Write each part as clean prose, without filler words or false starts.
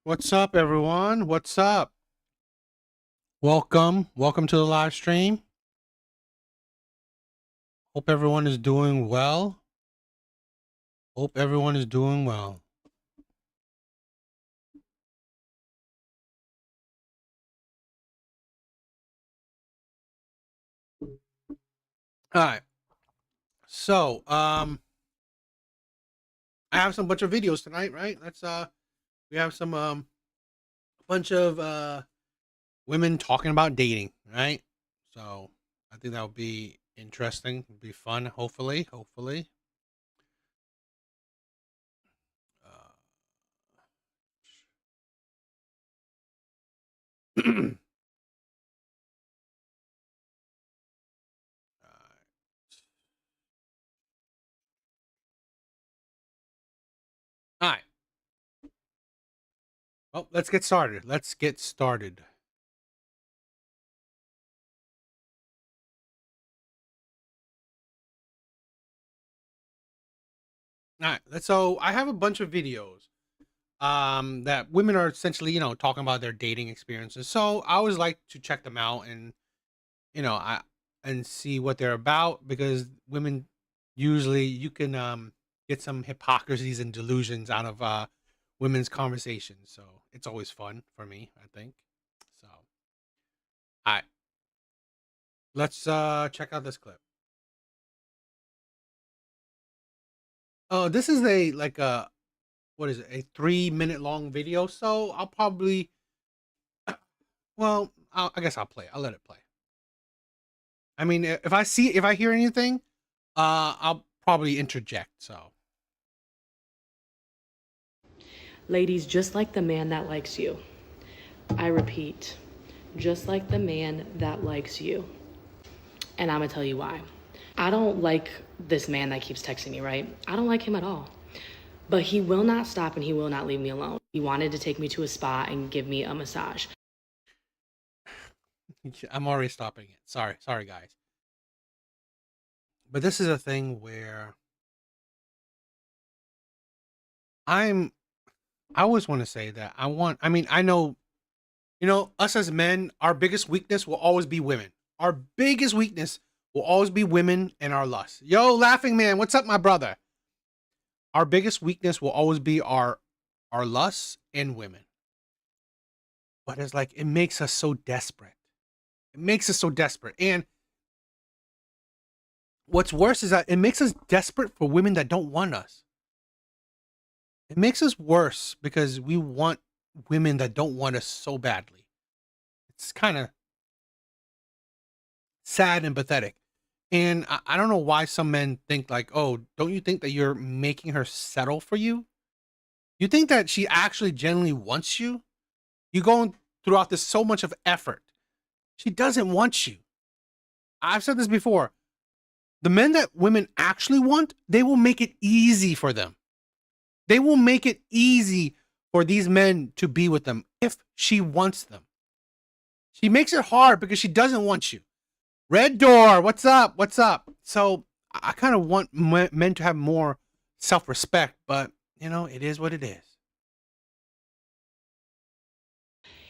What's up, everyone? What's up? Welcome to the live stream. Hope everyone is doing well. Hope everyone is doing well. All right. So, I have some bunch of videos tonight, right? We have some bunch of women talking about dating, right? So, I think that would be interesting, be fun, hopefully. Uh, All right. Well, let's get started. All right. So I have a bunch of videos that women are essentially, talking about their dating experiences. So I always like to check them out and, I and see what they're about because women usually you can get some hypocrisies and delusions out of women's conversations. So it's always fun for me, I think. So, all right. Let's check out this clip. Oh, this is a like a what is it? A 3 minute long video. So I'll probably I guess I'll play. I'll let it play. I mean, if I hear anything, I'll probably interject. So, Ladies, just like the man that likes you. I repeat, just like the man that likes you. And I'm gonna tell you why. I don't like this man that keeps texting me, right? I don't like him at all. But he will not stop and he will not leave me alone. He wanted to take me to a spa and give me a massage. I'm already stopping it. Sorry, guys. But this is a thing where I always want to say that I mean, I know, us as men, our biggest weakness will always be women. Our biggest weakness will always be women and our lust. Yo, laughing man, what's up, my brother? Our biggest weakness will always be our lusts and women. But it's like it makes us so desperate. It makes us so desperate. And what's worse is that it makes us desperate for women that don't want us. It makes us worse because we want women that don't want us so badly. It's kind of sad and pathetic. And I don't know why some men think like, oh, don't you think that you're making her settle for you? You think that she actually genuinely wants you? You're going throughout this so much of effort. She doesn't want you. I've said this before. The men that women actually want, they will make it easy for them. They will make it easy for these men to be with them if she wants them. She makes it hard because she doesn't want you. Red Door, what's up? What's up? So I kind of want men to have more self-respect, but it is what it is.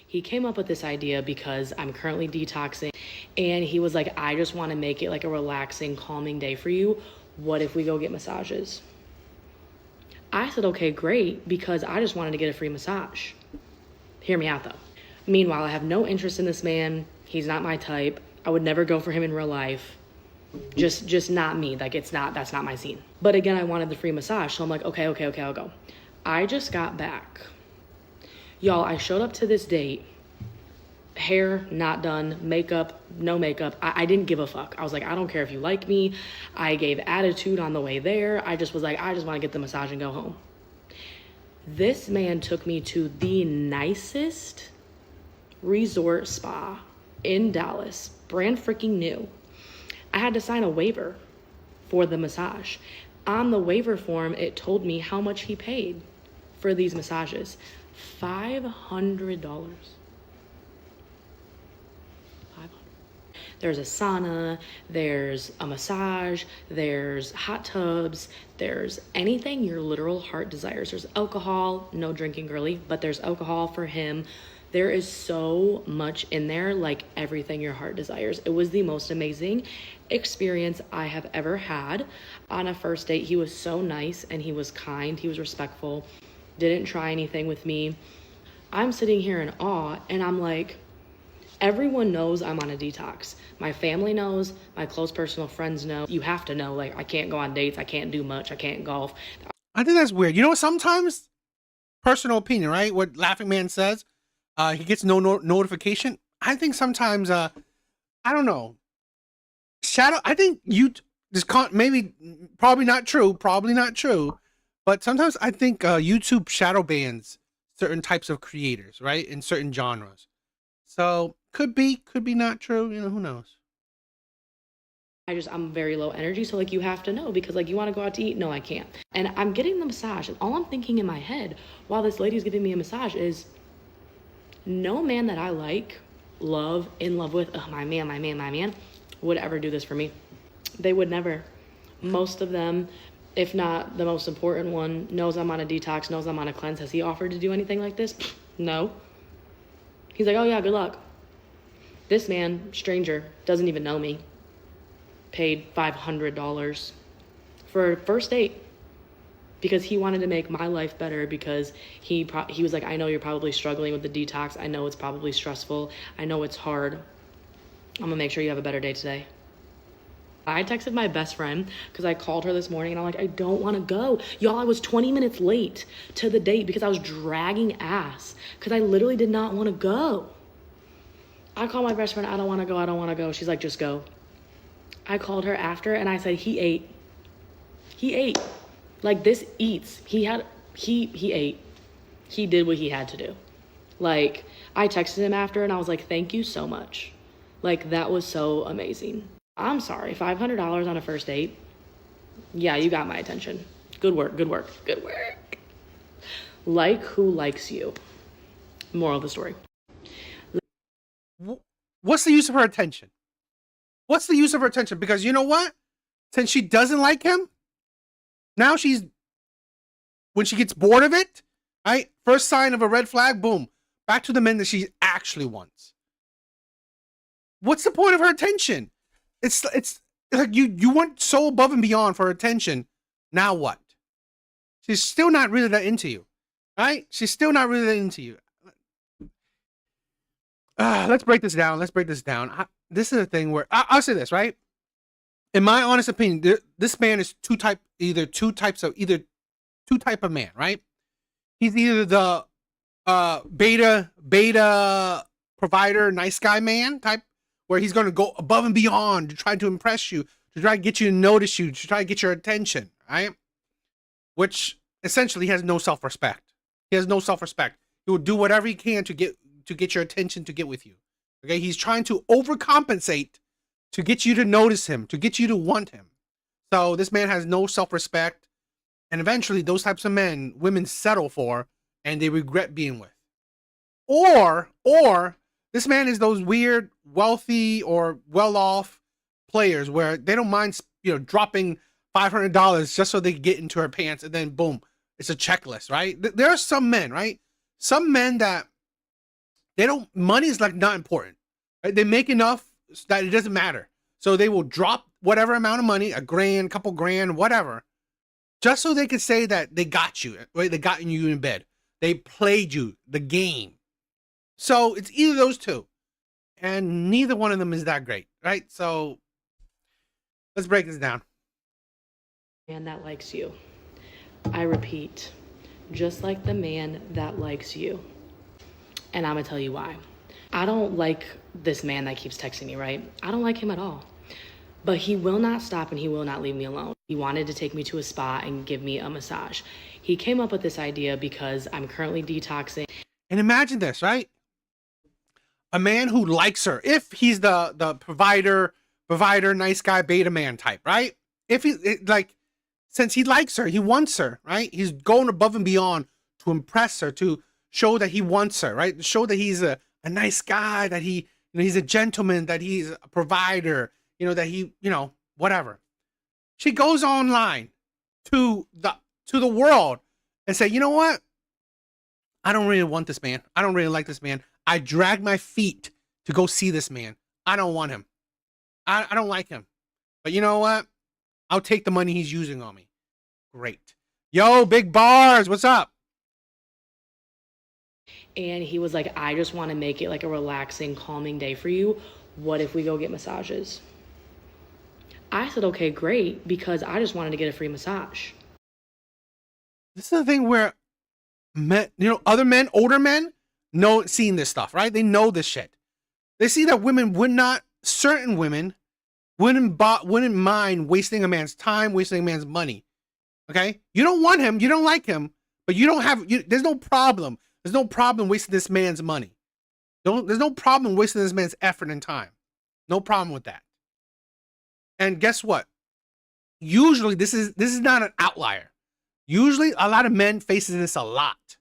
He came up with this idea because I'm currently detoxing and he was like, I just want to make it like a relaxing, calming day for you. What if we go get massages? I said, okay, great, because I just wanted to get a free massage. Hear me out though. Meanwhile, I have no interest in this man. He's not my type. I would never go for him in real life. Just not me. Like that's not my scene. But again, I wanted the free massage. So I'm like, okay, I'll go. I just got back. Y'all, I showed up to this date. Hair not done, makeup, no makeup. I didn't give a fuck. I was like, I don't care if you like me. I gave attitude on the way there. I just was like, I just want to get the massage and go home. This man took me to the nicest resort spa in Dallas, brand freaking new. I had to sign a waiver for the massage. On the waiver form, it told me how much he paid for these massages. $500. There's a sauna, there's a massage, there's hot tubs, there's anything your literal heart desires. There's alcohol, no drinking girly, but there's alcohol for him. There is so much in there, like everything your heart desires. It was the most amazing experience I have ever had on a first date. He was so nice and he was kind, he was respectful, didn't try anything with me. I'm sitting here in awe and I'm like, everyone knows I'm on a detox. My family knows, my close personal friends know. You have to know, like, I can't go on dates, I can't do much, I can't golf. I think that's weird. You know, sometimes, personal opinion, right? What Laughing Man says, he gets no notification. I think sometimes, I don't know. I think maybe, probably not true, but sometimes I think YouTube shadow bans certain types of creators, right? In certain genres. So could be not true. You know, who knows? I'm very low energy. So like, you have to know, because like, you want to go out to eat? No, I can't. And I'm getting the massage, and all I'm thinking in my head while this lady's giving me a massage is, no man that I like, love, in love with, my man, would ever do this for me. They would never. Most of them, if not the most important one, knows I'm on a detox, knows I'm on a cleanse. Has he offered to do anything like this? No. He's like, oh yeah, good luck. This man, stranger, doesn't even know me, paid $500 for a first date because he wanted to make my life better, because he was like, I know you're probably struggling with the detox. I know it's probably stressful. I know it's hard. I'm gonna make sure you have a better day today. I texted my best friend because I called her this morning and I'm like, I don't want to go. Y'all, I was 20 minutes late to the date because I was dragging ass because I literally did not want to go. I called my best friend, I don't want to go. She's like, just go. I called her after and I said, he ate. Like, this eats. He ate. He did what he had to do. Like, I texted him after and I was like, thank you so much. Like, that was so amazing. I'm sorry, $500 on a first date? Yeah, you got my attention. Good work. Like who likes you. Moral of the story. What's the use of her attention? Because you know what? Since she doesn't like him, now when she gets bored of it, right? First sign of a red flag, boom, back to the men that she actually wants. What's the point of her attention? It's like you went so above and beyond for her attention. Now what? She's still not really that into you, right? She's still not really that into you. Let's break this down. This is a thing where I'll say this, right? In my honest opinion, this man is two type of man, right? He's either the beta provider, nice guy man type, where he's going to go above and beyond to try to impress you, to try to get you to notice you, to try to get your attention, right? Which essentially has no self-respect. He has no self-respect. He will do whatever he can to get your attention, to get with you. Okay, he's trying to overcompensate to get you to notice him, to get you to want him. So this man has no self-respect, and eventually those types of men, women settle for, and they regret being with. Or this man is those weird, wealthy or well-off players where they don't mind, dropping $500 just so they can get into her pants, and then boom, it's a checklist, right? There are some men, right? Some men that money is like not important, right? They make enough that it doesn't matter. So they will drop whatever amount of money, $1,000, couple grand, whatever, just so they could say that they got you, right? They got you in bed. They played you the game. So it's either those two, and neither one of them is that great, right? So let's break this down. Man that likes you. I repeat, just like the man that likes you. And I'm gonna tell you why. I don't like this man that keeps texting me, right? I don't like him at all. But he will not stop and he will not leave me alone. He wanted to take me to a spa and give me a massage. He came up with this idea because I'm currently detoxing. And imagine this, right? A man who likes her, if he's the provider, nice guy, beta man type, right? If since he likes her, he wants her, right? He's going above and beyond to impress her, to show that he wants her, right? To show that he's a nice guy, that he he's a gentleman, that he's a provider, that he, whatever. She goes online to the world and say, you know what? I don't really want this man. I don't really like this man. I dragged my feet to go see this man. I don't want him. I don't like him. But you know what? I'll take the money he's using on me. Great. Yo, Big Bars, what's up? And he was like, I just want to make it like a relaxing, calming day for you. What if we go get massages? I said, okay, great, because I just wanted to get a free massage. This is the thing where men, other men, older men, seeing this stuff, right? They know this shit. They see that certain women wouldn't mind wasting a man's time, wasting a man's money. Okay? You don't want him, you don't like him, but there's no problem. There's no problem wasting this man's money. There's no problem wasting this man's effort and time. No problem with that. And guess what? Usually this is not an outlier. Usually a lot of men faces this a lot.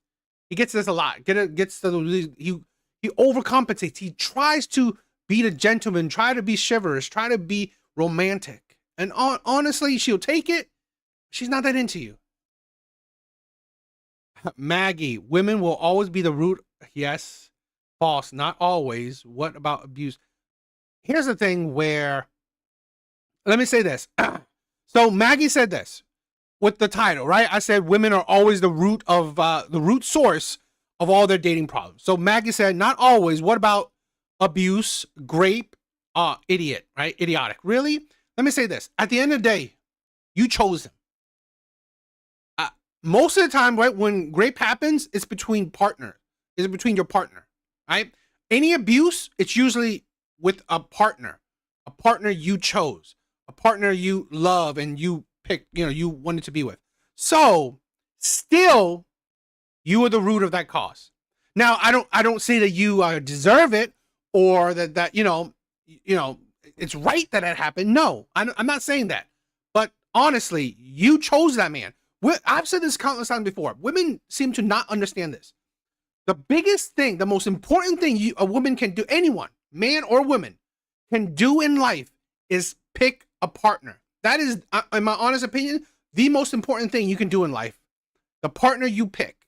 He gets this a lot. He overcompensates. He tries to be the gentleman, try to be chivalrous, try to be romantic. And honestly, she'll take it. She's not that into you. Maggie, women will always be the root. Yes. False. Not always. What about abuse? Here's the thing where, let me say this. So Maggie said this with the title, right? I said women are always the root source of all their dating problems. So Maggie said, not always. What about abuse, grape, idiot, right? Idiotic. Really? Let me say this. At the end of the day, you chose him. Most of the time, right, when grape happens, it's between your partner, right? Any abuse, it's usually with a partner you chose, a partner you love and you picked, you wanted to be with. So still, you are the root of that cause. Now, I don't say that you deserve it, or that it's right that it happened. No, I'm not saying that. But honestly, you chose that man. I've said this countless times before. Women seem to not understand this. The biggest thing, the most important thing a woman can do, anyone, man or woman, can do in life is pick a partner. That is, in my honest opinion, the most important thing you can do in life. The partner you pick.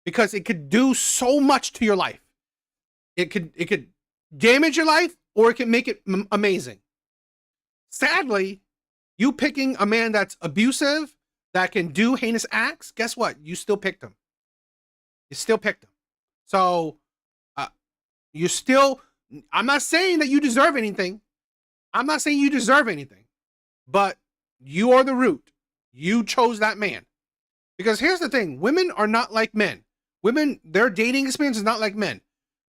Because it could do so much to your life. It could damage your life, or it can make it amazing. Sadly, you picking a man that's abusive, that can do heinous acts, guess what? You still picked him. You still picked him. So, I'm not saying that you deserve anything. I'm not saying you deserve anything. But you are the root. You chose that man. Because here's the thing. Women are not like men. Women, their dating experience is not like men.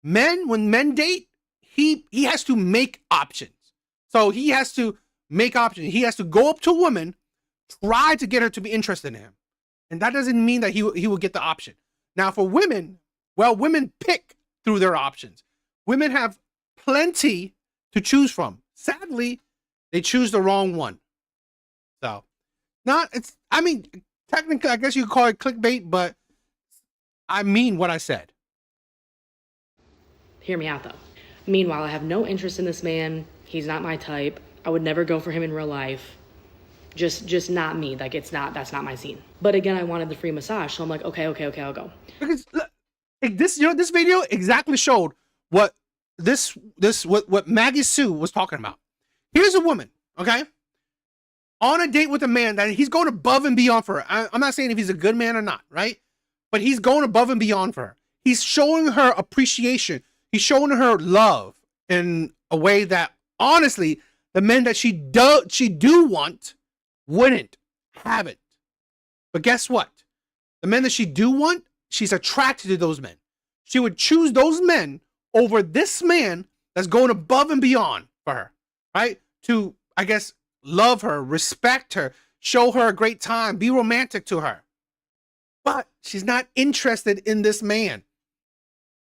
Men, when men date, he has to make options. So he has to make options. He has to go up to a woman, try to get her to be interested in him. And that doesn't mean that he will get the option. Now for women, well, women pick through their options. Women have plenty to choose from. Sadly, they choose the wrong one. So, technically, I guess you could call it clickbait, but I mean what I said. Hear me out though. Meanwhile, I have no interest in this man. He's not my type. I would never go for him in real life. Just not me. Like that's not my scene. But again, I wanted the free massage, so I'm like, okay, I'll go. Because this video exactly showed what what Maggie Sue was talking about. Here's a woman, okay, on a date with a man that he's going above and beyond for her. I'm not saying if he's a good man or not, right? But he's going above and beyond for her. He's showing her appreciation. He's showing her love in a way that, honestly, the men that she do want wouldn't have it. But guess what? The men that she do want, she's attracted to those men. She would choose those men over this man that's going above and beyond for her, right? To, I guess, love her, respect her, show her a great time, be romantic to her. But she's not interested in this man.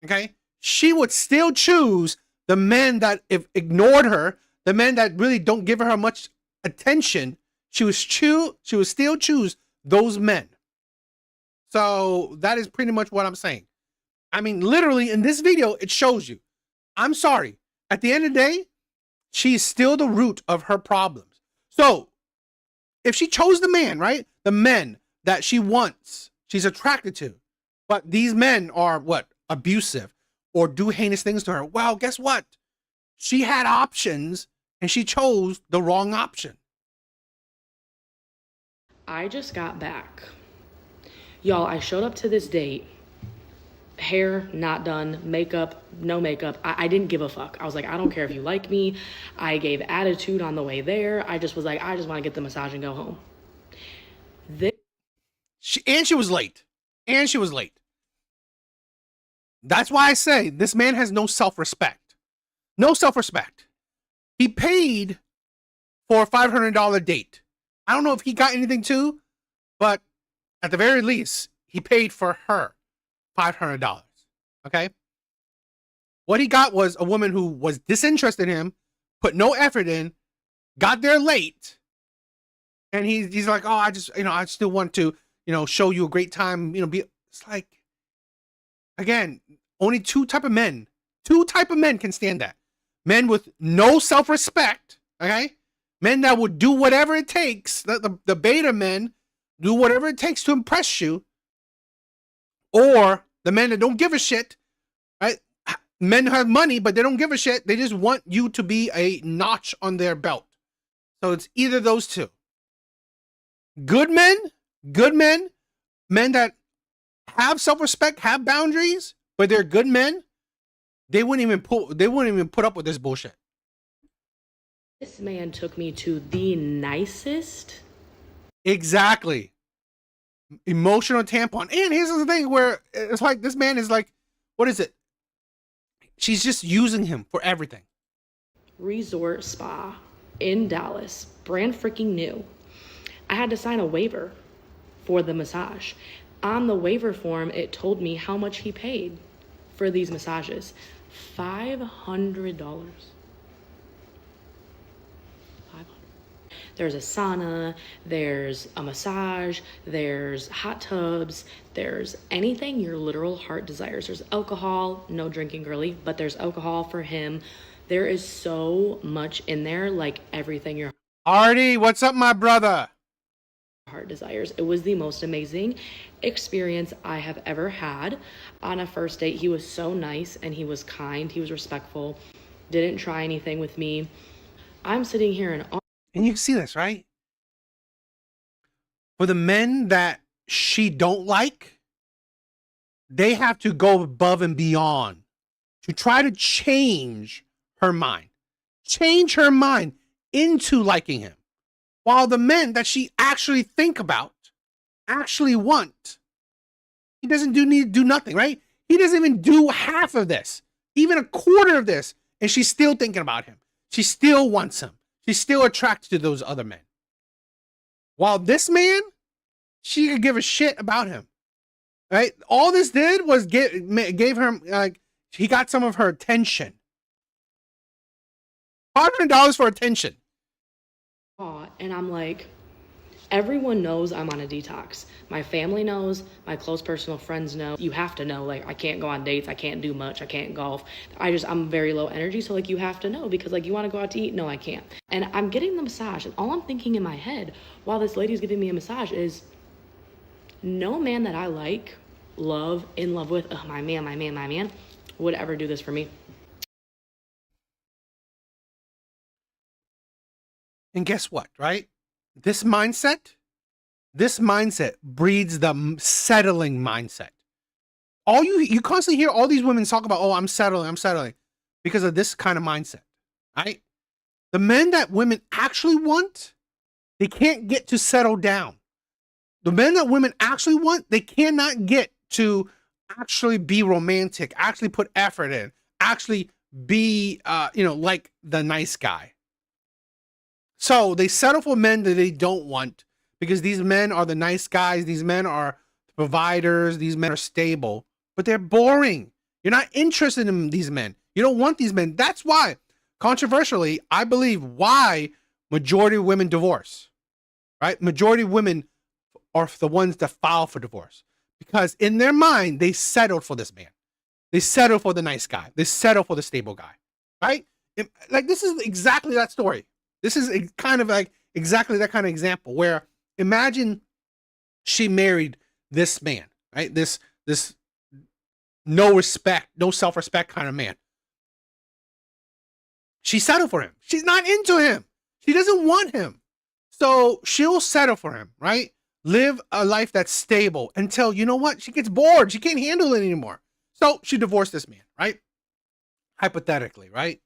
Okay? She would still choose the men that if ignored her, the men that really don't give her much attention. She would still choose those men. So that is pretty much what I'm saying. I mean, literally in this video, it shows you. I'm sorry. At the end of the day, she's still the root of her problems. So if she chose the man, right? The men that she wants, she's attracted to, but these men are what? Abusive or do heinous things to her. Well, guess what? She had options and she chose the wrong option. I just got back. Y'all, I showed up to this date. Hair not done, makeup, no makeup. I didn't give a fuck. I was like, I don't care if you like me. I gave attitude on the way there. I just was like, I just want to get the massage and go home. She was late. And she was late. That's why I say this man has no self-respect. No self-respect. He paid for a $500 date. I don't know if he got anything too, but at the very least, he paid for her $500. Okay? What he got was a woman who was disinterested in him, put no effort in, got there late, and he's like, oh, I still want to, show you a great time, it's like, again, only two type of men can stand that. Men with no self-respect, okay? Men that would do whatever it takes, the beta men do whatever it takes to impress you, or the men that don't give a shit, right? Men have money, but they don't give a shit. They just want you to be a notch on their belt. So it's either those two. Good men, men that have self-respect, have boundaries, but they're good men. They wouldn't even put up with this bullshit. This man took me to the nicest. Exactly. Emotional tampon. And here's the thing where it's like this man is like, what is it? She's just using him for everything. Resort spa in Dallas, brand freaking new. I had to sign a waiver for the massage. On the waiver form, it told me how much he paid for these massages. $500. There's a sauna, there's a massage, there's hot tubs, there's anything your literal heart desires. There's alcohol, no drinking girly, but there's alcohol for him. There is so much in there, like everything your Artie, what's up, my brother? Heart desires. It was the most amazing experience I have ever had on a first date. He was so nice and he was kind, he was respectful, didn't try anything with me. I'm sitting here and you can see this, right? For the men that she don't like, they have to go above and beyond to try to change her mind. Change her mind into liking him. While the men that she actually think about, actually want, he doesn't need to do nothing, right? He doesn't even do half of this, even a quarter of this, and she's still thinking about him. She still wants him. She's still attracted to those other men. While this man, she could give a shit about him, right? All this did was gave her, like, he got some of her attention. $500 for attention. And I'm like, everyone knows I'm on a detox. My family knows, my close personal friends know. You have to know, like, I can't go on dates, I can't do much, I can't golf. I'm very low energy, so like you have to know, because like you want to go out to eat? No, I can't. And I'm getting the massage, and all I'm thinking in my head while this lady's giving me a massage is, no man that I like, love, in love with, my man, would ever do this for me. And guess what, right? This mindset breeds the settling mindset. All you constantly hear all these women talk about, oh, I'm settling, because of this kind of mindset, right? The men that women actually want, they can't get to settle down. The men that women actually want, they cannot get to actually be romantic, actually put effort in, actually be, like the nice guy. So they settle for men that they don't want because these men are the nice guys. These men are providers. These men are stable, but they're boring. You're not interested in these men. You don't want these men. That's why, controversially, I believe why majority of women divorce, right? Majority of women are the ones that file for divorce because in their mind, they settled for this man. They settled for the nice guy. They settled for the stable guy, right? Like, this is exactly that story. This is kind of like exactly that kind of example where imagine she married this man, right? This no respect, no self-respect kind of man. She settled for him. She's not into him. She doesn't want him. So she'll settle for him, right? Live a life that's stable until, you know what? She gets bored. She can't handle it anymore. So she divorced this man, right? Hypothetically, right?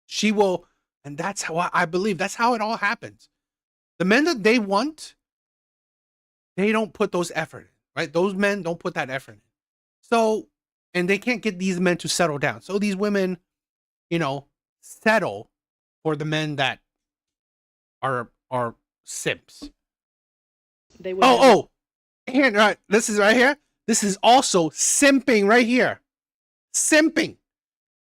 She will, and that's how I believe that's how it all happens. The men that they want, they don't put those effort in, right? Those men don't put that effort in. So, and they can't get these men to settle down. So these women, you know, settle for the men that are simps. They would never- Oh, and right, this is right here. This is also simping right here. Simping.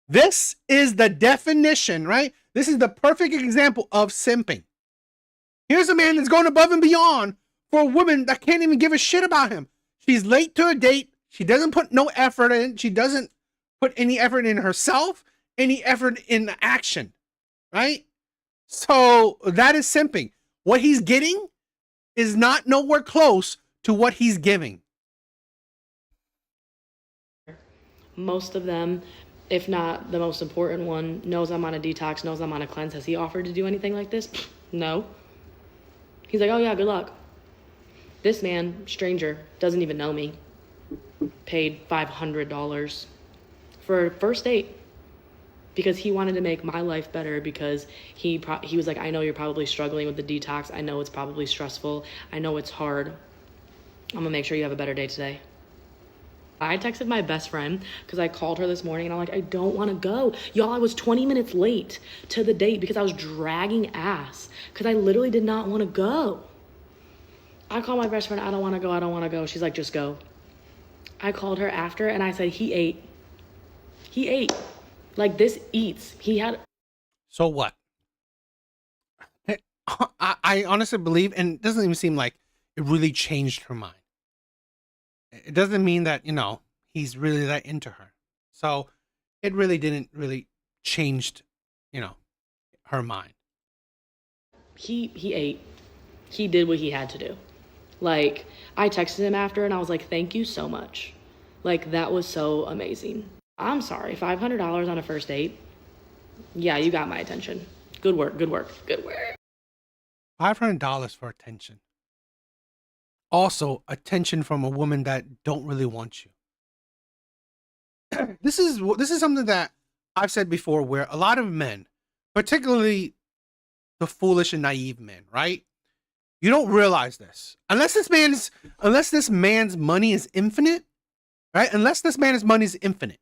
This is the definition, right? This is the perfect example of simping. Here's a man that's going above and beyond for a woman that can't even give a shit about him. She's late to a date. She doesn't put no effort in. She doesn't put any effort in herself, any effort in action, right? So that is simping. What he's getting is not nowhere close to what he's giving. Most of them, if not the most important one, knows I'm on a detox, knows I'm on a cleanse. Has he offered to do anything like this? No. He's like, oh yeah, good luck. This man, stranger, doesn't even know me, paid $500 for a first date because he wanted to make my life better, because he was like, I know you're probably struggling with the detox. I know it's probably stressful. I know it's hard. I'm gonna make sure you have a better day today. I texted my best friend because I called her this morning and I'm like, I don't want to go. Y'all, I was 20 minutes late to the date because I was dragging ass because I literally did not want to go. I called my best friend, I don't want to go, I don't want to go. She's like, just go. I called her after and I said, he ate. He ate. Like, this eats. He had. So what? I honestly believe, and it doesn't even seem like it really changed her mind. It doesn't mean that, you know, he's really that into her. So it really didn't really change, you know, her mind. He ate. He did what he had to do. Like, I texted him after and I was like, thank you so much. Like, that was so amazing. I'm sorry, $500 on a first date? Yeah, you got my attention. Good work, good work, good work. $500 for attention. Also, attention from a woman that don't really want you. This is something that I've said before, where a lot of men, particularly the foolish and naive men, right? You don't realize this. Unless this man's money is infinite, right? Unless this man's money is infinite,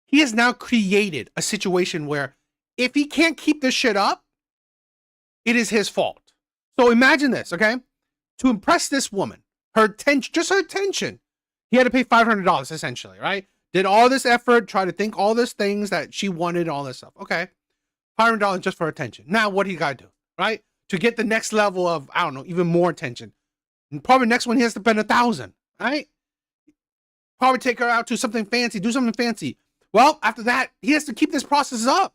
he has now created a situation where if he can't keep this shit up, it is his fault. So imagine this, okay? To impress this woman, her attention, just her attention, he had to pay $500 essentially, right? Did all this effort, try to think all these things that she wanted, all this stuff. Okay. $500 just for attention. Now what do you got to do, right? To get the next level of, I don't know, even more attention. And probably next one he has to spend $1,000, right? Probably take her out to something fancy, do something fancy. Well, after that, he has to keep this process up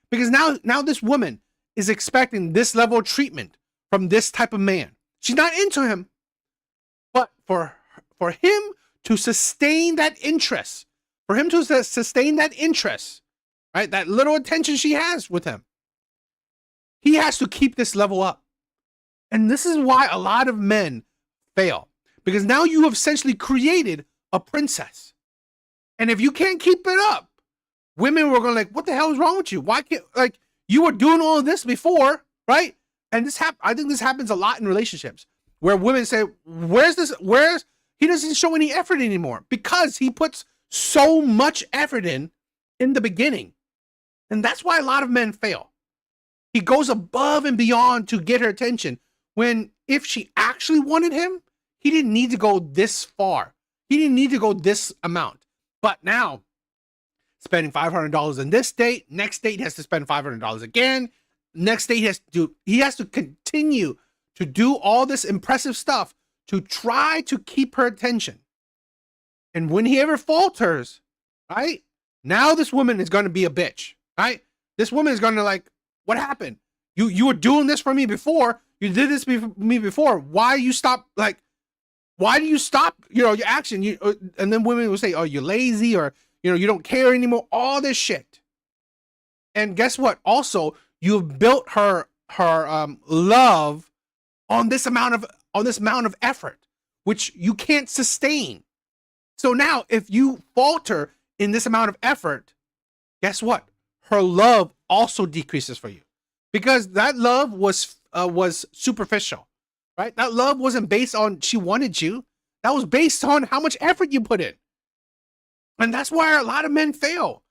because now this woman is expecting this level of treatment from this type of man. She's not into him, but for him to sustain that interest, right? That little attention she has with him, he has to keep this level up. And this is why a lot of men fail, because now you have essentially created a princess. And if you can't keep it up, women were going like, what the hell is wrong with you? Why can't, like, you were doing all of this before, right? And I think this happens a lot in relationships where women say, he doesn't show any effort anymore because he puts so much effort in the beginning. And that's why a lot of men fail. He goes above and beyond to get her attention when if she actually wanted him, he didn't need to go this far. He didn't need to go this amount. But now, spending $500 on this date, next date he has to spend $500 again. Next date he has to continue to do all this impressive stuff to try to keep her attention. And when he ever falters, right? Now this woman is going to be a bitch. right? This woman is gonna like, what happened? You were doing this for me before. You did this for me before. Why you stop? Like, why do you stop? Your action. And then women will say, "Oh, you're lazy," or you don't care anymore. All this shit. And guess what? Also, you've built her love on this amount of effort, which you can't sustain. So now, if you falter in this amount of effort, guess what? Her love also decreases for you, because that love was superficial, right? That love wasn't based on she wanted you. That was based on how much effort you put in, and that's why a lot of men fail,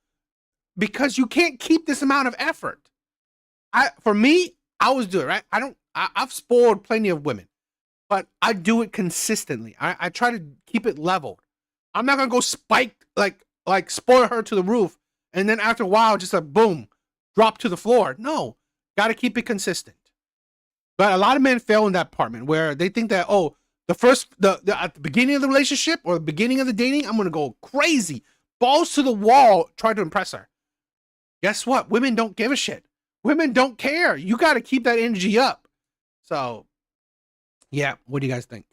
because you can't keep this amount of effort. For me, I always do it, right? I've spoiled plenty of women, but I do it consistently. I try to keep it leveled. I'm not gonna go spike like spoil her to the roof, and then after a while, just like boom, drop to the floor. No, got to keep it consistent. But a lot of men fail in that department where they think that, oh, at the beginning of the relationship or the beginning of the dating, I'm gonna go crazy, balls to the wall, try to impress her. Guess what? Women don't give a shit. Women don't care. You got to keep that energy up. So, yeah, what do you guys think?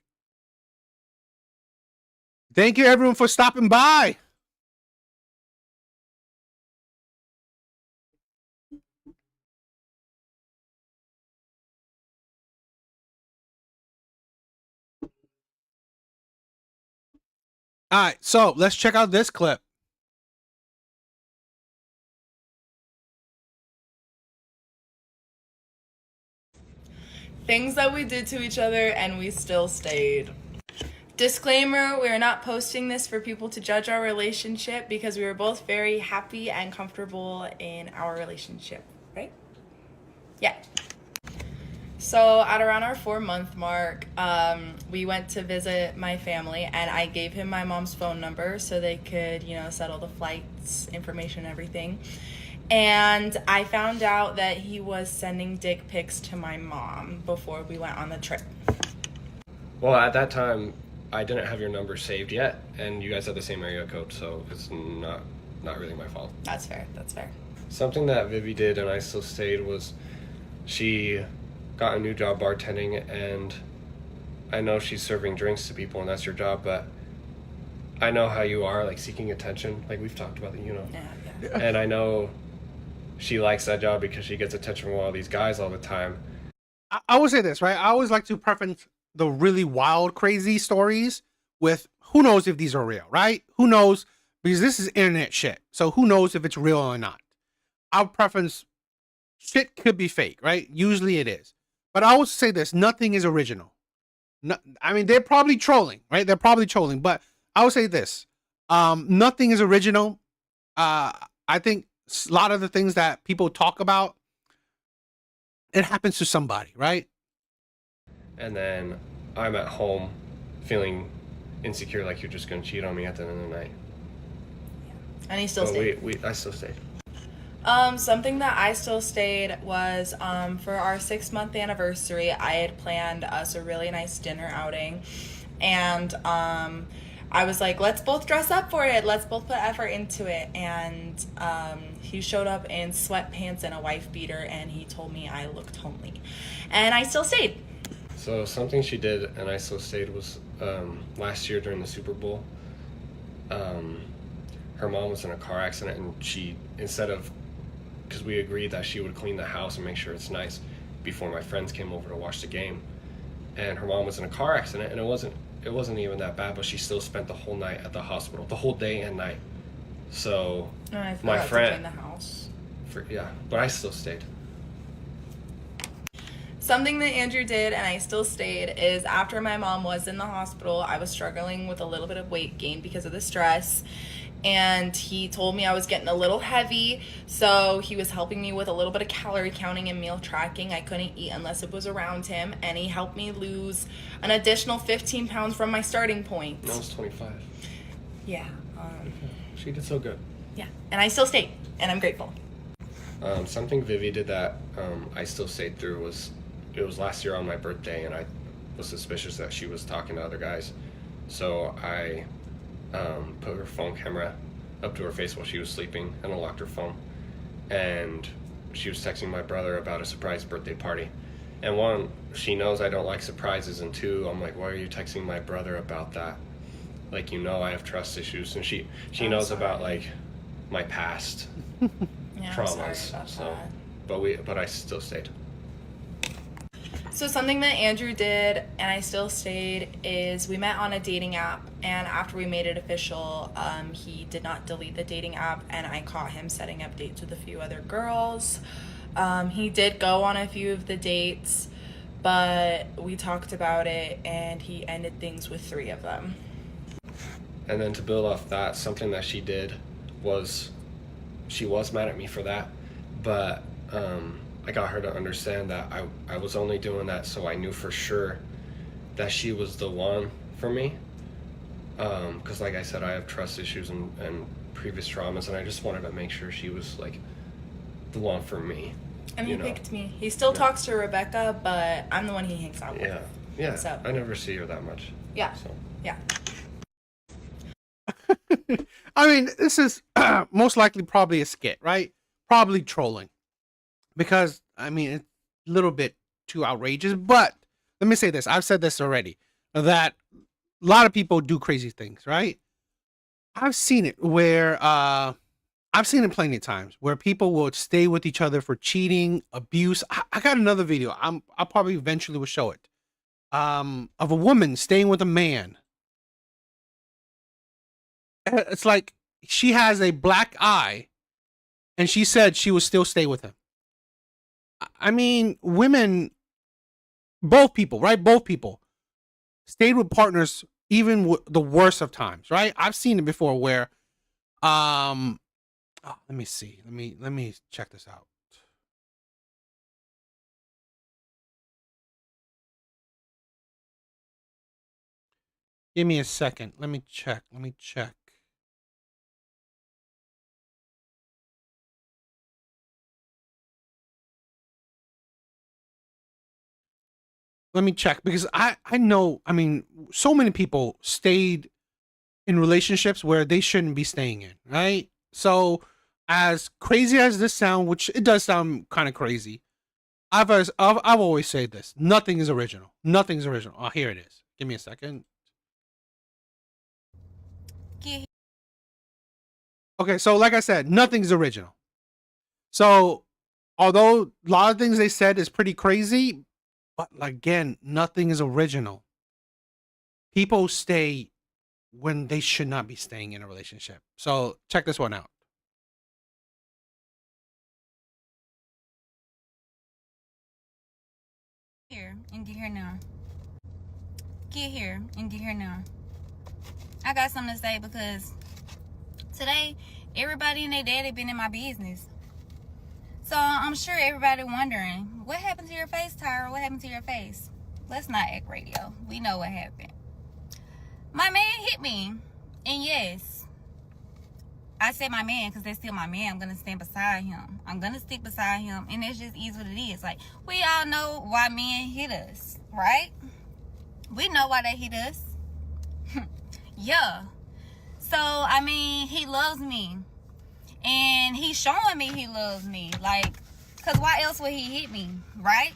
Thank you, everyone, for stopping by. All right, so let's check out this clip. Things that we did to each other and we still stayed. Disclaimer, we are not posting this for people to judge our relationship because we were both very happy and comfortable in our relationship, right? Yeah. So at around our 4-month mark, we went to visit my family and I gave him my mom's phone number so they could, settle the flights, information, everything. And I found out that he was sending dick pics to my mom before we went on the trip. Well, at that time, I didn't have your number saved yet, and you guys had the same area code, so it's not really my fault. That's fair. Something that Vivi did and I still stayed was she got a new job bartending, and I know she's serving drinks to people and that's your job, but I know how you are, like seeking attention, like we've talked about, Yeah. And I know she likes that job because she gets attention from all these guys all the time. I would say this, right? I always like to preference the really wild, crazy stories with who knows if these are real, right? Who knows? Because this is internet shit. So who knows if it's real or not? Our preference, shit could be fake, right? Usually it is. But I always say this, nothing is original. No, I mean, they're probably trolling, right? They're probably trolling. But I would say this, nothing is original. I think a lot of the things that people talk about, it happens to somebody, right? And then I'm at home feeling insecure, like you're just gonna cheat on me at the end of the night. And he still stayed. I still stayed. Something that I still stayed was for our 6-month anniversary, I had planned us a really nice dinner outing. And I was like, let's both dress up for it. Let's both put effort into it. And he showed up in sweatpants and a wife beater, and he told me I looked homely. And I still stayed. So something she did, and I still stayed, was last year during the Super Bowl, her mom was in a car accident, and she, instead of, because we agreed that she would clean the house and make sure it's nice before my friends came over to watch the game, and her mom was in a car accident, and it wasn't even that bad, but she still spent the whole night at the hospital, the whole day and night. So my friend, to clean the house. But I still stayed. Something that Andrew did, and I still stayed, is after my mom was in the hospital, I was struggling with a little bit of weight gain because of the stress. And he told me I was getting a little heavy, so he was helping me with a little bit of calorie counting and meal tracking. I couldn't eat unless it was around him, and he helped me lose an additional 15 pounds from my starting point. I was 25. Yeah. She did so good. Yeah, and I still stayed, and I'm grateful. Something Vivi did that I still stayed through was, it was last year on my birthday, and I was suspicious that she was talking to other guys. So I put her phone camera up to her face while she was sleeping and unlocked her phone. and she was texting my brother about a surprise birthday party. And one, she knows I don't like surprises, and two, I'm like, why are you texting my brother about that? Like, you know, I have trust issues, and she knows about like my past Yeah, I'm sorry traumas. about So, that. but I still stayed. So something that Andrew did, and I still stayed, is we met on a dating app, and after we made it official, he did not delete the dating app, and I caught him setting up dates with a few other girls. He did go on a few of the dates, but we talked about it, and he ended things with 3 of them. And then to build off that, something that she did was, she was mad at me for that, but I got her to understand that I was only doing that so I knew for sure that she was the one for me. Because like I said, I have trust issues and previous traumas, and I just wanted to make sure she was like the one for me. And he you know? picked me. He still talks to Rebecca, but I'm the one he hangs out with. Yeah, yeah. So- I never see her that much. Yeah. So Yeah. I mean, this is most likely probably a skit, right? Probably trolling. Because, I mean, it's a little bit too outrageous. But let me say this. I've said this already. That a lot of people do crazy things, right? I've seen it where, I've seen it plenty of times where people will stay with each other for cheating, abuse. I got another video. I'll probably eventually will show it. Of a woman staying with a man. It's like she has a black eye and she said she would still stay with him. I mean, women, both people, right? Both people stayed with partners even the worst of times, right? I've seen it before where, let me see. Let me check this out. Give me a second. Let me check. Let me check because I know, I mean, so many people stayed in relationships where they shouldn't be staying in, right? So as crazy as this sound, which it does sound kind of crazy, I've always said this. Nothing is original. Nothing's original. Oh, here it is. Give me a second. Okay, so like I said, nothing's original. So although a lot of things they said is pretty crazy, but again, nothing is original. People stay when they should not be staying in a relationship. So check this one out. Here and get here now. Get here and get here now. I got something to say because today everybody and their daddy been in my business. So I'm sure everybody wondering, what happened to your face, Tyra? What happened to your face? Let's not act radio. We know what happened. My man hit me. And yes, I said my man because that's still my man. I'm going to stand beside him. I'm going to stick beside him. And that's just is what it is. Like, we all know why men hit us, right? We know why they hit us. Yeah. So, I mean, he loves me. And he's showing me he loves me. Like, because why else would he hit me, right?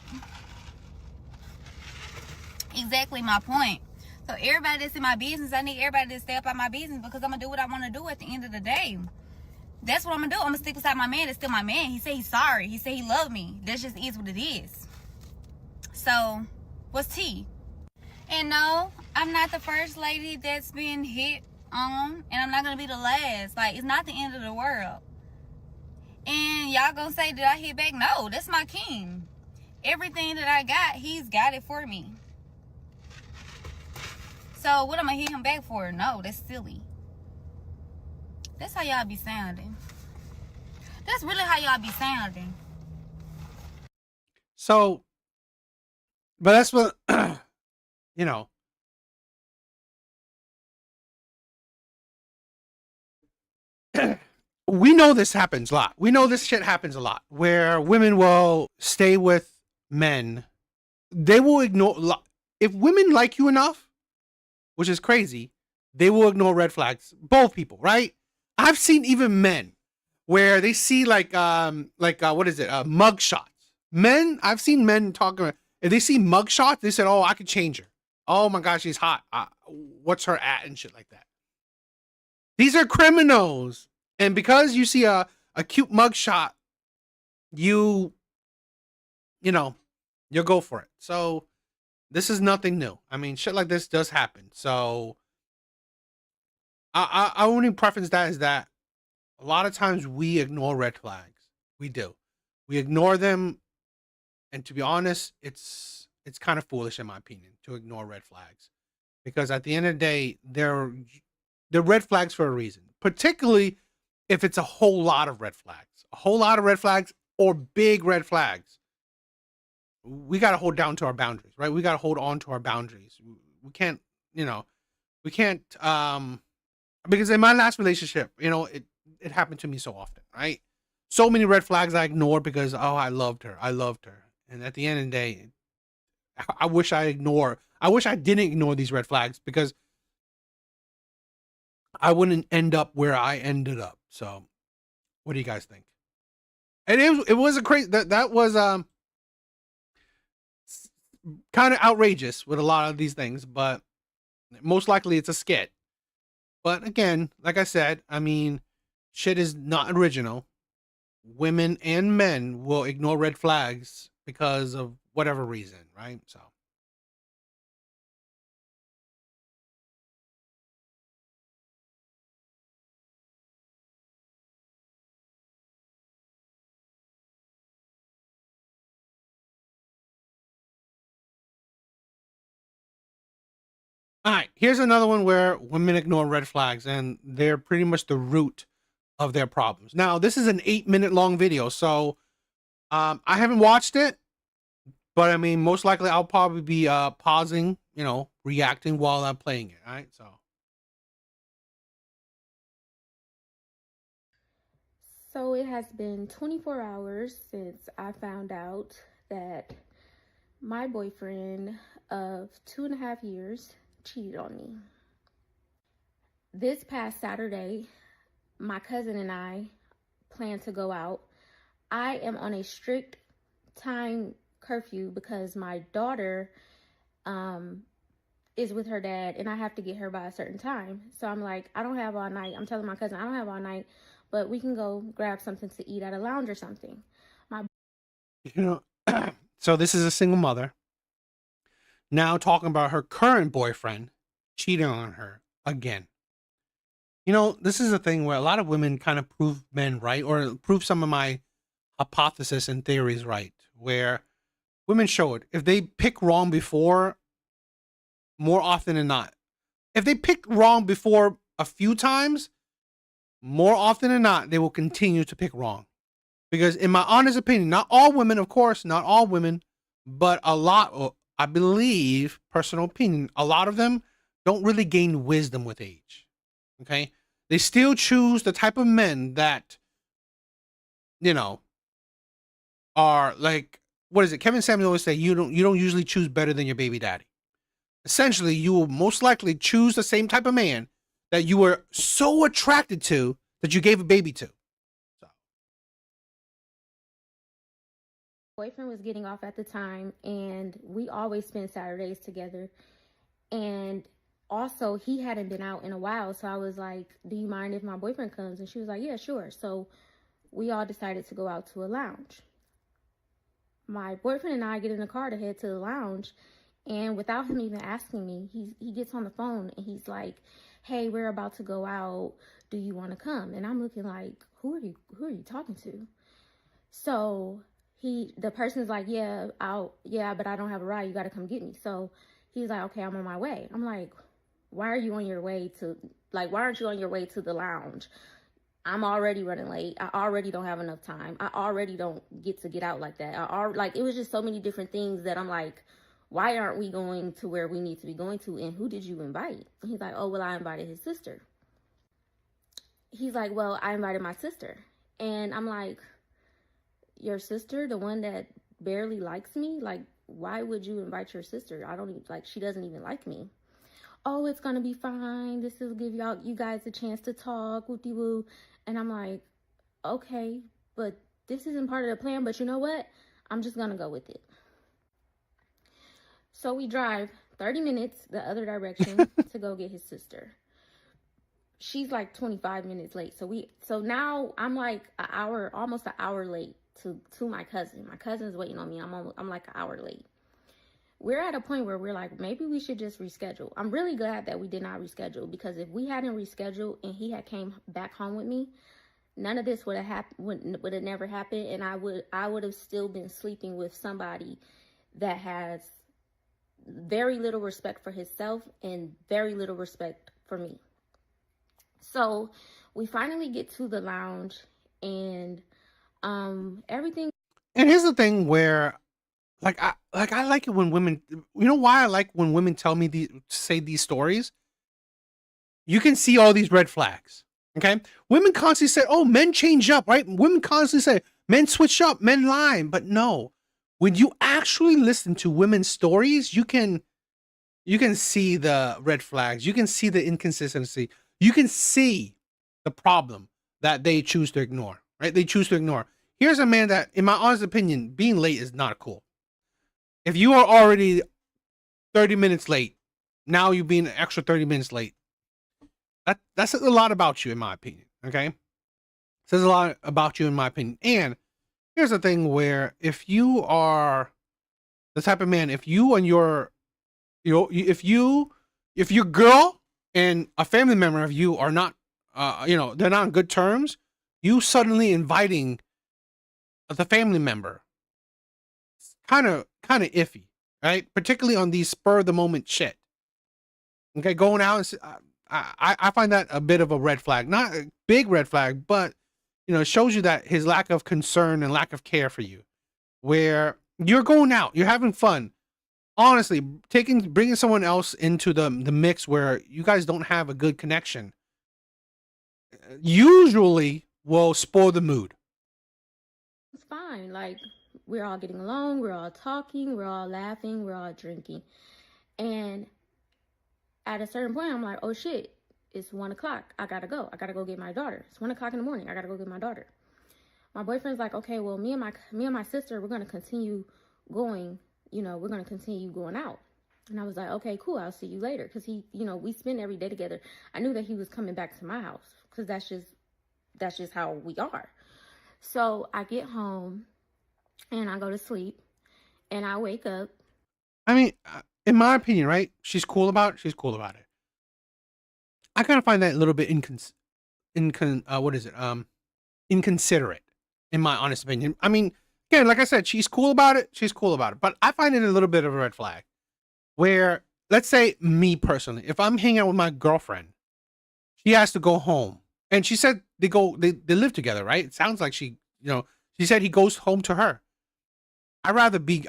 Exactly my point. So everybody that's in my business, I need everybody to stay up on my business because I'm going to do what I want to do at the end of the day. That's what I'm going to do. I'm going to stick beside my man. That's still my man. He said he's sorry. He said he loved me. That just is what it is. So, what's T? And no, I'm not the first lady that's been hit on. And I'm not going to be the last. Like, it's not the end of the world. And y'all going to say, did I hit back? No, that's my king. Everything that I got, he's got it for me. So what am I hit him back for? No, that's silly. That's how y'all be sounding. That's really how y'all be sounding. So, but that's what, you know. We know this happens a lot. We know this shit happens a lot where women will stay with men. They will ignore, if women like you enough, which is crazy, they will ignore red flags. Both people, right? I've seen even men where they see what is it? Mug shots. Men, I've seen men talking about, if they see mug shots, they said, "Oh, I could change her. Oh my gosh, she's hot. What's her at?" and shit like that. These are criminals. And because you see a cute mug shot, you know, you'll go for it. So this is nothing new. I mean, shit like this does happen. So I only preference that is that a lot of times we ignore red flags. We do. We ignore them, and to be honest, it's kind of foolish in my opinion to ignore red flags, because at the end of the day, they're red flags for a reason. Particularly if it's a whole lot of red flags, or big red flags. We got to hold down to our boundaries, right? We got to hold on to our boundaries. We can't, because in my last relationship, it happened to me so often, right? So many red flags I ignored because, oh, I loved her. And at the end of the day, I wish I didn't ignore these red flags, because I wouldn't end up where I ended up. So what do you guys think? And it was a crazy, that was kind of outrageous with a lot of these things, but most likely it's a skit. But again, like I said, I mean, shit is not original. Women and men will ignore red flags because of whatever reason, right? So all right, here's another one where women ignore red flags, and they're pretty much the root of their problems. Now, this is an 8-minute long video, so I haven't watched it, but I mean, most likely I'll probably be pausing, reacting while I'm playing it. All right, so. So it has been 24 hours since I found out that my boyfriend of 2.5 years cheated on me. This past Saturday, my cousin and I plan to go out. I am on a strict time curfew because my daughter is with her dad and I have to get her by a certain time. So I'm like, I don't have all night. I'm telling my cousin I don't have all night, but we can go grab something to eat at a lounge or something. So this is a single mother now talking about her current boyfriend cheating on her again. This is a thing where a lot of women kind of prove men right, or prove some of my hypothesis and theories right, where women show it. If they pick wrong before, more often than not, if they pick wrong before a few times, more often than not, they will continue to pick wrong. Because in my honest opinion, not all women, of course, not all women, but a lot, I believe, personal opinion, a lot of them don't really gain wisdom with age. Okay? They still choose the type of men that, are like, what is it? Kevin Samuels always say, you don't usually choose better than your baby daddy. Essentially, you will most likely choose the same type of man that you were so attracted to that you gave a baby to. So. Boyfriend was getting off at the time, and we always spend Saturdays together. And also, he hadn't been out in a while, so I was like, do you mind if my boyfriend comes? And she was like, yeah, sure. So we all decided to go out to a lounge. My boyfriend and I get in the car to head to the lounge, and without him even asking me, he gets on the phone and he's like, hey, we're about to go out. Do you want to come? And I'm looking like, who are you talking to? So the person's like, yeah, but I don't have a ride. You got to come get me. So he's like, okay, I'm on my way. I'm like, why aren't you on your way to the lounge? I'm already running late. I already don't have enough time. I already don't get out like that. It was just so many different things that I'm like, why aren't we going to where we need to be going to? And who did you invite? And he's like, oh, well, I invited his sister. He's like, well, I invited my sister. And I'm like, your sister, the one that barely likes me? Like, why would you invite your sister? She doesn't even like me. Oh, it's going to be fine. This will give you guys a chance to talk, woo-de-woo. And I'm like, okay, but this isn't part of the plan, but you know what? I'm just gonna go with it. So we drive 30 minutes the other direction to go get his sister. She's like 25 minutes late. So now I'm like almost an hour late to my cousin. My cousin's waiting on me. I'm like an hour late. We're at a point where we're like, maybe we should just reschedule. I'm really glad that we did not reschedule, because if we hadn't rescheduled and he had came back home with me, none of this would have happened, would have never happened, and I would have still been sleeping with somebody that has very little respect for himself and very little respect for me. So we finally get to the lounge, and everything. And here's the thing where, I like it when women. You know why I like when women tell me say these stories? You can see all these red flags. Okay, women constantly say, "Oh, men change up," right? Women constantly say, "Men switch up, men lie," but no. When you actually listen to women's stories, you can see the red flags. You can see the inconsistency. You can see the problem that they choose to ignore, right? They choose to ignore. Here's a man that, in my honest opinion, being late is not cool. If you are already 30 minutes late, now you're being an extra 30 minutes late. That says a lot about you, in my opinion, okay? Says a lot about you, in my opinion. And here's the thing where if you are the type of man, if you and your girl and a family member of you are not, they're not on good terms, you suddenly inviting the family member, it's kind of iffy, right? Particularly on these spur of the moment shit. Okay, going out and I find that a bit of a red flag, not a big red flag, but it shows you that his lack of concern and lack of care for you, where you're going out, you're having fun. Honestly, bringing someone else into the mix where you guys don't have a good connection usually will spoil the mood. It's fine. Like, we're all getting along, we're all talking, we're all laughing, we're all drinking. And at a certain point, I'm like, oh shit, it's 1 o'clock. I gotta go. I gotta go get my daughter. It's 1 o'clock in the morning. I gotta go get my daughter. My boyfriend's like, okay, well, me and my sister, we're gonna continue going. We're gonna continue going out. And I was like, okay, cool. I'll see you later. Because he, we spend every day together. I knew that he was coming back to my house because that's just how we are. So I get home and I go to sleep and I wake up. I mean, in my opinion, right? She's cool about it. She's cool about it. I kind of find that a little bit inconsiderate, in my honest opinion. I mean, again, like I said, she's cool about it. She's cool about it. But I find it a little bit of a red flag. Where, let's say, me personally, if I'm hanging out with my girlfriend, she has to go home, and she said they live together, right? It sounds like she said he goes home to her. I'd rather be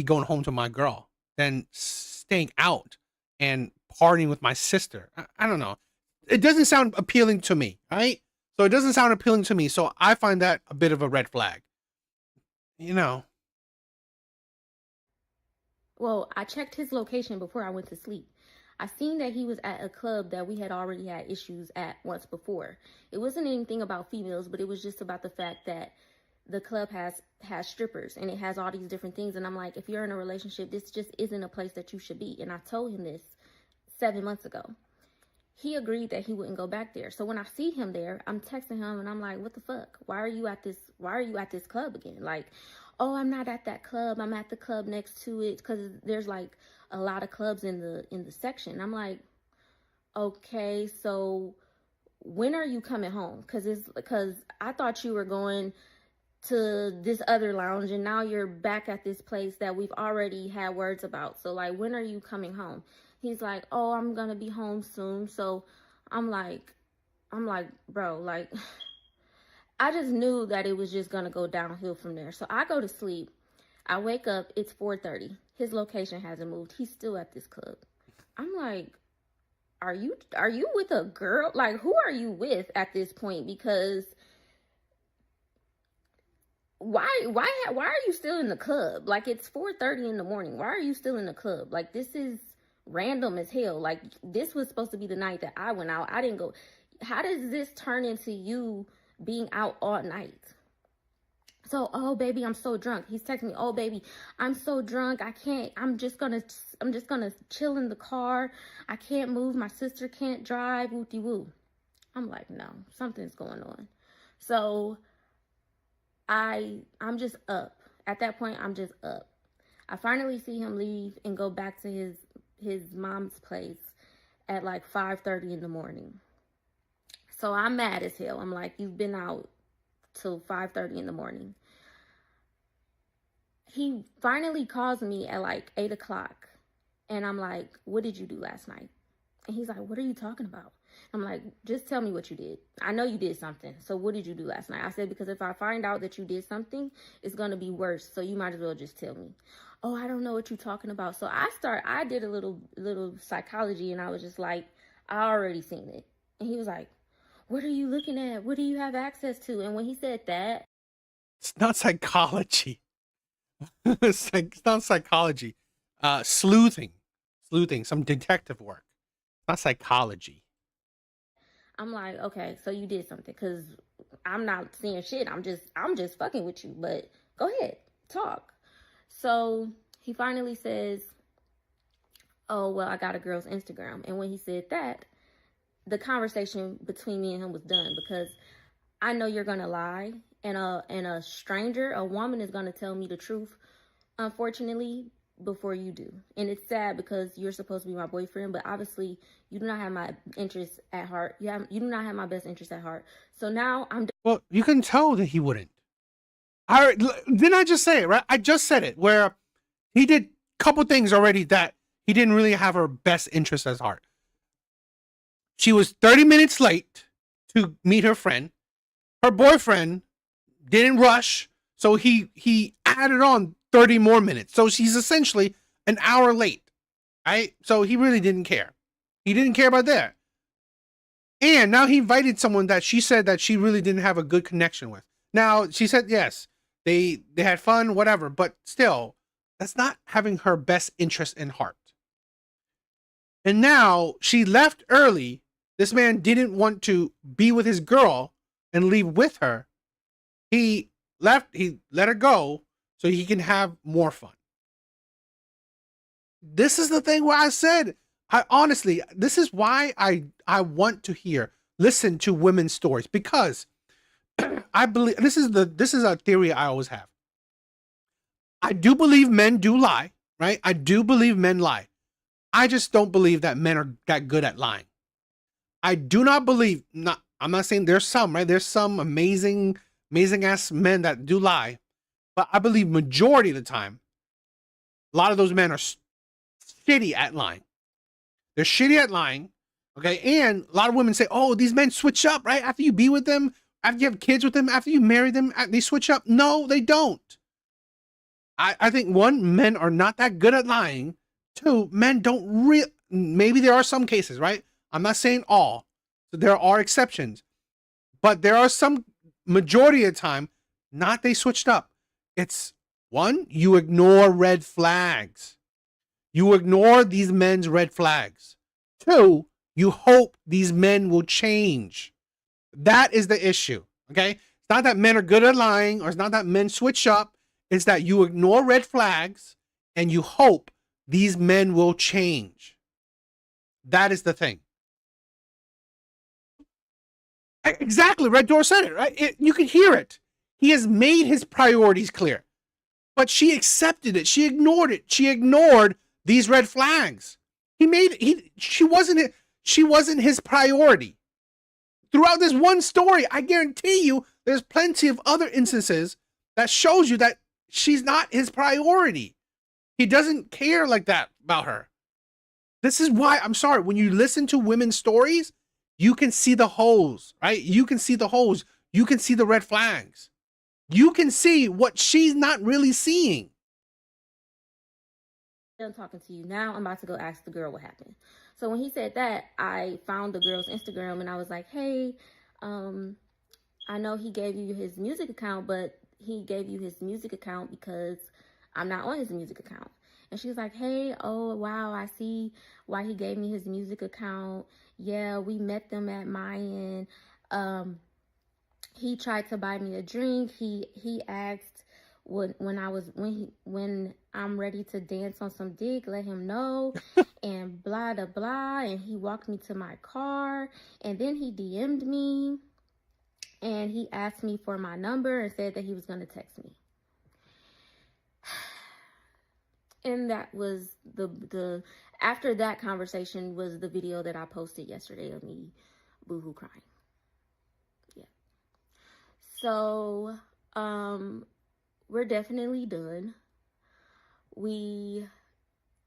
going home to my girl than staying out and partying with my sister. I don't know. It doesn't sound appealing to me, right? So it doesn't sound appealing to me. So I find that a bit of a red flag. Well, I checked his location before I went to sleep. I seen that he was at a club that we had already had issues at once before. It wasn't anything about females, but it was just about the fact that the club has strippers and it has all these different things. And I'm like, if you're in a relationship, this just isn't a place that you should be. And I told him this 7 months ago. He agreed that he wouldn't go back there. So when I see him there, I'm texting him and I'm like, what the fuck? Why are you at this club again? Like, oh, I'm not at that club. I'm at the club next to it, because there's like a lot of clubs in the section. I'm like, okay, so when are you coming home? Because I thought you were going to this other lounge and now you're back at this place that we've already had words about. So like, when are you coming home? He's like, oh, I'm gonna be home soon. So I'm like, bro, like, I just knew that it was just gonna go downhill from there. So I go to sleep. I wake up, it's 4:30. His location hasn't moved. He's still at this club. I'm like, are you with a girl? Like, who are you with at this point? Because why are you still in the club? Like, it's 4:30 in the morning. Why are you still in the club? Like, this is random as hell. Like, this was supposed to be the night that I went out. I didn't go. How does this turn into you being out all night. So, oh baby, I'm so drunk. He's texting me, oh baby, I'm so drunk. I can't, I'm just gonna chill in the car. I can't move. My sister can't drive. Woo-de-woo. I'm like, no, something's going on. So I'm just up. At that point, I'm just up. I finally see him leave and go back to his mom's place at like 5:30 in the morning. So I'm mad as hell. I'm like, you've been out till 5:30 in the morning. He finally calls me at like 8 o'clock. And I'm like, what did you do last night? And he's like, what are you talking about? I'm like, just tell me what you did. I know you did something. So what did you do last night? I said, because if I find out that you did something, it's going to be worse. So you might as well just tell me. Oh, I don't know what you're talking about. So I did a little psychology, and I was just like, I already seen it. And he was like, what are you looking at? What do you have access to? And when he said that, It's not psychology. It's not psychology. Sleuthing, some detective work. It's not psychology. I'm like, okay, so you did something, because I'm not seeing shit. I'm just fucking with you. But go ahead, talk. So he finally says, oh, well, I got a girl's Instagram. And when he said that, the conversation between me and him was done, because I know you're gonna lie, and a stranger, a woman, is gonna tell me the truth, unfortunately, before you do. And it's sad, because you're supposed to be my boyfriend, but obviously you do not have my interests at heart. You do not have my best interests at heart. So now Well, you can tell that he wouldn't. Didn't I just say it, right? I just said it, where he did a couple things already that he didn't really have her best interest at heart. She was 30 minutes late to meet her friend. Her boyfriend didn't rush, so he added on 30 more minutes. So she's essentially an hour late, right? So he really didn't care. He didn't care about that. And now he invited someone that she said that she really didn't have a good connection with. Now, she said, yes, they had fun, whatever, but still, that's not having her best interest in heart. And now she left early. This man didn't want to be with his girl and leave with her. He left, he let her go so he can have more fun. This is the thing where I said, this is why I want to listen to women's stories, because I believe this is a theory I always have. I do believe men do lie, right? I do believe men lie. I just don't believe that men are that good at lying. I do not believe, I'm not saying there's some, right? There's some amazing ass men that do lie, but I believe majority of the time, a lot of those men are shitty at lying. They're shitty at lying, okay? And a lot of women say, oh, these men switch up, right? After you be with them, after you have kids with them, after you marry them, they switch up. No, they don't. I think, one, men are not that good at lying. Two, men don't maybe there are some cases, right? I'm not saying all. So there are exceptions. But there are some, majority of the time, not they switched up. It's, one, you ignore red flags. You ignore these men's red flags. Two, you hope these men will change. That is the issue, okay? It's not that men are good at lying, or it's not that men switch up. It's that you ignore red flags and you hope these men will change. That is the thing. Exactly. Red Door said it, right? You can hear it. He has made his priorities clear, but she accepted it. She ignored it. She ignored these red flags. She wasn't his priority. Throughout this one story, I guarantee you there's plenty of other instances that shows you that she's not his priority. He doesn't care like that about her. This is why, I'm sorry, when you listen to women's stories, you can see the holes, right? You can see the holes. You can see the red flags. You can see what she's not really seeing. I'm talking to you now. I'm about to go ask the girl what happened. So when he said that, I found the girl's Instagram and I was like, hey, I know he gave you his music account, but he gave you his music account because I'm not on his music account. And she was like, hey, oh, wow, I see why he gave me his music account. Yeah, we met them at Mayan. he tried to buy me a drink. He asked when I'm ready to dance on some dick, let him know, and blah blah blah. And he walked me to my car, and then he DM'd me, and he asked me for my number and said that he was gonna text me. And that was the after that conversation was the video that I posted yesterday of me boohoo crying. Yeah. So, we're definitely done.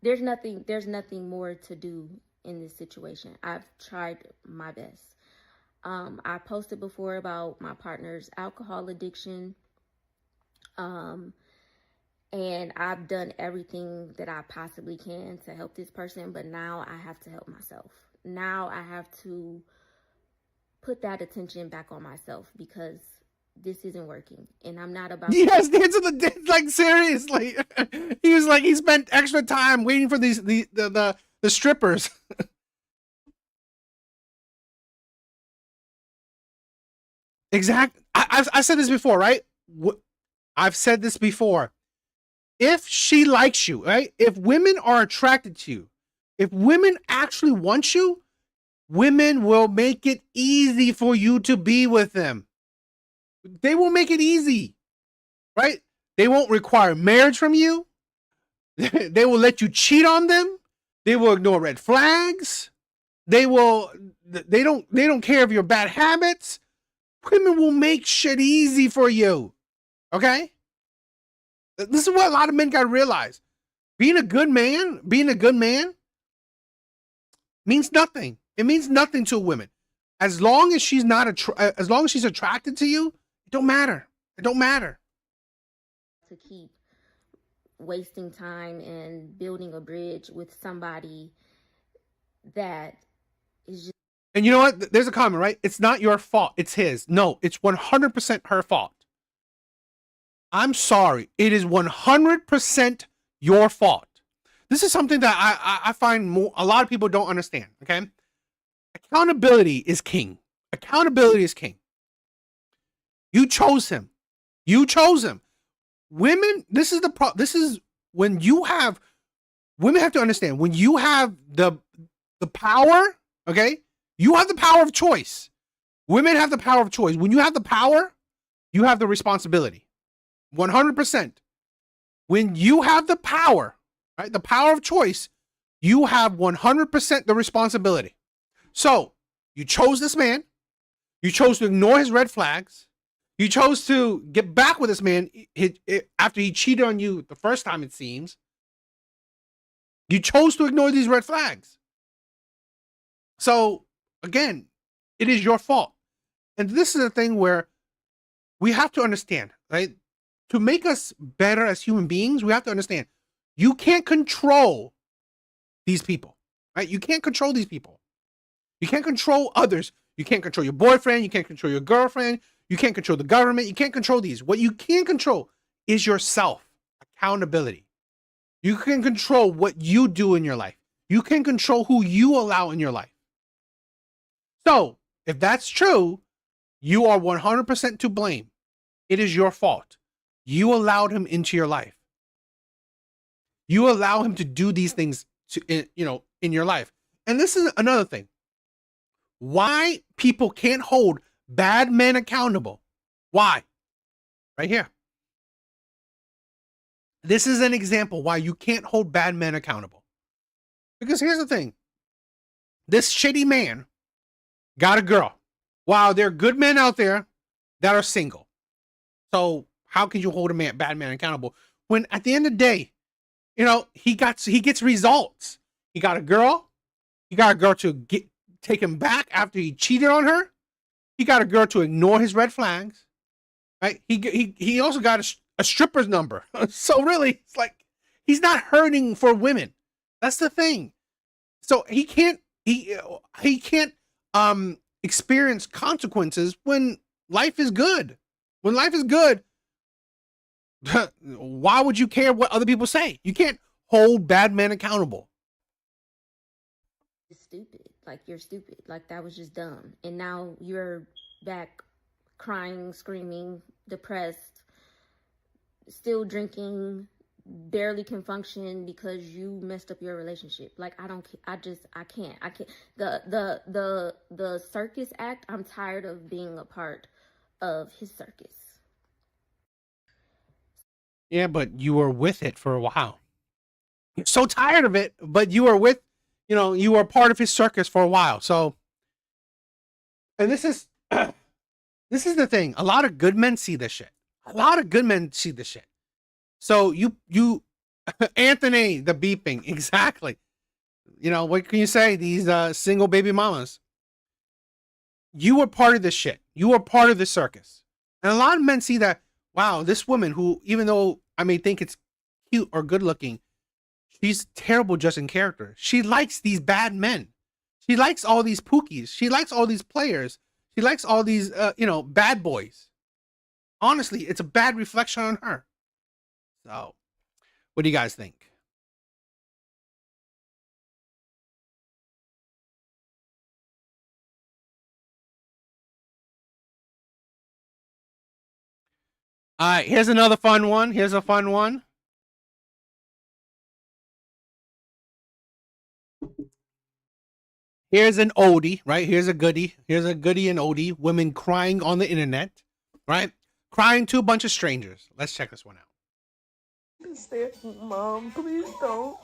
There's nothing more to do in this situation. I've tried my best. I posted before about my partner's alcohol addiction. And I've done everything that I possibly can to help this person, but now I have to help myself. Now I have to put that attention back on myself because this isn't working, and I'm not about. Yes, dance of the dance. Like seriously, he was like he spent extra time waiting for the strippers. Exactly. I've said this before, right? I've said this before. If she likes you, right? If women are attracted to you, if women actually want you, women will make it easy for you to be with them. They will make it easy, right? They won't require marriage from you. They will let you cheat on them. They will ignore red flags. They don't care of your bad habits. Women will make shit easy for you. Okay? This is what a lot of men got to realize. Being a good man means nothing. It means nothing to a woman. As long as she's as long as she's attracted to you, it don't matter. It don't matter. To keep wasting time and building a bridge with somebody that is just. And you know what? There's a comment, right? It's not your fault. It's his. No, it's 100% her fault. I'm sorry. It is 100% your fault. This is something that I find a lot of people don't understand, okay? Accountability is king. Accountability is king. You chose him. You chose him. Women, this is when you have, women have to understand, when you have the power, okay? You have the power of choice. Women have the power of choice. When you have the power, you have the responsibility. 100%. When you have the power, right, the power of choice, you have 100% the responsibility. So you chose this man. You chose to ignore his red flags. You chose to get back with this man after he cheated on you the first time, it seems. You chose to ignore these red flags. So again, it is your fault. And this is a thing where we have to understand, right? To make us better as human beings, we have to understand you can't control these people, right? You can't control these people. You can't control others. You can't control your boyfriend. You can't control your girlfriend. You can't control the government. You can't control these. What you can control is yourself. Accountability. You can control what you do in your life. You can control who you allow in your life. So if that's true, you are 100% to blame. It is your fault. You allowed him into your life. You allow him to do these things in your life. And this is another thing. Why people can't hold bad men accountable. Why? Right here. This is an example why you can't hold bad men accountable. Because here's the thing. This shitty man got a girl. Wow, there are good men out there that are single. So how can you hold a bad man accountable when at the end of the day, he gets results. He got a girl. He got a girl to take him back after he cheated on her. He got a girl to ignore his red flags. Right? He also got a stripper's number. So really, it's like he's not hurting for women. That's the thing. So he can't experience consequences when life is good. When life is good, why would you care what other people say? You can't hold bad men accountable. Stupid. Like, you're stupid. Like, that was just dumb. And now you're back crying, screaming, depressed, still drinking, barely can function because you messed up your relationship. Like, I don't, I can't. The circus act, I'm tired of being a part of his circus. Yeah, but you were with it for a while. You're so tired of it, but you were with, you were part of his circus for a while. So, and this is this is the thing. A lot of good men see this shit. A lot of good men see this shit. So you Anthony, the beeping, exactly. What can you say? These single baby mamas. You were part of this shit. You were part of the circus. And a lot of men see that, wow, this woman who, even though I may think it's cute or good looking, she's terrible just in character. She likes these bad men. She likes all these pookies. She likes all these players. She likes all these, bad boys. Honestly, it's a bad reflection on her. So, what do you guys think? All right, here's another fun one. Here's a fun one. Here's an oldie, right? Here's a goodie. Here's a goodie and oldie. Women crying on the internet, right? Crying to a bunch of strangers. Let's check this one out. Stay at home, Mom, please don't.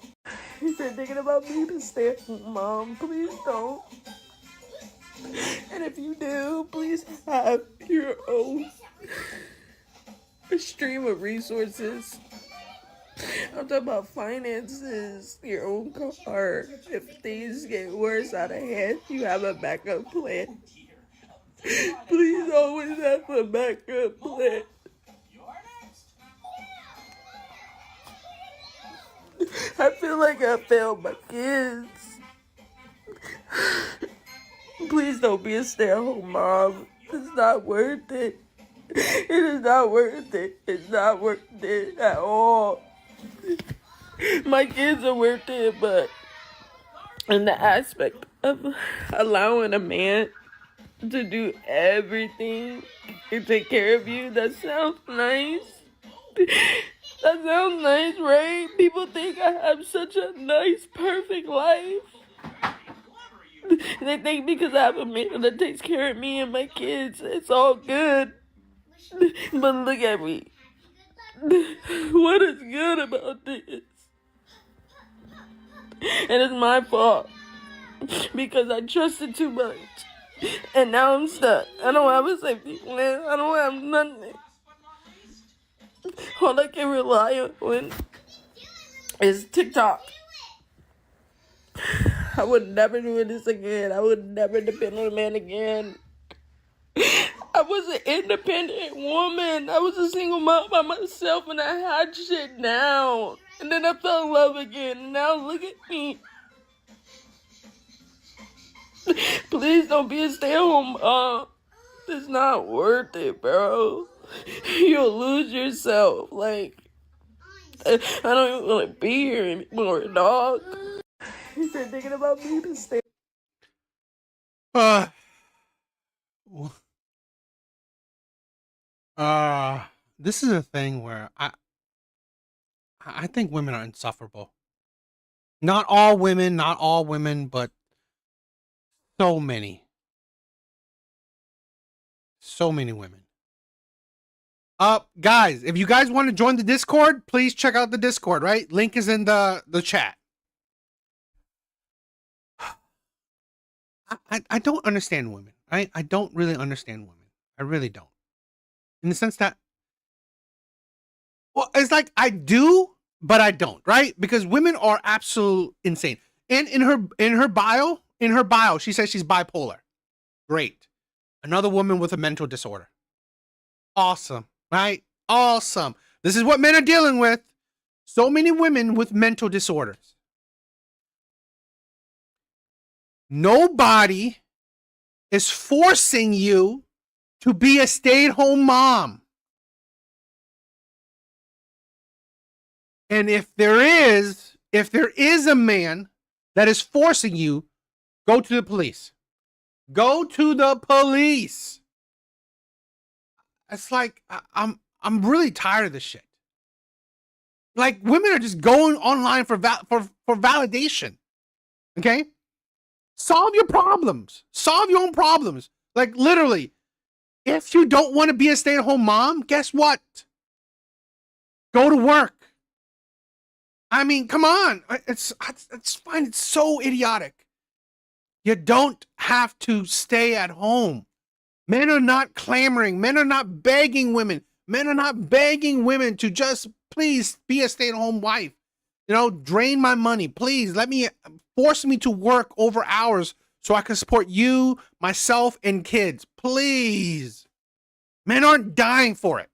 If you're thinking about me, to stay at home, Mom, please don't. And if you do, please have your own stream of resources. I'm talking about finances, your own car. If things get worse out of hand, you have a backup plan. Please always have a backup plan. I feel like I failed my kids. Please don't be a stay-at-home mom. It's not worth it. It is not worth it. It's not worth it at all. My kids are worth it, but in the aspect of allowing a man to do everything and take care of you, that sounds nice. That sounds nice, right? People think I have such a nice, perfect life. They think because I have a man that takes care of me and my kids, it's all good. But look at me. What is good about this? And it's my fault. Because I trusted too much. And now I'm stuck. I don't have a safety plan. I don't have nothing. All I can rely on is TikTok. I would never do this again. I would never depend on a man again. I was an independent woman. I was a single mom by myself and I had shit down. And then I fell in love again. And now look at me. Please don't be a stay-at-home mom. It's not worth it, bro. You'll lose yourself. Like, I don't even want to be here anymore, dog. If you're thinking about me, to stay. This is a thing where I think women are insufferable. Not all women, but so many. So many women. Guys, if you guys want to join the Discord, please check out the Discord, right? Link is in the chat. I don't understand women. I don't really understand women. I really don't. In the sense that, well, it's like I do, but I don't, right? Because women are absolute insane. And in her bio, she says she's bipolar. Great. Another woman with a mental disorder. Awesome, right? Awesome. This is what men are dealing with. So many women with mental disorders. Nobody is forcing you to be a stay-at-home mom. And if there is a man that is forcing you, go to the police. Go to the police. It's like I'm really tired of this shit. Like women are just going online for validation. Okay? Solve your problems. Solve your own problems. Like literally, if you don't want to be a stay-at-home mom, guess what? Go to work. I mean, come on. It's fine. It's so idiotic. You don't have to stay at home. Men are not clamoring. Men are not begging women. Men are not begging women to just please be a stay-at-home wife. You know, drain my money. Please force me to work over hours so I can support you, myself, and kids. Please. Men aren't dying for it.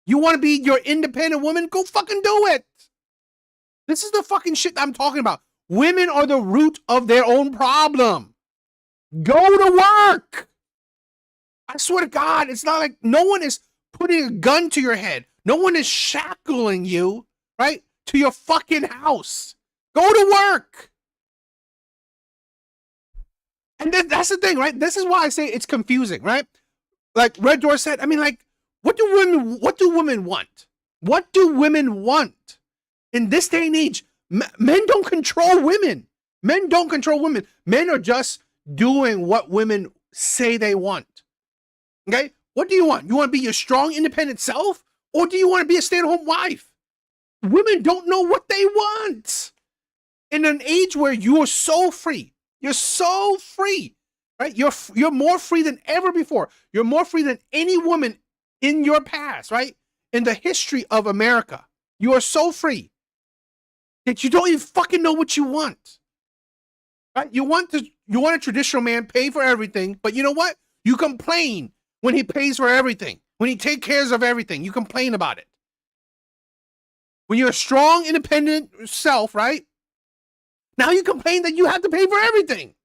You want to be your independent woman? Go fucking do it. This is the fucking shit I'm talking about. Women are the root of their own problem. Go to work. I swear to God, it's not like no one is putting a gun to your head. No one is shackling you, right, to your fucking house. Go to work. And that's the thing, right? This is why I say it's confusing, right? Like Red Door said, I mean, like, what do women want? What do women want? In this day and age, men don't control women. Men don't control women. Men are just doing what women say they want. Okay? What do you want? You want to be your strong, independent self? Or do you want to be a stay-at-home wife? Women don't know what they want. In an age where you are so free, you're so free, right? You're more free than ever before. You're more free than any woman in your past, right? In the history of America. You are so free that you don't even fucking know what you want. Right? You want a traditional man pay for everything, but you know what? You complain when he pays for everything. When he takes care of everything, you complain about it. When you're a strong, independent self, right? Now you complain that you have to pay for everything.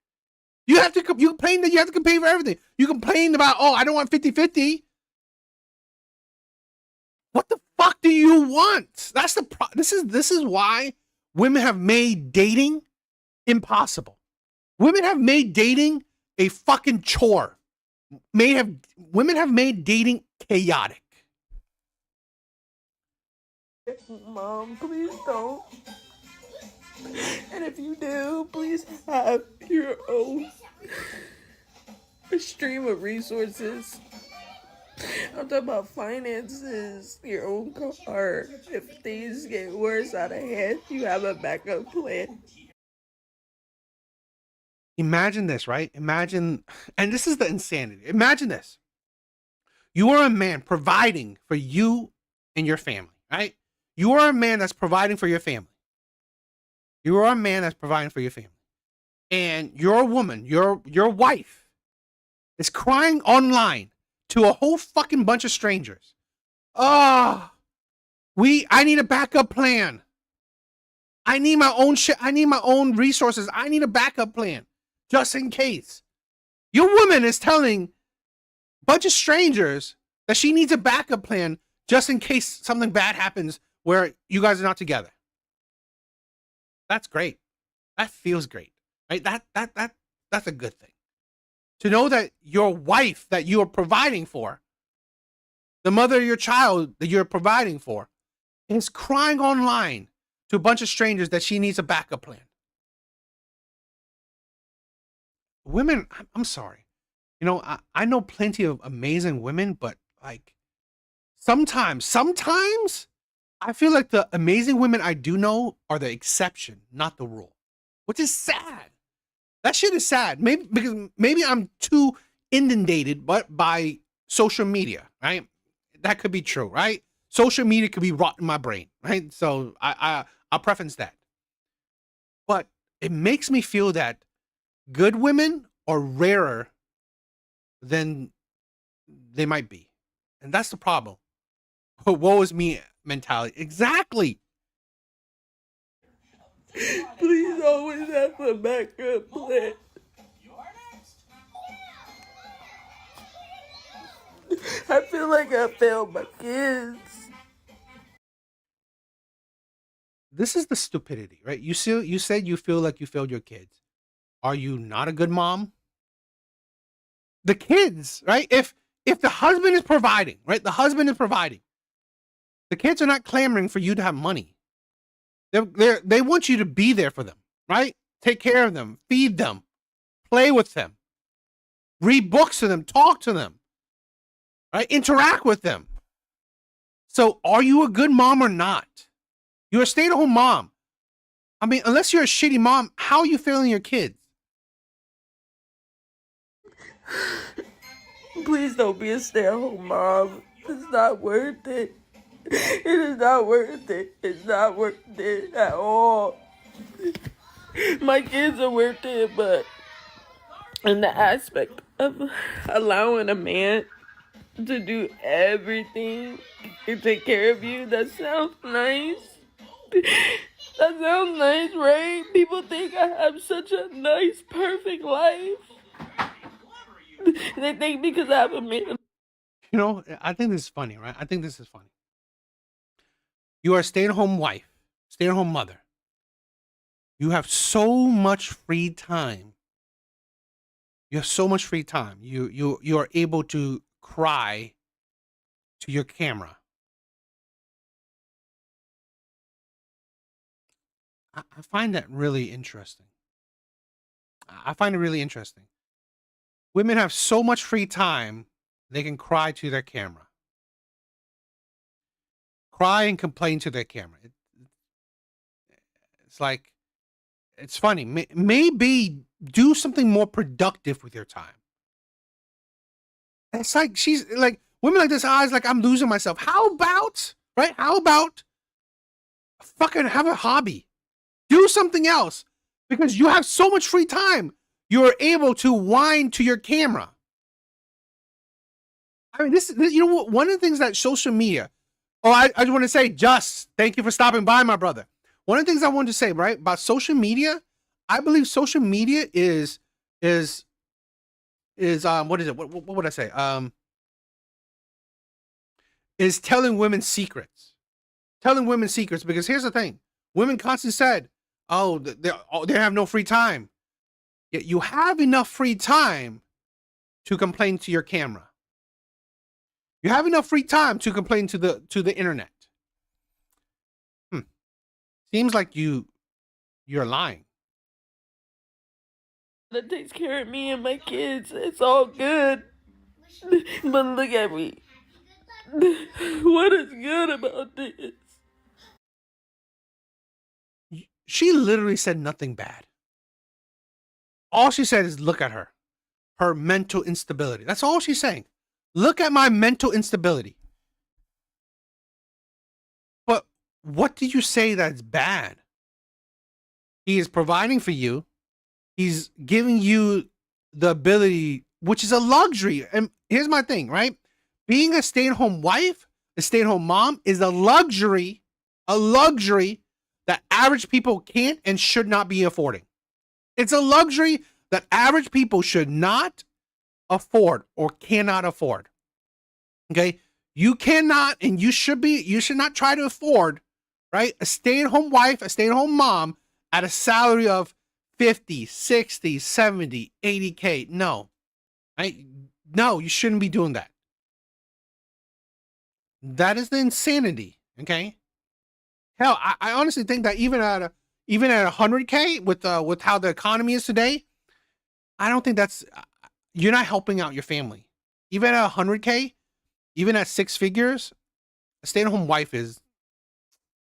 You complain that you have to pay for everything. You complain about, oh, I don't want 50-50. What the fuck do you want? That's the this is why women have made dating impossible. Women have made dating a fucking chore. Women have made dating chaotic. Mom, please don't. And if you do, please have your own stream of resources. I'm talking about finances, your own car. If things get worse out of hand, you have a backup plan. Imagine this, right? Imagine, and this is the insanity. Imagine this. You are a man providing for you and your family, right? You are a man that's providing for your family. You are a man that's providing for your family. And your woman, your wife, is crying online to a whole fucking bunch of strangers. I need a backup plan. I need my own shit. I need my own resources. I need a backup plan just in case. Your woman is telling a bunch of strangers that she needs a backup plan just in case something bad happens where you guys are not together. That's great. That feels great, right? That's a good thing. To know that your wife that you are providing for, the mother of your child that you're providing for, is crying online to a bunch of strangers that she needs a backup plan. Women, I'm sorry. You know, I know plenty of amazing women, but like sometimes I feel like the amazing women I do know are the exception, not the rule, which is sad. That shit is sad. Maybe I'm too inundated by social media, right? That could be true, right? Social media could be rotting my brain, right? So I'll preference that. But it makes me feel that good women are rarer than they might be. And that's the problem. Woe is me mentality. Exactly. Please always have a backup plan. I feel like I failed my kids. This is the stupidity, right? You said you feel like you failed your kids. Are you not a good mom? The kids, right? If if the husband is providing, right? The husband is providing. The kids are not clamoring for you to have money. They want you to be there for them, right? Take care of them, feed them, play with them, read books to them, talk to them, right? Interact with them. So are you a good mom or not? You're a stay-at-home mom. I mean, unless you're a shitty mom, how are you failing your kids? Please don't be a stay-at-home mom. It's not worth it. It is not worth it. It's not worth it at all. My kids are worth it, but in the aspect of allowing a man to do everything and take care of you, that sounds nice. That sounds nice, right? People think I have such a nice, perfect life. They think because I have a man. You know, I think this is funny, right? I think this is funny. You are a stay-at-home wife, stay-at-home mother. You have so much free time. You have so much free time. You are able to cry to your camera. I find that really interesting. I find it really interesting. Women have so much free time, they can cry to their camera. Cry and complain to their camera. It's like, it's funny. Maybe do something more productive with your time. It's like, she's like, women like this, eyes like, I'm losing myself. How about, right? How about fucking have a hobby? Do something else because you have so much free time. You're able to whine to your camera. I mean, this you know what? One of the things that social media. Oh, I just want to say, thank you for stopping by, my brother. One of the things I wanted to say, right, about social media, I believe social media is what is it? What would I say? Is telling women secrets. Telling women secrets, because here's the thing. Women constantly said, oh, they have no free time. Yet you have enough free time to complain to your camera. You have enough free time to complain to the internet. Seems like you're lying. That takes care of me and my kids. It's all good. But look at me. What is good about this? She literally said nothing bad. All she said is, look at her. Her mental instability. That's all she's saying. Look at my mental instability. But what did you say that's bad? He is providing for you. He's giving you the ability, which is a luxury. And here's my thing, right? Being a stay-at-home wife, a stay-at-home mom is a luxury that average people can't and should not be affording. It's a luxury that average people should not afford or cannot afford. Okay? You cannot and you should not try to afford, right? A stay-at-home wife, a stay-at-home mom at a salary of 50, 60, 70, 80K. No. Right? No, you shouldn't be doing that. That is the insanity. Okay? Hell, I honestly think that even at 100K with how the economy is today, I don't think you're not helping out your family. Even at 100K, even at six figures, a stay-at-home wife is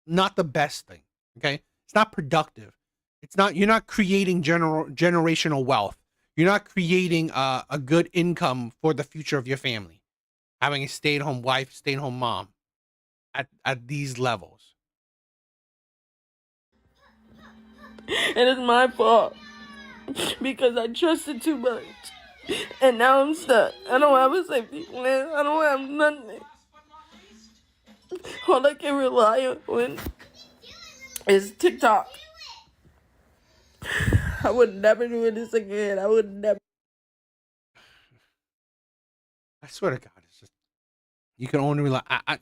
not the best thing. Okay, it's not productive. You're not creating generational wealth. You're not creating a good income for the future of your family. Having a stay-at-home wife, stay-at-home mom at these levels. And it's my fault because I trusted too much. And now I'm stuck. I don't have a safety plan. I don't have nothing. All I can rely on is TikTok. I would never do this again. I would never. I swear to God, it's just you can only rely. I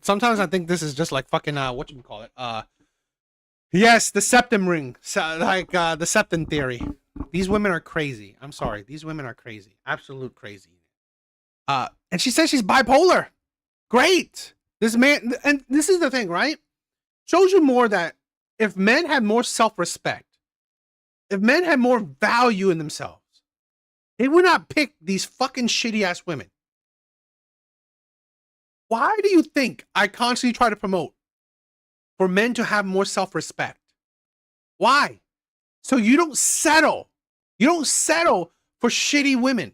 sometimes I think this is just like fucking what you call it. Yes, the septum ring, like the septum theory. These women are crazy. I'm sorry, these women are crazy, absolute crazy. And she says she's bipolar. Great. This man, and this is the thing, right? Shows you more that if men had more self-respect, if men had more value in themselves, they would not pick these fucking shitty ass women. Why do you think I constantly try to promote for men to have more self-respect? Why? So you don't settle. You don't settle for shitty women.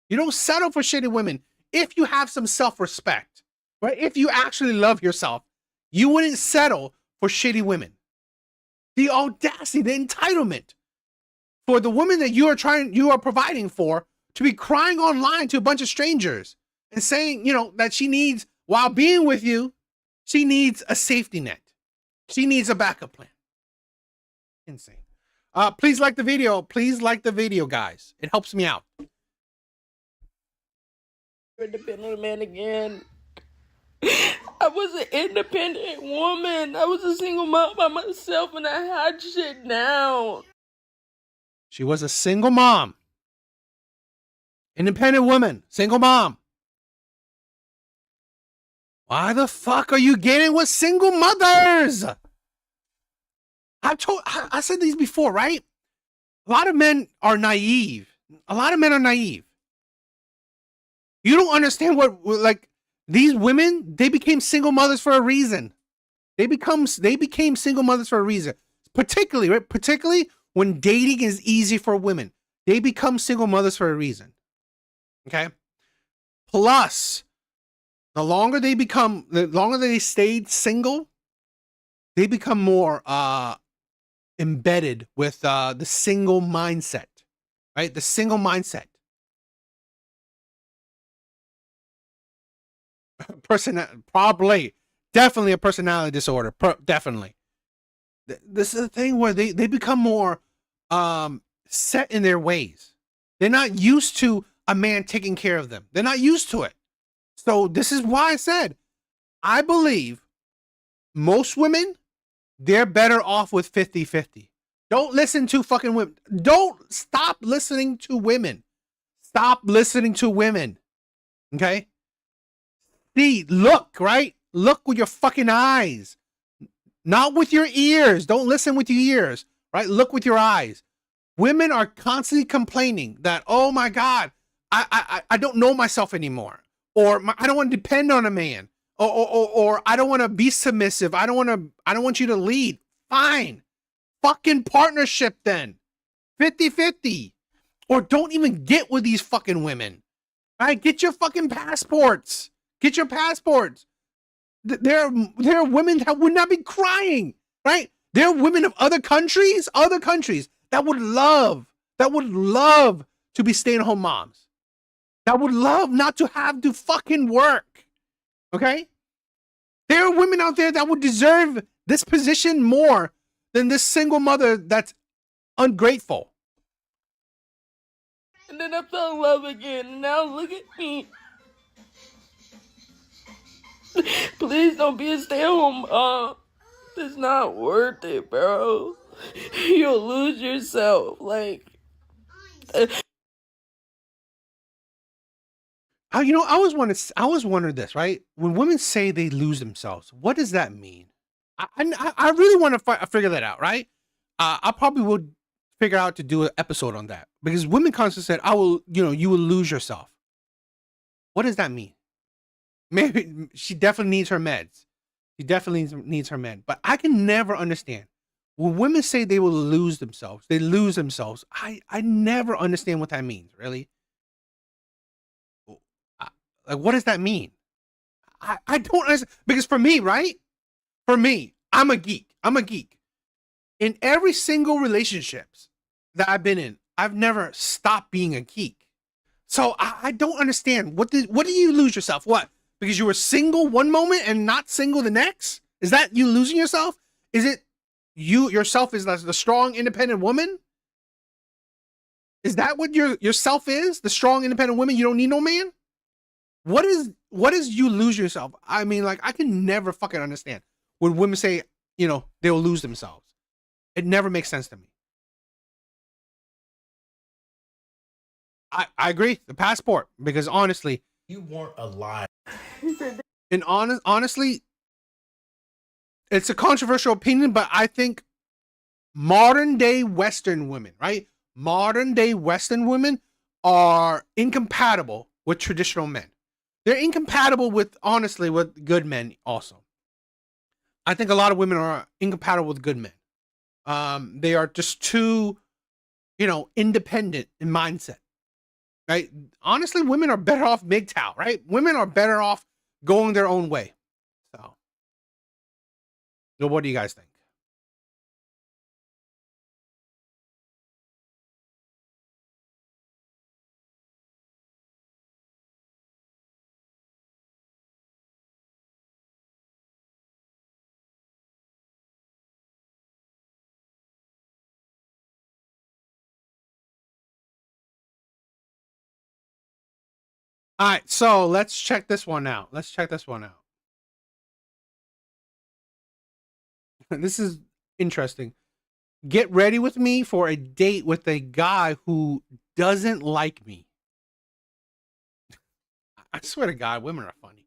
You don't settle for shitty women if you have some self-respect, right? If you actually love yourself, you wouldn't settle for shitty women. The audacity, the entitlement for the woman that you are providing for to be crying online to a bunch of strangers and saying, you know, that she needs, while being with you, she needs a safety net. She needs a backup plan. Insane. Please like the video. Please like the video, guys. It helps me out. Independent man again. I was an independent woman. I was a single mom by myself and I had shit down. She was a single mom. Independent woman. Single mom. Why the fuck are you getting with single mothers? I said these before, right? A lot of men are naive. A lot of men are naive. You don't understand what, like, these women, they became single mothers for a reason. They became single mothers for a reason. Particularly, right? Particularly when dating is easy for women. They become single mothers for a reason. Okay? Plus, the longer they stayed single, they become more embedded with the single mindset, right? The single mindset. Probably, definitely a personality disorder. Definitely. This is the thing where they become more set in their ways. They're not used to a man taking care of them. They're not used to it. So this is why I said, I believe most women, they're better off with 50-50. Don't listen to fucking women. Don't stop listening to women. Stop listening to women. Okay? See, look, right? Look with your fucking eyes. Not with your ears. Don't listen with your ears, right? Look with your eyes. Women are constantly complaining that, oh my God, I don't know myself anymore. Or I don't want to depend on a man. Or I don't want to be submissive. I don't want you to lead. Fine. Fucking partnership then. 50-50. Or don't even get with these fucking women. Right? Get your fucking passports. Get your passports. There are women that would not be crying, right? There are women of other countries that would love to be stay-at-home moms. That would love not to have to fucking work. Okay? There are women out there that would deserve this position more than this single mother that's ungrateful. And then I fell in love again. And now look at me. Please don't be a stay-at-home mom. It's not worth it, bro. You'll lose yourself. Like, you know, I always wondered this, right? When women say they lose themselves, what does that mean? I really want to figure that out, right? I probably will figure out to do an episode on that because women constantly said, you will lose yourself. What does that mean? Maybe she definitely needs her meds. She definitely needs her meds. But I can never understand when women say they will lose themselves. They lose themselves. I never understand what that means. Really. Like, what does that mean? I don't understand. Because for me, right? For me, I'm a geek. In every single relationships that I've been in, I've never stopped being a geek. So I don't understand. What do you lose yourself? What? Because you were single one moment and not single the next? Is that you losing yourself? Is it yourself is the strong, independent woman? Is that what yourself is? The strong, independent woman? You don't need no man? What is you lose yourself? I mean, like, I can never fucking understand when women say, they'll lose themselves. It never makes sense to me. I agree. The passport, because honestly, You weren't alive. And honestly, it's a controversial opinion, but I think modern day Western women, right? Modern day Western women are incompatible with traditional men. They're incompatible with, honestly, with good men also. I think a lot of women are incompatible with good men. They are just too, independent in mindset, right? Honestly, women are better off MGTOW, right? Women are better off going their own way. So what do you guys think? All right, so let's check this one out. This is interesting. Get ready with me for a date with a guy who doesn't like me. I swear to God, women are funny.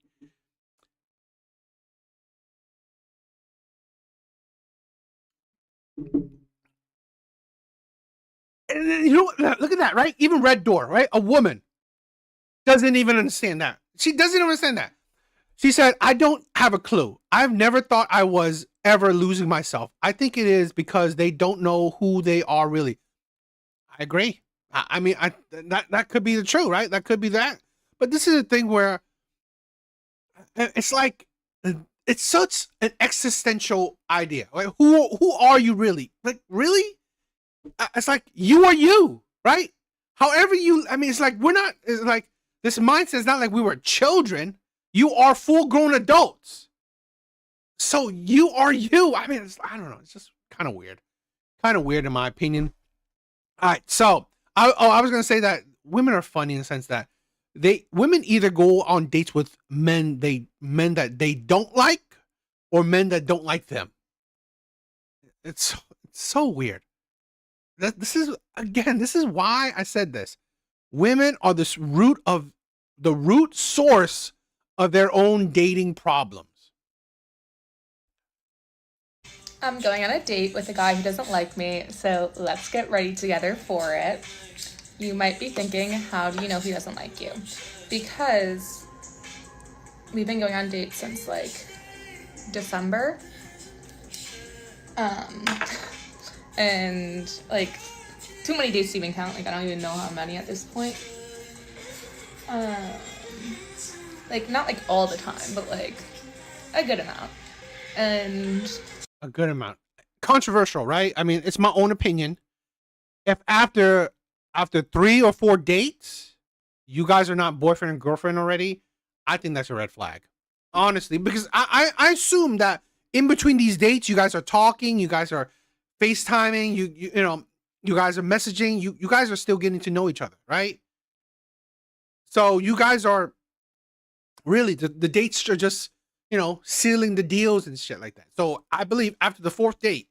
And look at that, right? Even Red Door, right? A woman doesn't even understand that. She doesn't understand that. She said, I don't have a clue. I've never thought I was ever losing myself. I think it is because they don't know who they are really. I agree. I mean, that could be the truth, right? That could be that. But this is a thing where it's like, it's such an existential idea. Like, who are you really? Like, really? It's like, you are you, right? However it's like, it's like, this mindset is not like we were children. You are full-grown adults. So you are you. I mean, I don't know. It's just kind of weird. Kind of weird in my opinion. All right. So I was going to say that women are funny in the sense that women either go on dates with men that they don't like or men that don't like them. It's so weird. This is why I said this. Women are the root source of their own dating problems. I'm going on a date with a guy who doesn't like me, so let's get ready together for it. You might be thinking, how do you know he doesn't like you? Because we've been going on dates since like December. And like too many dates to even count. Like I don't even know how many at this point. Like not like all the time, but like a good amount. And a good amount. Controversial, right? I mean, it's my own opinion. If after 3 or 4 dates, you guys are not boyfriend and girlfriend already, I think that's a red flag. Honestly, because I assume that in between these dates, you guys are talking, you guys are FaceTiming, you guys are messaging, you guys are still getting to know each other, right? So you guys are really, the dates are just, sealing the deals and shit like that. So I believe after the 4th date,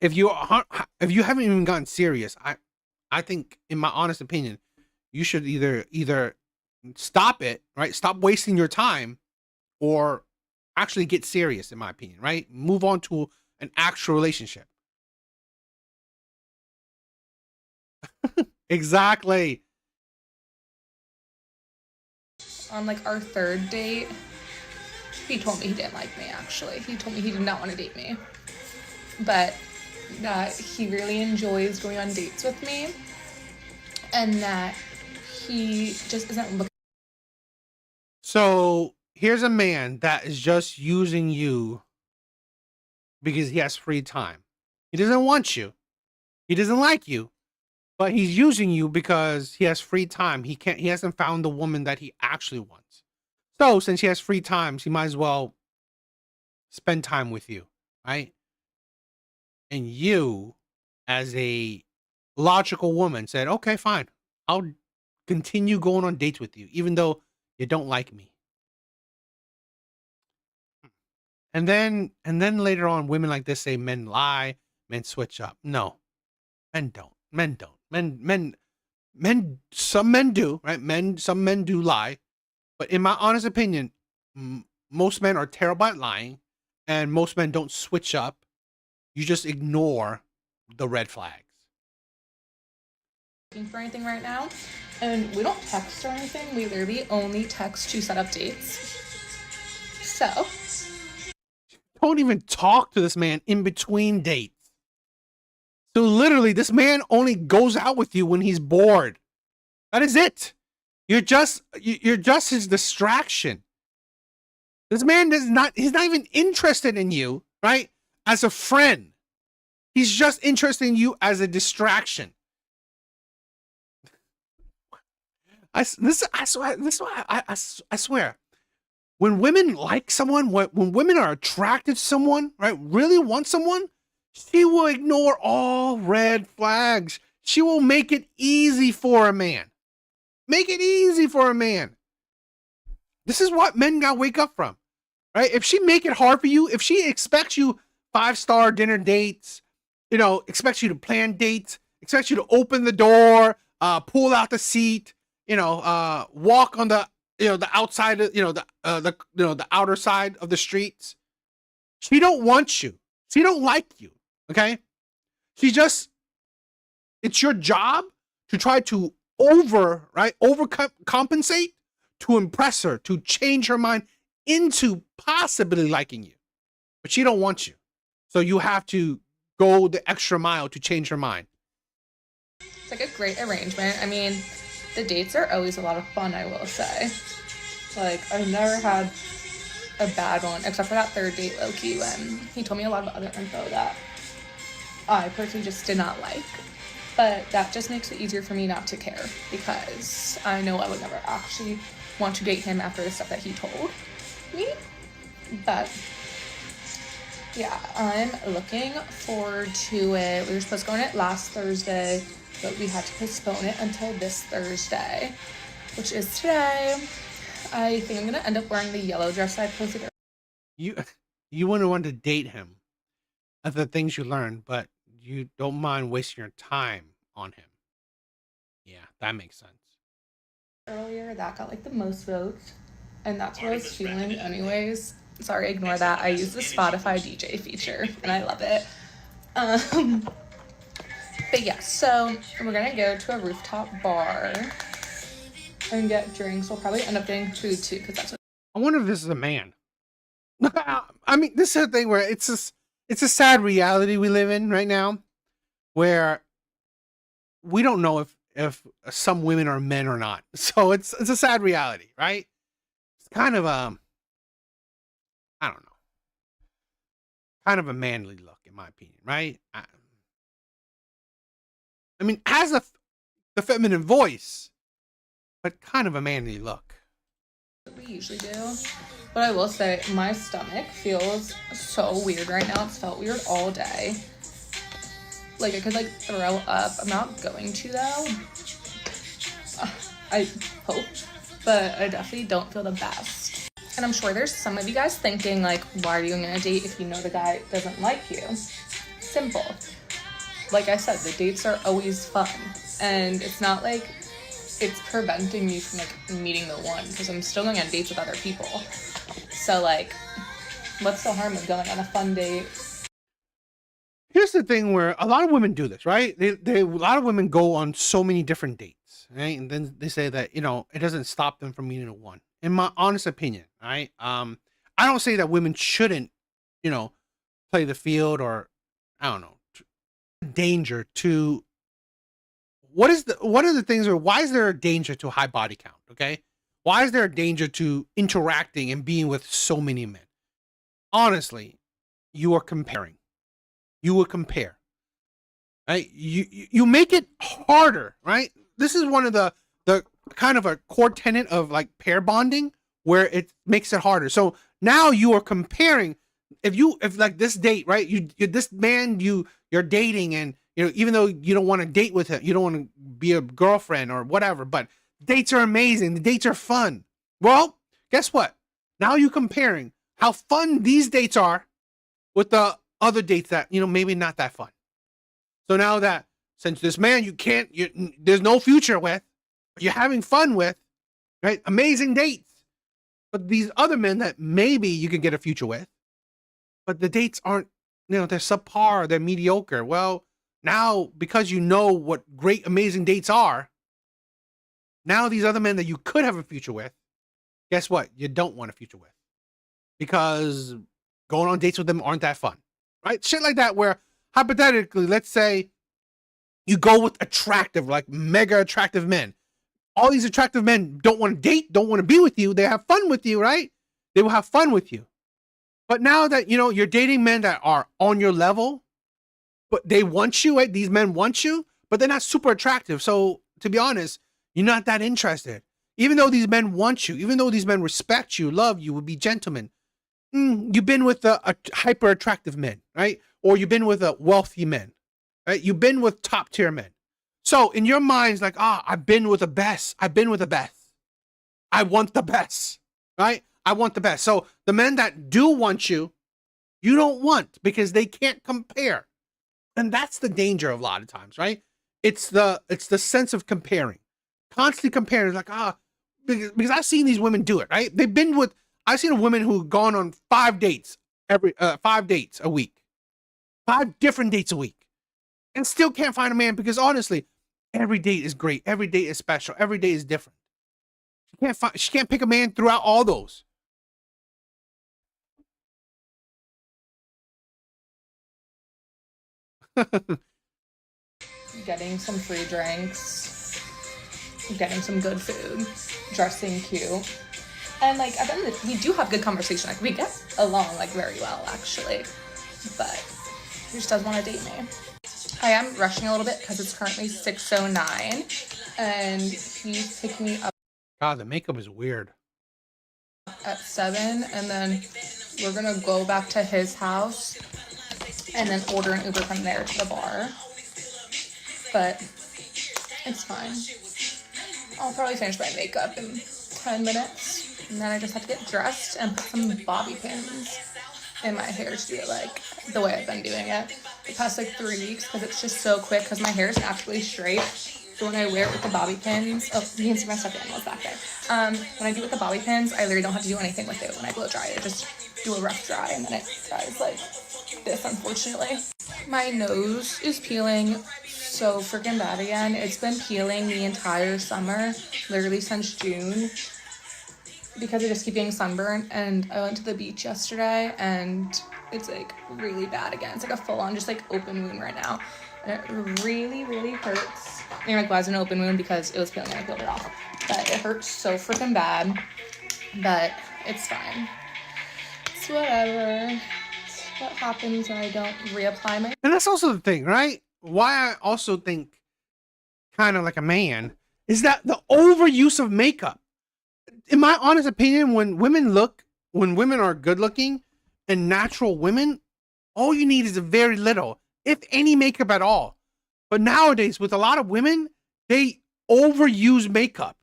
if you haven't even gotten serious, I think, in my honest opinion, you should either stop it, right? Stop wasting your time, or actually get serious, in my opinion, right? Move on to an actual relationship. Exactly. on like our 3rd date, he told me he didn't like me, actually. He told me he did not want to date me. But that he really enjoys going on dates with me. And that he just isn't looking. So here's a man that is just using you because he has free time. He doesn't want you. He doesn't like you. But he's using you because he has free time. He hasn't found the woman that he actually wants. So since he has free time, he might as well spend time with you, right? And you, as a logical woman, said, okay, fine. I'll continue going on dates with you, even though you don't like me. And then later on, women like this say men lie, men switch up. No, men don't. Men don't. Men some men do, right? Some men do lie, but in my honest opinion, most men are terrible at lying, and most men don't switch up. You just ignore the red flags. Looking for anything right now, and we don't text or anything. We literally only text to set up dates. So Don't even talk to this man in between dates. So literally, this man only goes out with you when he's bored. That is it. You're just his distraction. This man he's not even interested in you, right? As a friend. He's just interested in you as a distraction. I swear. When women like someone, when women are attracted to someone, right, really want someone, she will ignore all red flags. She will make it easy for a man. Make it easy for a man. This is what men gotta wake up from, right? If she make it hard for you, if she expects you 5-star dinner dates, expects you to plan dates, expects you to open the door, pull out the seat, walk on the outside of, the outer side of the streets. She don't want you. She don't like you. Okay. It's your job to try to overcompensate to impress her, to change her mind into possibly liking you, but she don't want you. So you have to go the extra mile to change her mind. it's like a great arrangement. I mean, the dates are always a lot of fun, I will say. Like, I've never had a bad one, except for that third date, low-key, when he told me a lot of other info that I personally just did not like. But that just makes it easier for me not to care, because I know I would never actually want to date him after the stuff that he told me. But yeah, I'm looking forward to it. We were supposed to go on it last Thursday, but we had to postpone it until this Thursday, which is today. I think I'm gonna end up wearing the yellow dress I posted. You wouldn't want to date him of the things you learned, but you don't mind wasting your time on him. Yeah, that makes sense. Earlier, that got like the most votes, and that's what I was feeling anyways. Sorry, ignore that. I use the Spotify DJ feature, and I love it. But yeah, so we're gonna go to a rooftop bar and get drinks. We'll probably end up getting food too, because that's what. I wonder if this is a man. I mean, this is a thing where it's a sad reality we live in right now, where we don't know if some women are men or not. So it's a sad reality, right? It's kind of I don't know, kind of a manly look, in my opinion, right? I mean, has the feminine voice, but kind of a manly look. We usually do. But I will say, my stomach feels so weird right now. It's felt weird all day. Like, I could, like, throw up. I'm not going to, though. I hope. But I definitely don't feel the best. And I'm sure there's some of you guys thinking, like, why are you going to date if you know the guy doesn't like you? Simple. Like I said, the dates are always fun. And it's not like it's preventing me from, like, meeting the one, because I'm still going on dates with other people. So, like, what's the harm of going on a fun date? Here's the thing where a lot of women do this, right? A lot of women go on so many different dates, right? And then they say that, it doesn't stop them from meeting a one. In my honest opinion, right? I don't say that women shouldn't, play the field, or, I don't know, danger to. What are the things, or why is there a danger to high body count? Okay. Why is there a danger to interacting and being with so many men? Honestly, you are comparing. You will compare, right? You make it harder, right? This is one of the kind of a core tenet of, like, pair bonding, where it makes it harder. So now you are comparing. If like this date, right? This man you're dating, and even though you don't want to date with him, you don't want to be a girlfriend or whatever, but dates are amazing. The dates are fun. Well, guess what? Now you're comparing how fun these dates are with the other dates that, maybe not that fun. So now that since this man there's no future with, you're having fun with, right? Amazing dates. But these other men that maybe you can get a future with, but the dates aren't, they're subpar, they're mediocre. Well, now because you know what great, amazing dates are, now these other men that you could have a future with, guess what? You don't want a future with, because going on dates with them aren't that fun, right? Shit like that, where hypothetically, let's say you go with attractive, like mega attractive men. All these attractive men don't want to date, don't want to be with you. They have fun with you, right? They will have fun with you. But now that, you're dating men that are on your level, but they want you, right? These men want you, but they're not super attractive. So to be honest, you're not that interested. Even though these men want you, even though these men respect you, love you, would be gentlemen, you've been with a hyper attractive men, right? Or you've been with a wealthy men, right? You've been with top tier men. So in your mind's like, I've been with the best. I've been with the best. I want the best, right? I want the best. So the men that do want you, you don't want, because they can't compare. And that's the danger of a lot of times, right? It's the sense of comparing, constantly comparing. Like, because I've seen these women do it, right? I've seen a woman who've gone on 5 dates 5 dates a week, 5 different dates a week, and still can't find a man, because honestly, every date is great. Every date is special. Every date is different. She can't pick a man throughout all those. Getting some free drinks, getting some good food, dressing cute. And like at the end of we do have good conversation. Like we get along like very well actually. But he just doesn't want to date me. I am rushing a little bit because it's currently 6:09 and he's picking me up God, the makeup is weird. at 7, and then we're gonna go back to his house and then order an Uber from there to the bar. But it's fine. I'll probably finish my makeup in 10 minutes, and then I just have to get dressed and put some bobby pins in my hair to do it like the way I've been doing it the past like 3 weeks, because it's just so quick, because my hair is naturally straight. So when I wear it with the bobby pins, you can see my stuffed animals back there. When I do it with the bobby pins, I literally don't have to do anything with it when I blow dry it. Just do a rough dry and then it dries like this, unfortunately. My nose is peeling so freaking bad again. It's been peeling the entire summer, literally since June, because I just keep getting sunburned. And I went to the beach yesterday and it's like really bad again. It's like a full-on just like open wound right now, and it really, really hurts. And you're like, why is it an open wound? Because it was peeling and I peeled it off. But it hurts so freaking bad, but it's fine. It's whatever. It's what happens when I don't reapply my... And that's also the thing, right? Why I also think, kind of like a man, is that the overuse of makeup. In my honest opinion, when women are good looking and natural women, all you need is a very little, if any, makeup at all. But nowadays, with a lot of women, they overuse makeup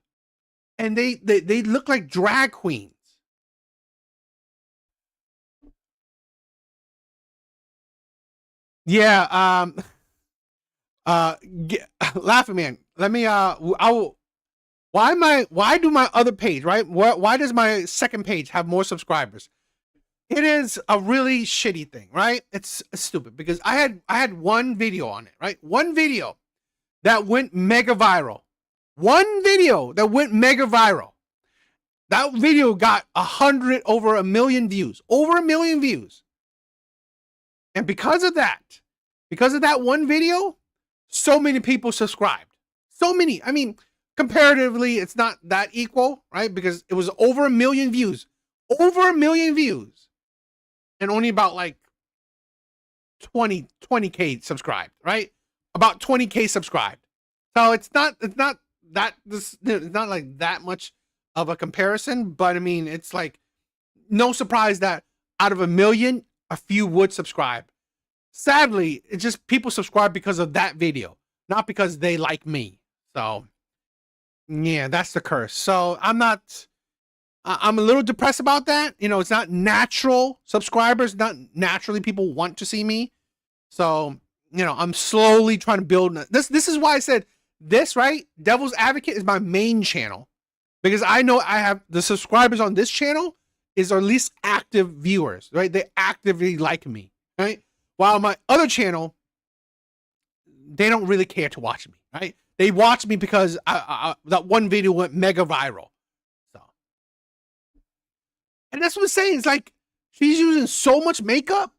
and they look like drag queens. Yeah, Laughing Man, let me why do my other page, right? Why does my second page have more subscribers? It is a really shitty thing, right? It's stupid, because I had one video on it, right? One video that went mega viral. One video that went mega viral. That video got over 1 million views. Over 1 million views. And because of that one video, so many people subscribed. So many. I mean, comparatively, it's not that equal, right? Because it was over 1 million views. Over 1 million views. And only about like 20K subscribed, right? About 20K subscribed. So it's not like that much of a comparison, but I mean, it's like no surprise that out of 1 million, a few would subscribe. Sadly, it's just people subscribe because of that video, not because they like me. So yeah, that's the curse. So I'm a little depressed about that. It's not natural subscribers, not naturally people want to see me. So you know, I'm slowly trying to build this is why I said this, right? Devil's Advocate is my main channel, because I know I have the subscribers on this channel is our least active viewers, right? They actively like me, right? While my other channel, they don't really care to watch me, right? They watch me because that one video went mega viral. So, and that's what I'm saying. It's like, she's using so much makeup.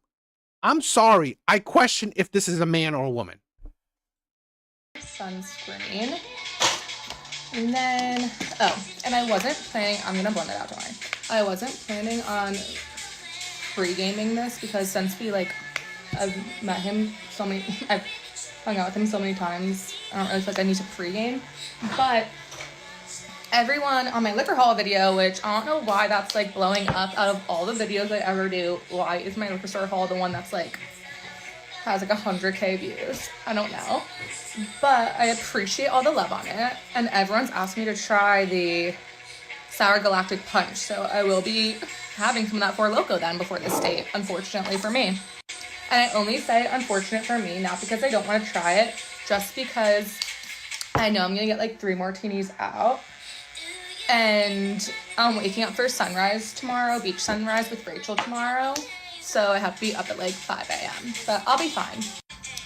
I'm sorry. I question if this is a man or a woman. Sunscreen. And then, oh, and I wasn't planning, I'm gonna blend it out tomorrow. I wasn't planning on pre-gaming this because since we I've met him so many, I've hung out with him so many times, I don't really feel like I need to pre-game. But everyone on my liquor haul video, which I don't know why that's like blowing up out of all the videos I ever do, why is my liquor store haul the one that's like, has like 100K views? I don't know. But I appreciate all the love on it, and everyone's asked me to try the Sour Galactic Punch, so I will be having some of that Four Loko then before this date, unfortunately for me. And I only say unfortunate for me, not because I don't want to try it, just because I know I'm gonna get like 3 martinis out, and I'm waking up for sunrise tomorrow, beach sunrise with Rachel tomorrow, so I have to be up at like 5 a.m., but I'll be fine.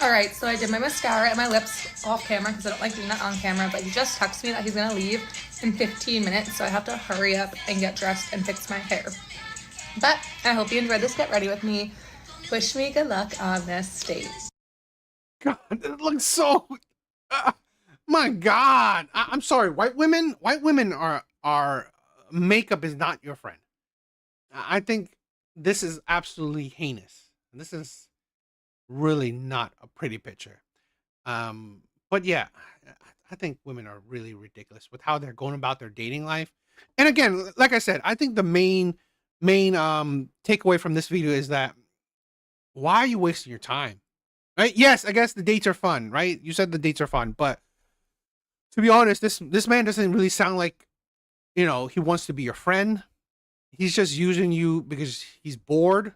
Alright, so I did my mascara and my lips off camera because I don't like doing that on camera, but he just texted me that he's gonna leave in 15 minutes, so I have to hurry up and get dressed and fix my hair. But I hope you enjoyed this Get Ready With Me. Wish me good luck on this date. God, it looks so... my God. I'm sorry. White women are makeup is not your friend. I think this is absolutely heinous. This is really not a pretty picture. But yeah, I think women are really ridiculous with how they're going about their dating life. And again, like I said, I think the main takeaway from this video is that, why are you wasting your time? Right? Yes, I guess the dates are fun, right? You said the dates are fun, but to be honest, this man doesn't really sound like, you know, he wants to be your friend. He's just using you because he's bored.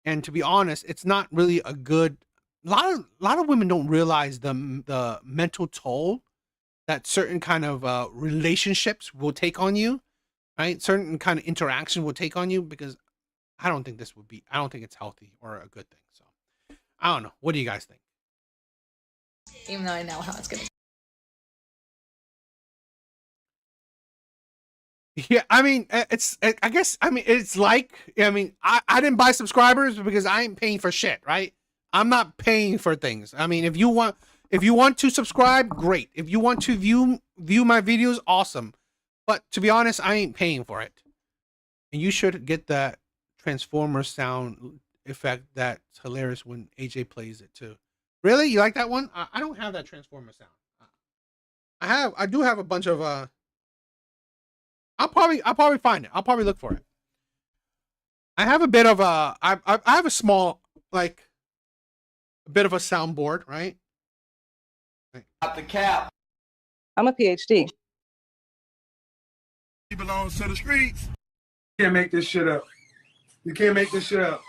And to be honest, it's not really a good... A lot of women don't realize the mental toll that certain kind of relationships will take on you, right? Certain kind of interaction will take on you, because I don't think it's healthy or a good thing. So I don't know. What do you guys think? Even though I know how it's gonna. Yeah, I mean, I guess, I mean, it's like, I mean, I didn't buy subscribers because I ain't paying for shit, right? I'm not paying for things. I mean, if you want to subscribe, great. If you want to view my videos, awesome. But to be honest, I ain't paying for it. And you should get that Transformer sound effect that's hilarious when AJ plays it too. Really? You like that one? I don't have that Transformer sound. I do have a bunch of I'll probably find it. I'll probably look for it. I have a bit of a I have a small, like, a bit of a soundboard, right? Out the cap. I'm a PhD. He belongs to the streets. You can't make this shit up. You can't make this shit up.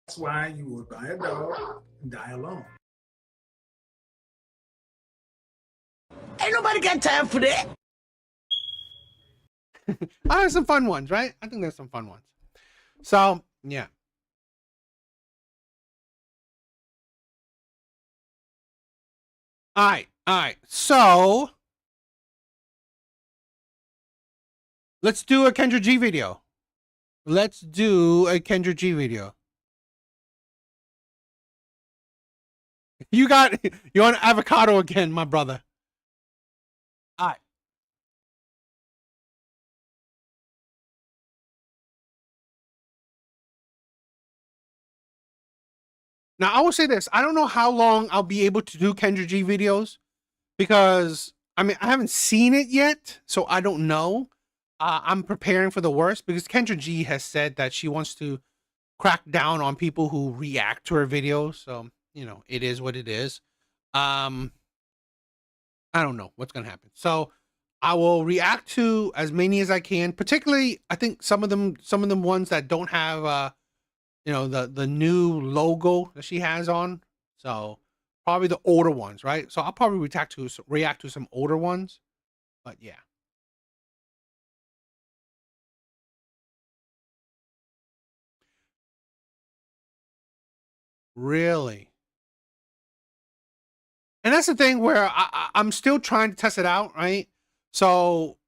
That's why you will buy a dog and die alone. Ain't nobody got time for that. I have some fun ones, right? I think there's some fun ones. So, yeah. All right. So, let's do a Kendra G video. Let's do a Kendra G video. You want avocado again, my brother. All right. Now, I will say this. I don't know how long I'll be able to do Kendra G videos, because, I mean, I haven't seen it yet, so I don't know. I'm preparing for the worst, because Kendra G has said that she wants to crack down on people who react to her videos. So, you know, it is what it is. I don't know what's going to happen. So I will react to as many as I can, particularly, I think some of them ones that don't have, you know, the new logo that she has on. So probably the older ones, right? So I'll probably react to some older ones, but yeah. Really. And that's the thing where I'm still trying to test it out, right? So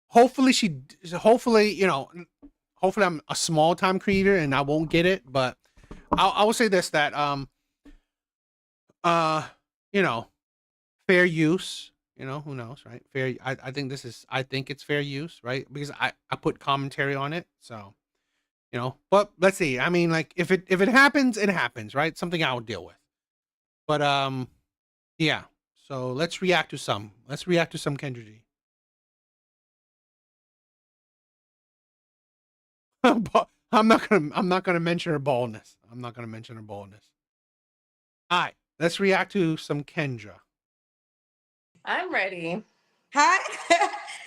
hopefully hopefully, hopefully I'm a small time creator and I won't get it, but I will say this, that you know, fair use, who knows, right? I think I think it's fair use, right? Because I put commentary on it, so but let's see. I mean, like if it happens, it happens, right? Something I will deal with. But yeah. So let's react to some. Let's react to some Kendra G. I'm not gonna mention her baldness. I'm not gonna mention her baldness. All right, let's react to some Kendra. I'm ready. Hi.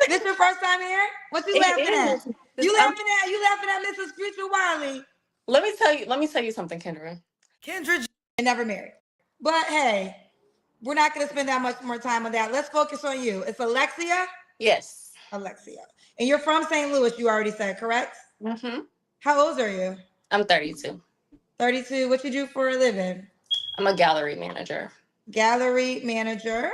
This your first time here? What you laughing at? You laughing at Mrs. Future Wiley. Let me tell you something, Kendra. Kendra G never married. But hey, we're not gonna spend that much more time on that. Let's focus on you. It's Alexia? Yes. Alexia. And you're from St. Louis, you already said, correct? Mm-hmm. How old are you? I'm 32. 32. What you do for a living? I'm a gallery manager. Gallery manager.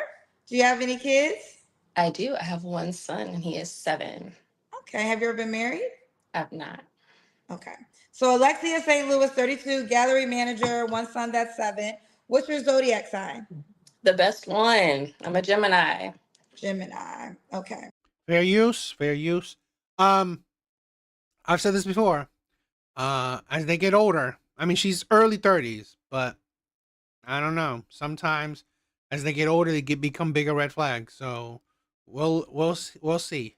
Do you have any kids? I do. I have one son and he is 7. Okay. Have you ever been married? I've not. Okay. So Alexia, St. Louis, 32, gallery manager, one son that's 7. What's your zodiac sign? The best one. I'm a Gemini. Gemini. Okay. Fair use. Fair use. I've said this before. As they get older, I mean, she's early 30s, but I don't know. Sometimes as they get older, they become bigger red flags. So we'll see.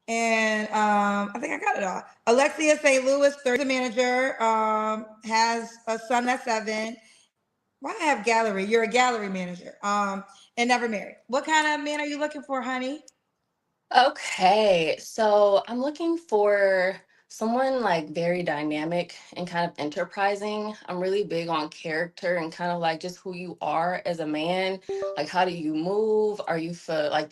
And I think I got it all. Alexia, St. Louis, 30 manager, has a son that's 7. Why I have gallery? You're a gallery manager. And never married. What kind of man are you looking for, honey? Okay, so I'm looking for someone like very dynamic and kind of enterprising. I'm really big on character and kind of like just who you are as a man. Like, how do you move? Do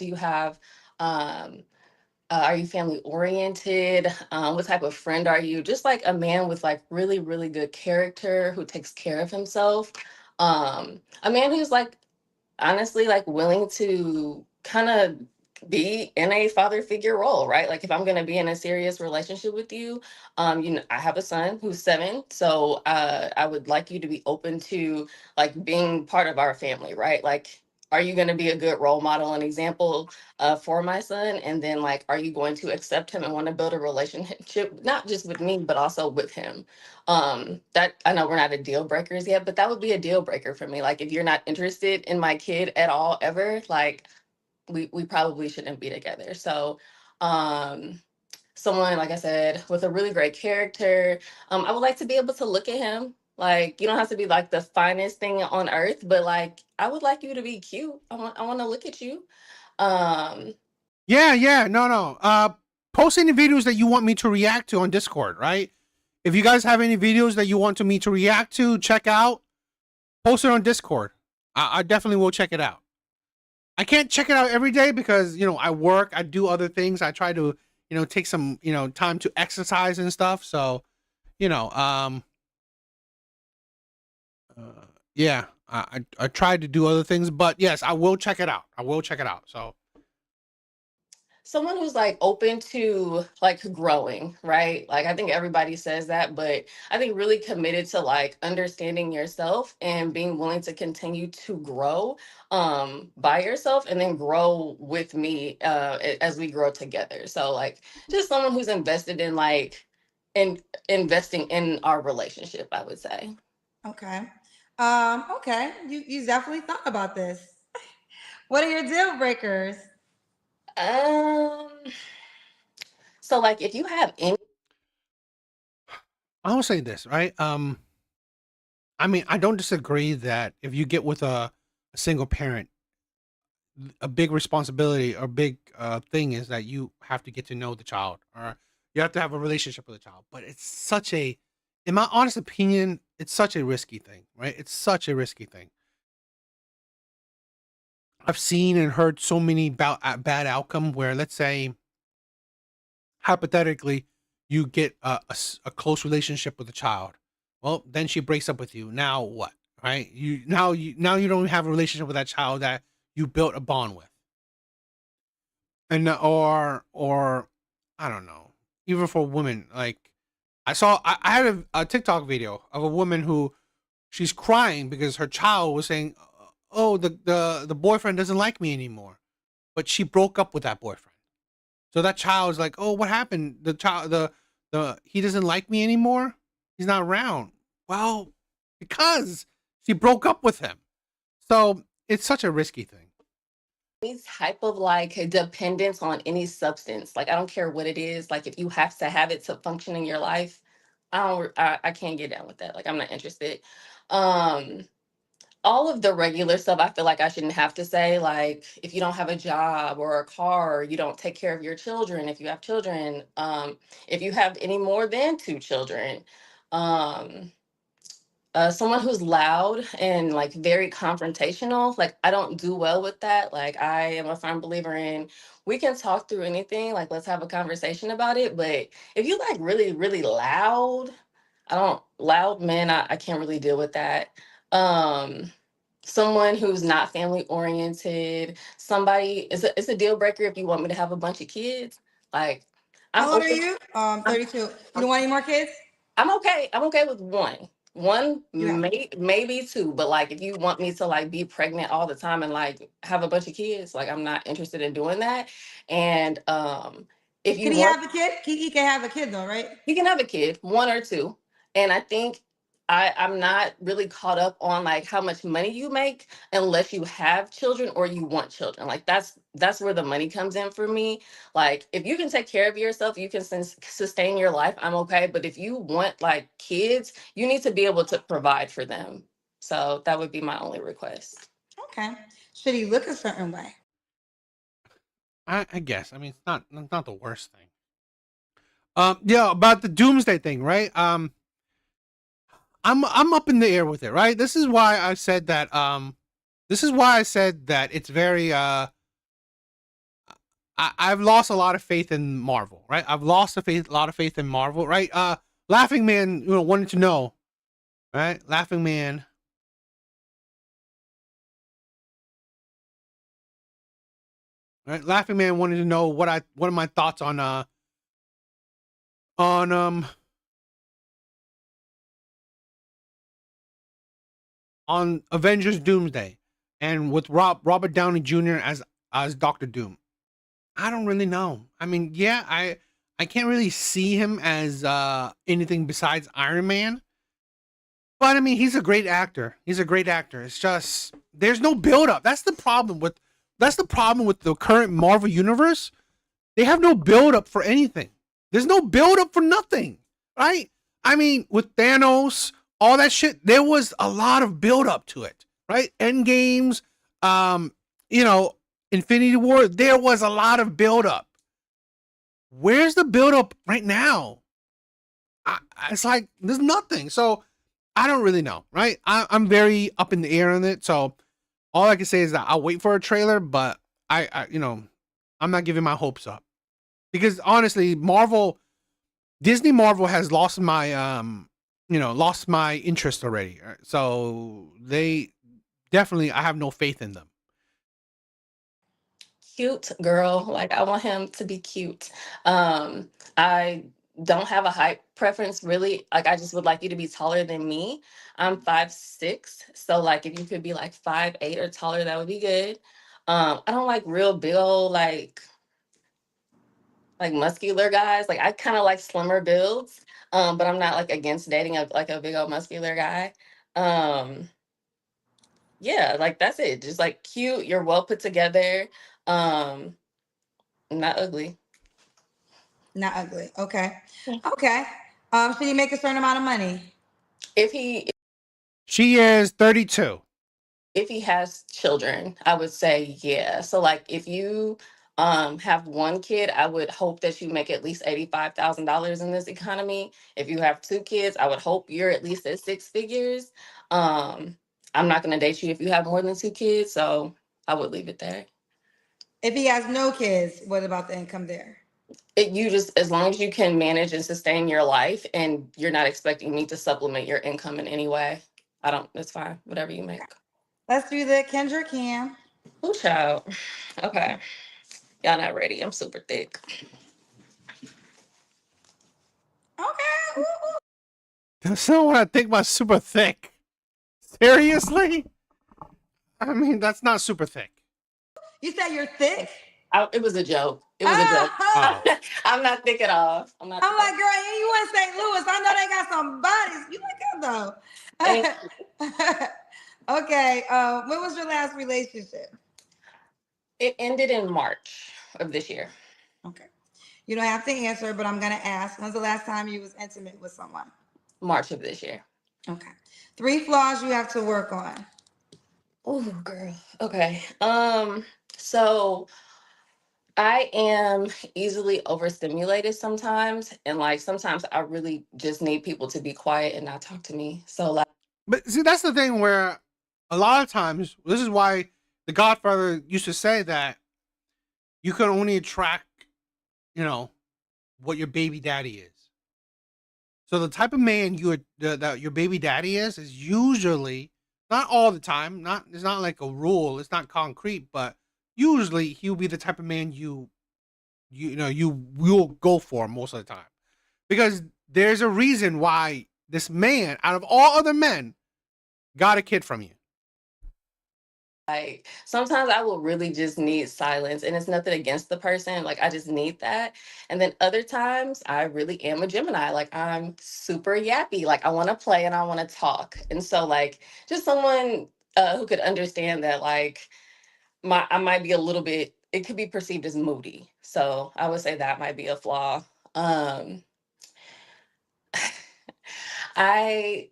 you have, are you family oriented? What type of friend are you? Just like a man with like really, really good character who takes care of himself. A man who's like honestly like willing to kind of be in a father figure role, right? Like if I'm going to be in a serious relationship with you, I have a son who's 7, so I would like you to be open to like being part of our family, right? Like, are you going to be a good role model and example for my son? And then like, are you going to accept him and want to build a relationship, not just with me, but also with him? That I know we're not at deal breakers yet, but that would be a deal breaker for me. Like if you're not interested in my kid at all, ever, like we probably shouldn't be together. So someone, like I said, with a really great character. I would like to be able to look at him. Like, you don't have to be like the finest thing on earth, but like I would like you to be cute. I want to look at you. Yeah, no. Post any videos that you want me to react to on Discord, right? If you guys have any videos that you want me to react to, check out, post it on Discord. I definitely will check it out. I can't check it out every day because, I work, I do other things. I try to, take some, time to exercise and stuff. So, yeah, I tried to do other things, but yes, I will check it out. So someone who's like open to like growing, right? Like I think everybody says that, but I think really committed to like understanding yourself and being willing to continue to grow by yourself and then grow with me as we grow together. So like just someone who's invested in like investing in our relationship, I would say. Okay. Okay. You definitely thought about this. What are your deal breakers? So like if you have any, I will say this, right? I mean, I don't disagree that if you get with a single parent, a big responsibility or big thing is that you have to get to know the child or you have to have a relationship with the child. But it's such a in my honest opinion, it's such a risky thing, right? It's such a risky thing. I've seen and heard so many bad outcome where, let's say, hypothetically, you get a close relationship with a child. Well, then she breaks up with you. Now what? Right? You don't have a relationship with that child that you built a bond with, and or I don't know. Even for women, like I had a TikTok video of a woman who she's crying because her child was saying, "Oh, the boyfriend doesn't like me anymore," but she broke up with that boyfriend. So that child's like, "Oh, what happened? The he doesn't like me anymore. He's not around." Well, because she broke up with him. So it's such a risky thing. Any type of like dependence on any substance, like I don't care what it is, like if you have to have it to function in your life, I can't get down with that. Like I'm not interested. Um, all of the regular stuff I feel like I shouldn't have to say, like if you don't have a job or a car, or you don't take care of your children, if you have children, if you have any more than two children, um, someone who's loud and like very confrontational, like I don't do well with that. Like I am a firm believer in we can talk through anything, like let's have a conversation about it. But if you like really, really loud, loud men, I can't really deal with that. Um, someone who's not family oriented, somebody it's a deal breaker if you want me to have a bunch of kids. Like I'm How old are open. you? 32. You don't want any more kids? I'm okay. I'm okay with one. One, Yeah. maybe two, but like if you want me to like be pregnant all the time and like have a bunch of kids, like I'm not interested in doing that. And if you Can he want, have a kid? He can have a kid though, right? you can have a kid, one or two. And I think I'm not really caught up on like how much money you make unless you have children or you want children. Like that's where the money comes in for me. Like if you can take care of yourself, you can sustain your life, I'm okay. But if you want like kids, you need to be able to provide for them. So that would be my only request. Okay. Should he look a certain way? I guess. I mean, it's not the worst thing. Yeah, about the doomsday thing, right? I'm up in the air with it, right? This is why I said that. This is why I said that it's very. I've lost a lot of faith in Marvel, right? I've lost a lot of faith in Marvel, right? Laughing Man, wanted to know, right? Laughing Man. Right? Laughing Man wanted to know what are my thoughts on Avengers Doomsday and with Robert Downey Jr. as Doctor Doom. I don't really know. I mean, yeah, I can't really see him as anything besides Iron Man. But I mean, he's a great actor. He's a great actor. It's just there's no build up. That's the problem with the current Marvel universe. They have no build up for anything. There's no build up for nothing, right? I mean, with Thanos, all that shit, there was a lot of build up to it, right? End games, Infinity War, there was a lot of build up. Where's the build up right now? It's like there's nothing. So I don't really know, right? I'm very up in the air on it. So all I can say is that I'll wait for a trailer, but I'm not giving my hopes up because honestly, Disney Marvel has lost my lost my interest already. So they definitely, I have no faith in them. Cute girl, like I want him to be cute. I don't have a height preference really. Like I just would like you to be taller than me. I'm 5'6", so like if you could be like 5'8" or taller, that would be good. I don't like real big old like muscular guys. Like I kind of like slimmer builds, but I'm not like against dating a big old muscular guy. Yeah, like that's it. Just like cute, you're well put together. Um, not ugly. Not ugly. Okay. Yeah. Okay. Should he make a certain amount of money? She is 32. If he has children, I would say yeah. So like if you have one kid, I would hope that you make at least $85,000 in this economy. If you have two kids, I would hope you're at least at six figures. I'm not going to date you if you have more than two kids, so I would leave it there. If he has no kids, what about the income there? You just, as long as you can manage and sustain your life and you're not expecting me to supplement your income in any way, it's fine, whatever you make. Let's do the Kendra Cam. Ooh, child. Okay. Y'all not ready. I'm super thick. Okay. That's not what I think about super thick. Seriously? I mean, that's not super thick. You said you're thick? It was a joke. It was a joke. Oh. I'm not thick at all. I'm like, girl, you in St. Louis. I know they got some bodies. You look good though. Okay. When was your last relationship? It ended in March of this year. Okay. You don't have to answer, but I'm gonna ask. When's the last time you was intimate with someone? March of this year. Okay. 3 flaws you have to work on. Oh, girl. Okay. So I am easily overstimulated sometimes, and like sometimes I really just need people to be quiet and not talk to me. So like, but see, that's the thing where a lot of times, this is why The Godfather used to say that you can only attract, what your baby daddy is. So the type of man that your baby daddy is usually, not all the time, it's not like a rule, it's not concrete, but usually he'll be the type of man you will go for most of the time. Because there's a reason why this man, out of all other men, got a kid from you. Like sometimes I will really just need silence, and it's nothing against the person. Like I just need that. And then other times I really am a Gemini. Like I'm super yappy. Like I want to play and I want to talk. And so like just someone who could understand that like I might be a little bit, it could be perceived as moody. So I would say that might be a flaw. I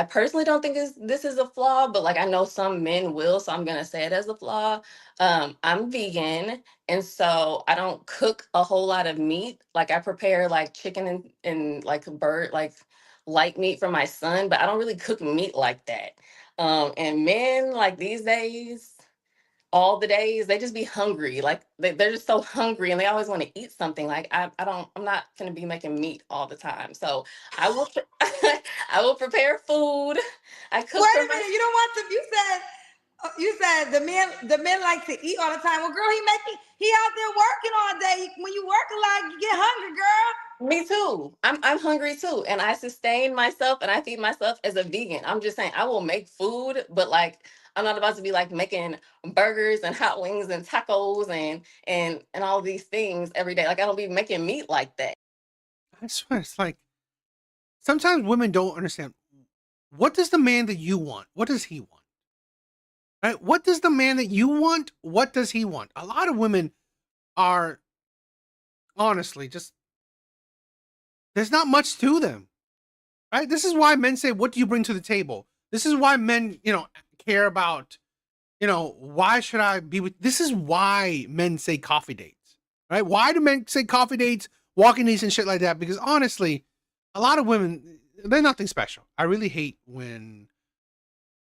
personally don't think this is a flaw, but like I know some men will, so I'm gonna say it as a flaw. I'm vegan, and so I don't cook a whole lot of meat. Like I prepare like chicken and like bird, like light meat for my son, but I don't really cook meat like that. And men like these days, all the days, they just be hungry. Like they're just so hungry and they always want to eat something. Like I'm not gonna be making meat all the time. So I will I will prepare food. I cook. Wait a minute, you don't want to, you said the men like to eat all the time. Well, girl, he out there working all day. When you work a lot, you get hungry, girl. Me too. I'm hungry too. And I sustain myself and I feed myself as a vegan. I'm just saying I will make food, but like I'm not about to be like making burgers and hot wings and tacos and all these things every day. Like I don't be making meat like that. I swear, it's like sometimes women don't understand. What does the man that you want? What does he want? Right? What does the man that you want? What does he want? A lot of women are honestly just, there's not much to them. Right? This is why men say, what do you bring to the table? This is why men, care about, why should I be with, this is why men say coffee dates, right? Why do men say coffee dates, walking dates and shit like that? Because honestly, a lot of women, they're nothing special. I really hate when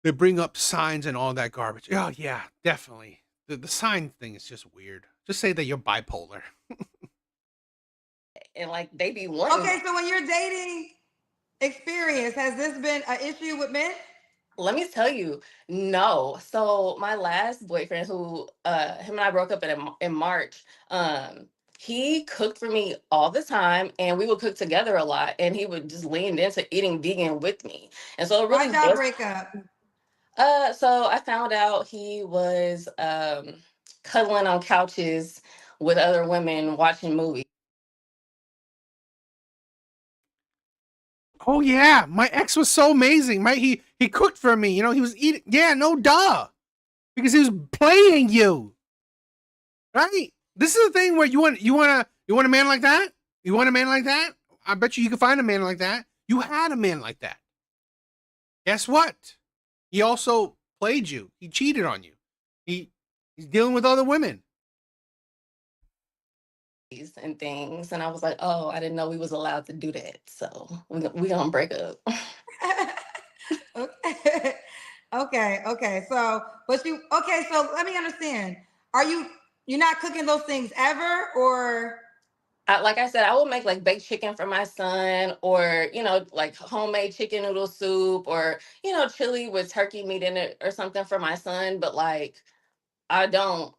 they bring up signs and all that garbage. Oh yeah, definitely. The sign thing is just weird. Just say that you're bipolar. And like they be wanting. Okay, so when you're dating experience, has this been an issue with men? Let me tell you, no. So my last boyfriend, who him and I broke up in March, he cooked for me all the time, and we would cook together a lot. And he would just lean into eating vegan with me, and so it really. Why'd y'all break up? So I found out he was cuddling on couches with other women watching movies. Oh yeah, my ex was so amazing. He cooked for me. He was eating. Yeah, no duh, because he was playing you. Right? This is the thing where you want a man like that. You want a man like that? I bet you can find a man like that. You had a man like that. Guess what? He also played you. He cheated on you. He's dealing with other women. and things. And I was like, oh, I didn't know we was allowed to do that. So we gonna break up. Okay. Okay. So, so let me understand. You're not cooking those things ever, or? Like I said, I will make like baked chicken for my son, or like homemade chicken noodle soup, or chili with turkey meat in it or something for my son. But like, I don't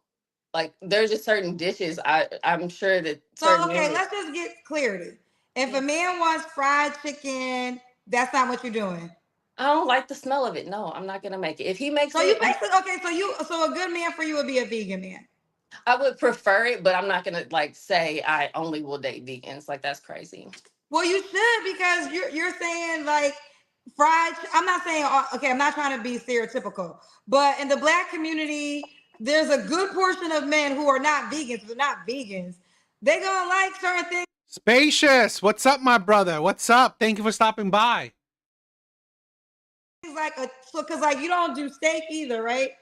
like. There's just certain dishes. I'm sure that So, certain okay, men. let's just get clarity. If a man wants fried chicken, that's not what you're doing. I don't like the smell of it. No, I'm not gonna make it. If he makes So you it, basically, okay, so a good man for you would be a vegan man. I would prefer it, but I'm not gonna like say I only will date vegans. Like that's crazy. Well, you should, because you're saying like I'm not saying, okay, I'm not trying to be stereotypical, but in the Black community, there's a good portion of men who are not vegans. They're not vegans. They're gonna like certain things. Spacious, what's up, my brother? What's up? Thank you for stopping by. Because like you don't do steak either, right?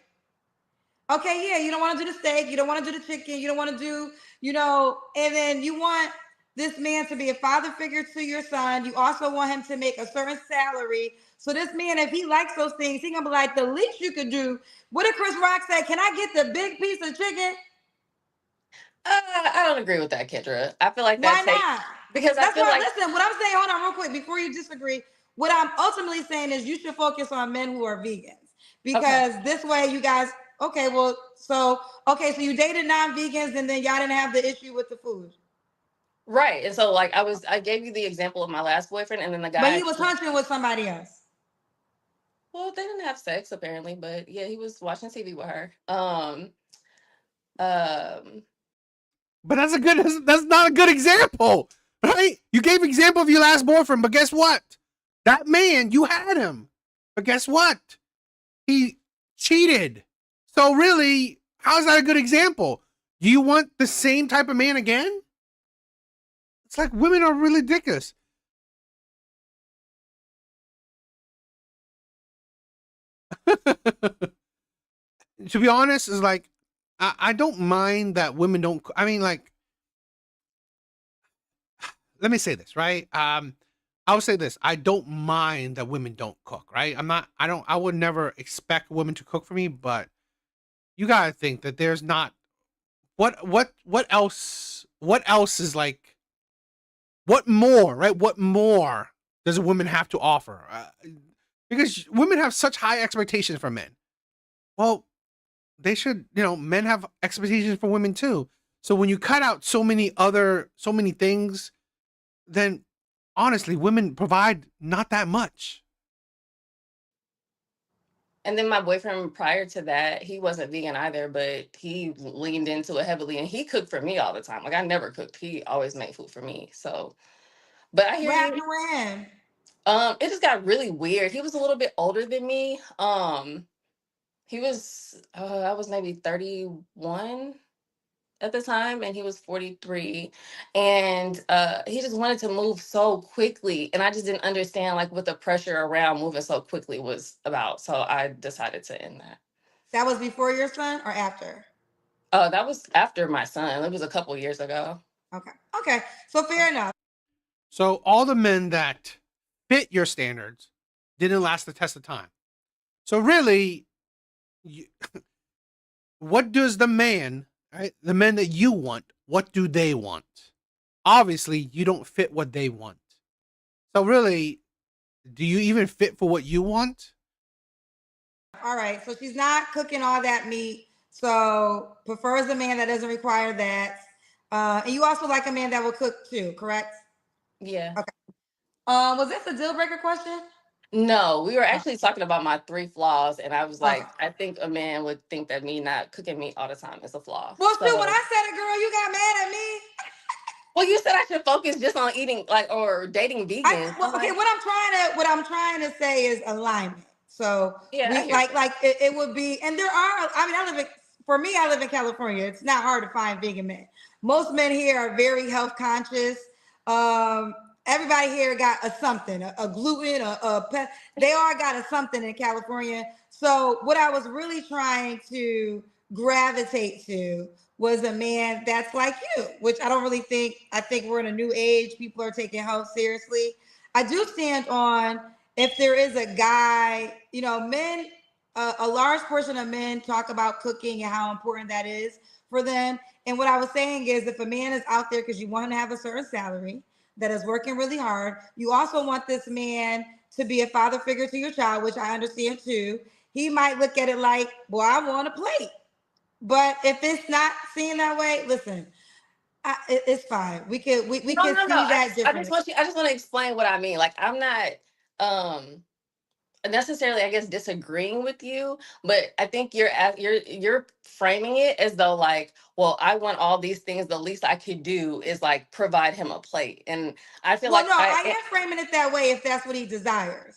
Okay, yeah, you don't want to do the steak, you don't want to do the chicken, you don't want to do, and then you want this man to be a father figure to your son. You also want him to make a certain salary. So this man, if he likes those things, he gonna be like, the least you could do. What did Chris Rock say? Can I get the big piece of chicken? I don't agree with that, Kendra. I feel like Why not? Because that's I feel why. like Listen, what I'm saying. Hold on, real quick, before you disagree. What I'm ultimately saying is you should focus on men who are vegans, because this way you guys. Okay, well, so you dated non-vegans and then y'all didn't have the issue with the food. Right. And so like I gave you the example of my last boyfriend, and then the guy. But he was hunching with somebody else. Well, they didn't have sex apparently, but yeah, he was watching TV with her. But that's not a good example, right? You gave example of your last boyfriend, but guess what? That man, you had him. But guess what? He cheated. So really, how is that a good example? Do you want the same type of man again? It's like women are really ridiculous. To be honest, is like, I don't mind that women don't. I mean, like, let me say this, right? I would say this. I don't mind that women don't cook, right? I would never expect women to cook for me, but you gotta think that there's not what else is like, what more, right? What more does a woman have to offer? Because women have such high expectations for men. Well, they should, men have expectations for women too. So when you cut out so many things, then honestly, women provide not that much. And then my boyfriend prior to that, he wasn't vegan either, but he leaned into it heavily, and he cooked for me all the time. Like I never cooked. He always made food for me. So, but I hear you. When? It just got really weird. He was a little bit older than me. He was I was maybe 31 at the time, and he was 43, and he just wanted to move so quickly, and I just didn't understand like what the pressure around moving so quickly was about. So I decided to end that. That was before your son or after? Oh, that was after my son. It was a couple years ago. Okay, so fair enough. So all the men that fit your standards didn't last the test of time. So really, what does the man, right? The men that you want, what do they want? Obviously, you don't fit what they want. So really, do you even fit for what you want? All right, so she's not cooking all that meat, so prefers a man that doesn't require that. And you also like a man that will cook too, correct? Yeah. Okay. Was this a deal breaker question? No, we were actually talking about my 3 flaws, and I was like, I think a man would think that me not cooking meat all the time is a flaw. Well, shoot, when I said it, girl, you got mad at me. Well, you said I should focus just on eating, like, or dating vegan. Okay, what I'm trying to say is alignment. So yeah, it would be, and there are. I mean, I live in California. It's not hard to find vegan men. Most men here are very health conscious. Everybody here got a something, a gluten, they all got a something in California. So what I was really trying to gravitate to was a man that's like you, which I don't really think. I think we're in a new age. People are taking health seriously. I do stand on, if there is a guy, you know, men, a large portion of men talk about cooking and how important that is for them. And what I was saying is, if a man is out there because you want him to have a certain salary, that is working really hard, you also want this man to be a father figure to your child, which I understand too. He might look at it like, well, I want a plate. But if it's not seen that way, listen, it's fine. We can see that differently. I just want to explain what I mean. Like, I'm not necessarily, I guess, disagreeing with you, but I think you're framing it as though, like, well, I want all these things. The least I could do is like provide him a plate, and I feel Well, like no, I am framing it that way if that's what he desires.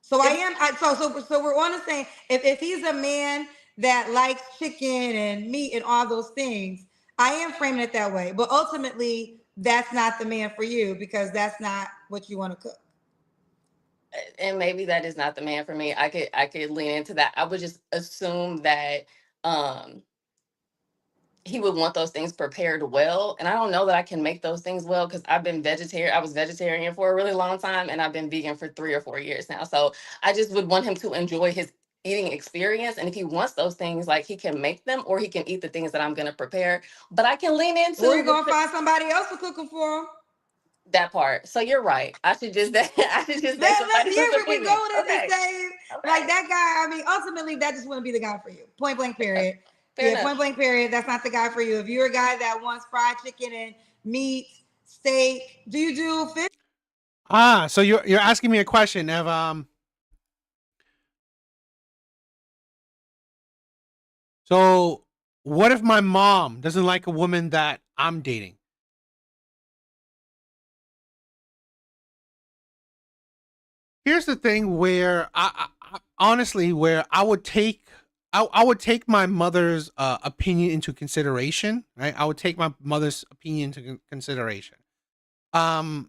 So so we're on the same. If he's a man that likes chicken and meat and all those things, I am framing it that way. But ultimately, that's not the man for you because that's not what you want to cook. and maybe that is not the man for me. I could lean into that. I would just assume that he would want those things prepared well, and I don't know that I can make those things well because I've been vegetarian. I was vegetarian for a really long time, and I've been vegan for 3 or 4 years now. So I just would want him to enjoy his eating experience, and if he wants those things, like, he can make them or he can eat the things that I'm going to prepare. But I can lean into, or you're gonna find somebody else to cook them for him. That part. So you're right. I should just we go to the same. Like that guy. I mean, ultimately, that just wouldn't be the guy for you. Point blank. Period. Point blank. Period. That's not the guy for you. If you're a guy that wants fried chicken and meat, steak, do you do fish? So you're asking me a question of So what if my mom doesn't like a woman that I'm dating? Here's the thing where I honestly, where I would take my mother's opinion into consideration, right? I would take my mother's opinion into consideration. I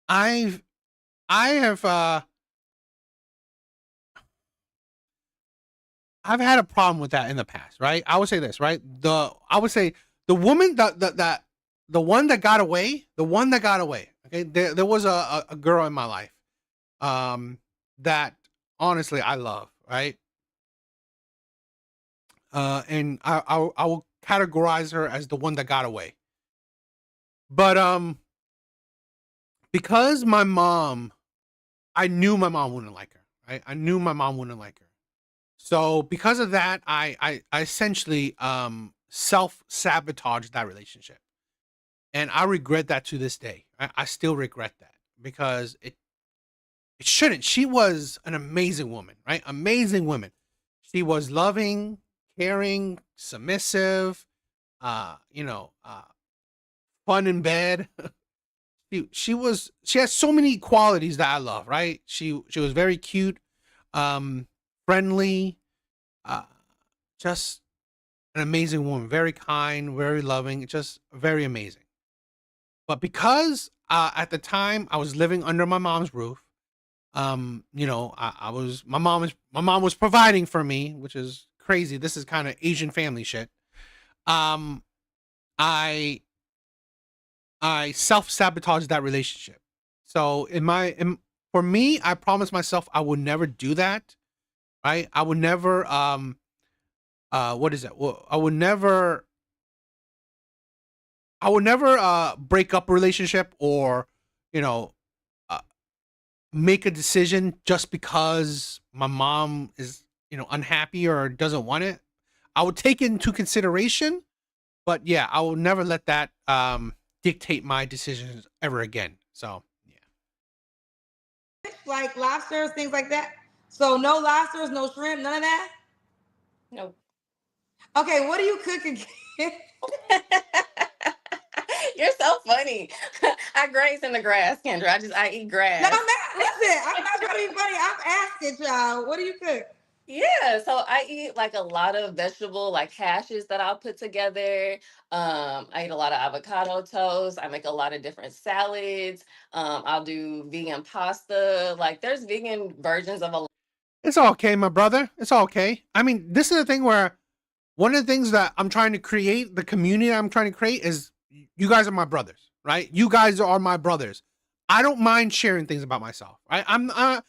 have I've had a problem with that in the past, right? I would say this, right? I would say the woman the one that got away, okay? There was a girl in my life that honestly I love, right? And I will categorize her as the one that got away. But because my mom, I knew my mom wouldn't like her, right? I knew my mom wouldn't like her. So because of that, I essentially self-sabotaged that relationship. And I regret that to this day. I still regret that because it shouldn't. She was an amazing woman, right? Amazing woman. She was loving, caring, submissive, fun in bed. She has so many qualities that I love, right? She was very cute, friendly, just an amazing woman, very kind, very loving, just very amazing. But because at the time I was living under my mom's roof, my mom was providing for me, which is crazy. This is kind of Asian family shit. I self-sabotaged that relationship. So for me, I promised myself I would never do that. Right? I would never what is it? Well, I would never break up a relationship or, make a decision just because my mom is, unhappy or doesn't want it. I would take it into consideration, but yeah, I will never let that dictate my decisions ever again. So yeah. Like lobsters, things like that. So no lobsters, no shrimp, none of that? Nope. Okay, what do you cook again? You're so funny. I graze in the grass, Kendra. I eat grass. No, I'm not trying to be funny. I'm asking y'all, what do you cook? Yeah, so I eat like a lot of vegetable like hashes that I'll put together. I eat a lot of avocado toast. I make a lot of different salads. I'll do vegan pasta. Like there's vegan versions of a. It's okay, my brother. It's okay. I mean, this is the thing where one of the things that I'm trying to create, the community I'm trying to create, is you guys are my brothers, right? You guys are my brothers. I don't mind sharing things about myself, right? I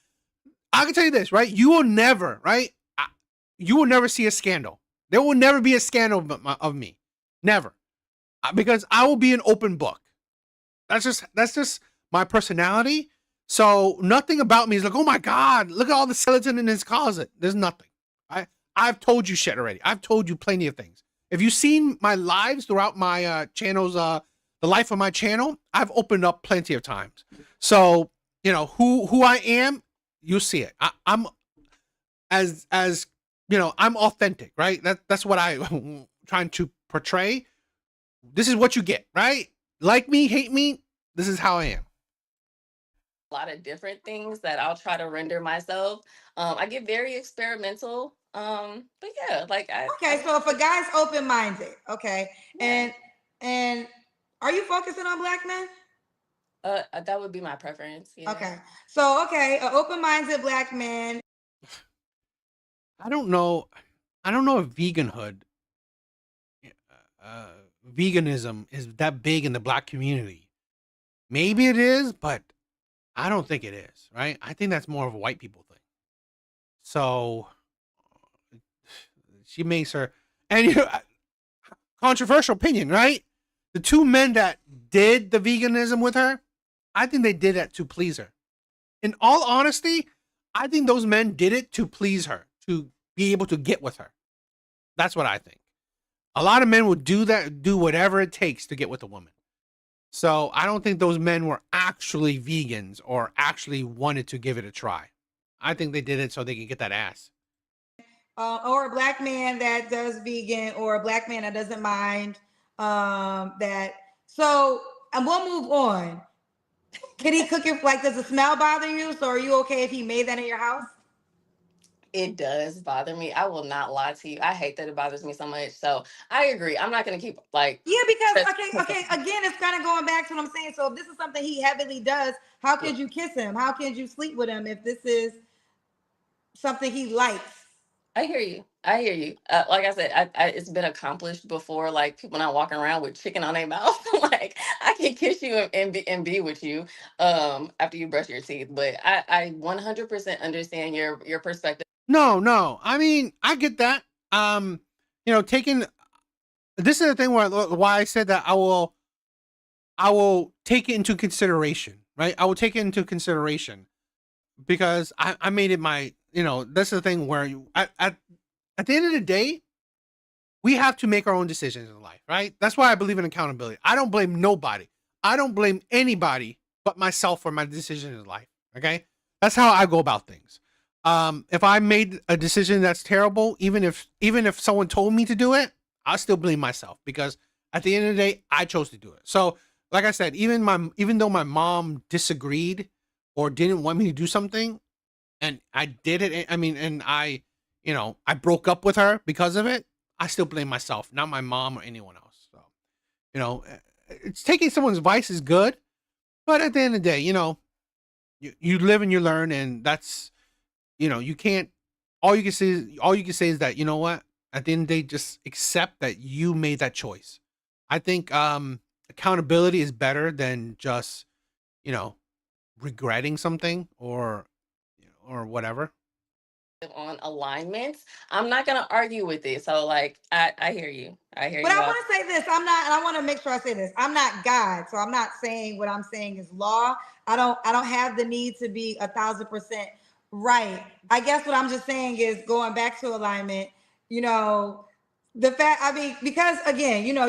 can tell you this, right? You will never, right? You will never see a scandal. There will never be a scandal of me, never, because I will be an open book. That's just my personality. So nothing about me is like, oh my God, look at all the skeleton in his closet. There's nothing. I've told you shit already. I've told you plenty of things. If you've seen my lives throughout my channels, the life of my channel, I've opened up plenty of times. So you know who I am. You'll see it. I'm as you know, I'm authentic, right? That's what I'm trying to portray. This is what you get, right? Like me, hate me. This is how I am. A lot of different things that I'll try to render myself. I get very experimental. But yeah, like Okay, so if a guy's open-minded, okay, and are you focusing on black men? That would be my preference. Yeah. Okay, so okay, an open-minded black man. I don't know if veganism is that big in the black community. Maybe it is, but I don't think it is, right? I think that's more of a white people thing. So she makes her, and you know, controversial opinion, right? The two men that did the veganism with her, I think they did that to please her. In all honesty, I think those men did it to please her, to be able to get with her. That's what I think. A lot of men would do that, do whatever it takes to get with a woman. So I don't think those men were actually vegans or actually wanted to give it a try. I think they did it so they could get that ass. Or a black man that does vegan, or a black man that doesn't mind that. So, and we'll move on. Can he cook it? Like, does the smell bother you? So are you okay if he made that in your house? It does bother me. I will not lie to you. I hate that it bothers me so much. So I agree. I'm not going to keep like. Yeah, because okay. Again, it's kind of going back to what I'm saying. So if this is something he heavily does, how could you kiss him? How could you sleep with him if this is something he likes? I hear you. I hear you. Like I said, it's been accomplished before. Like people not walking around with chicken on their mouth. Like I can kiss you and be with you after you brush your teeth. But I 100% understand your perspective. No. I mean, I get that. You know, this is the thing why I said that I will take it into consideration, right? I will take it into consideration because I made it my, you know, that's the thing where at the end of the day, we have to make our own decisions in life, right? That's why I believe in accountability. I don't blame nobody. I don't blame anybody but myself for my decisions in life. Okay. That's how I go about things. If I made a decision that's terrible, even if someone told me to do it, I'll still blame myself because at the end of the day, I chose to do it. So, like I said, even though my mom disagreed or didn't want me to do something, and I did it, I mean, and I broke up with her because of it, I still blame myself, not my mom or anyone else. So, you know, it's taking someone's advice is good, but at the end of the day, you know, you live and you learn, and that's, you know, you can't, all you can say is that, you know what, at the end of the day, just accept that you made that choice. I think accountability is better than just, you know, regretting something or whatever. On alignments, I'm not going to argue with it. So like, I hear you. I hear you. But I want to say this. I'm not, and I want to make sure I say this. I'm not God, so I'm not saying what I'm saying is law. I don't have the need to be 1,000% right. I guess what I'm just saying is going back to alignment, you know, the fact, I mean, because again, you know,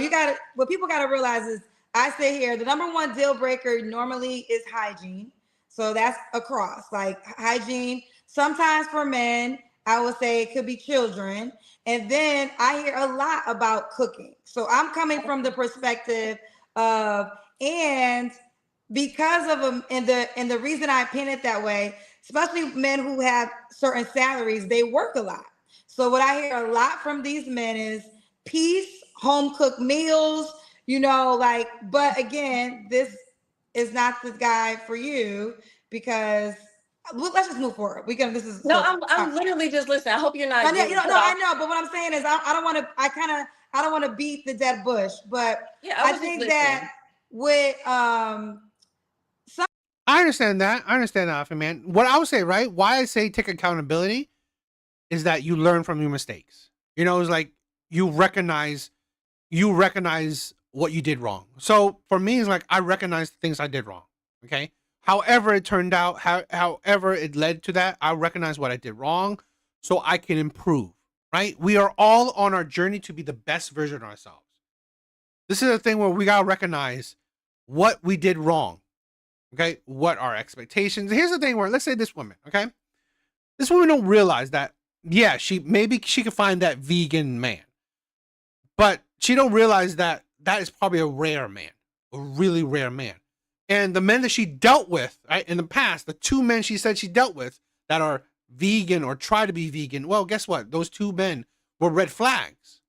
what people got to realize is I say here, the number one deal breaker normally is hygiene. So that's across, like hygiene. Sometimes for men, I would say it could be children. And then I hear a lot about cooking. So I'm coming from the perspective of, and because of them, and the reason I pin it that way, especially men who have certain salaries, they work a lot. So what I hear a lot from these men is peace, home cooked meals, you know, like, but again, this is not the guy for you because let's just move forward. This is No, so, I'm literally just listening. I hope you're not I know, getting put I off. know, but what I'm saying is I don't want to, I don't want to beat the dead bush, but Yeah, I I was just think that listening. with, I understand that. I understand that, Alpha Man. What I would say, right? Why I say take accountability is that you learn from your mistakes. You know, it's like you recognize what you did wrong. So for me, it's like I recognize the things I did wrong. Okay. However it turned out, however it led to that, I recognize what I did wrong so I can improve. Right? We are all on our journey to be the best version of ourselves. This is a thing where we gotta recognize what we did wrong. Okay, what are expectations? Here's the thing where, let's say this woman, okay, this woman don't realize that, yeah, maybe she could find that vegan man, but she don't realize that that is probably a rare man, a really rare man. And the men that she dealt with, right, in the past, the 2 men she said she dealt with that are vegan or try to be vegan, well, guess what? Those 2 men were red flags.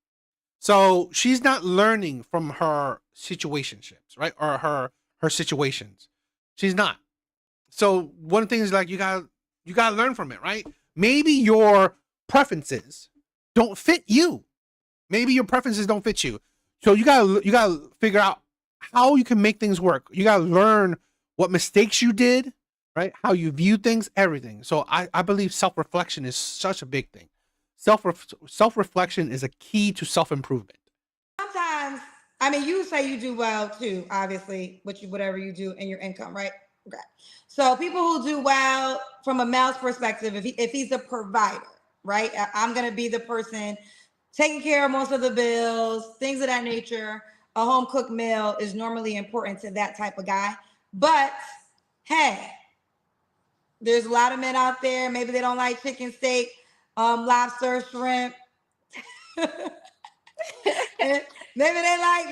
So she's not learning from her situationships, right? Or her situations. She's not. So one thing is like you gotta learn from it, right? Maybe your preferences don't fit you. Maybe your preferences don't fit you. So you gotta figure out how you can make things work. You gotta learn what mistakes you did, right? How you view things, everything. So I believe self-reflection is such a big thing. Self-reflection is a key to self-improvement. sometimes, I mean, you say you do well too, obviously, whatever you do in your income, right? Okay. So people who do well from a male's perspective, if he's a provider, right? I'm gonna be the person taking care of most of the bills, things of that nature. A home cooked meal is normally important to that type of guy. But hey, there's a lot of men out there. Maybe they don't like chicken, steak, lobster, shrimp. Maybe they like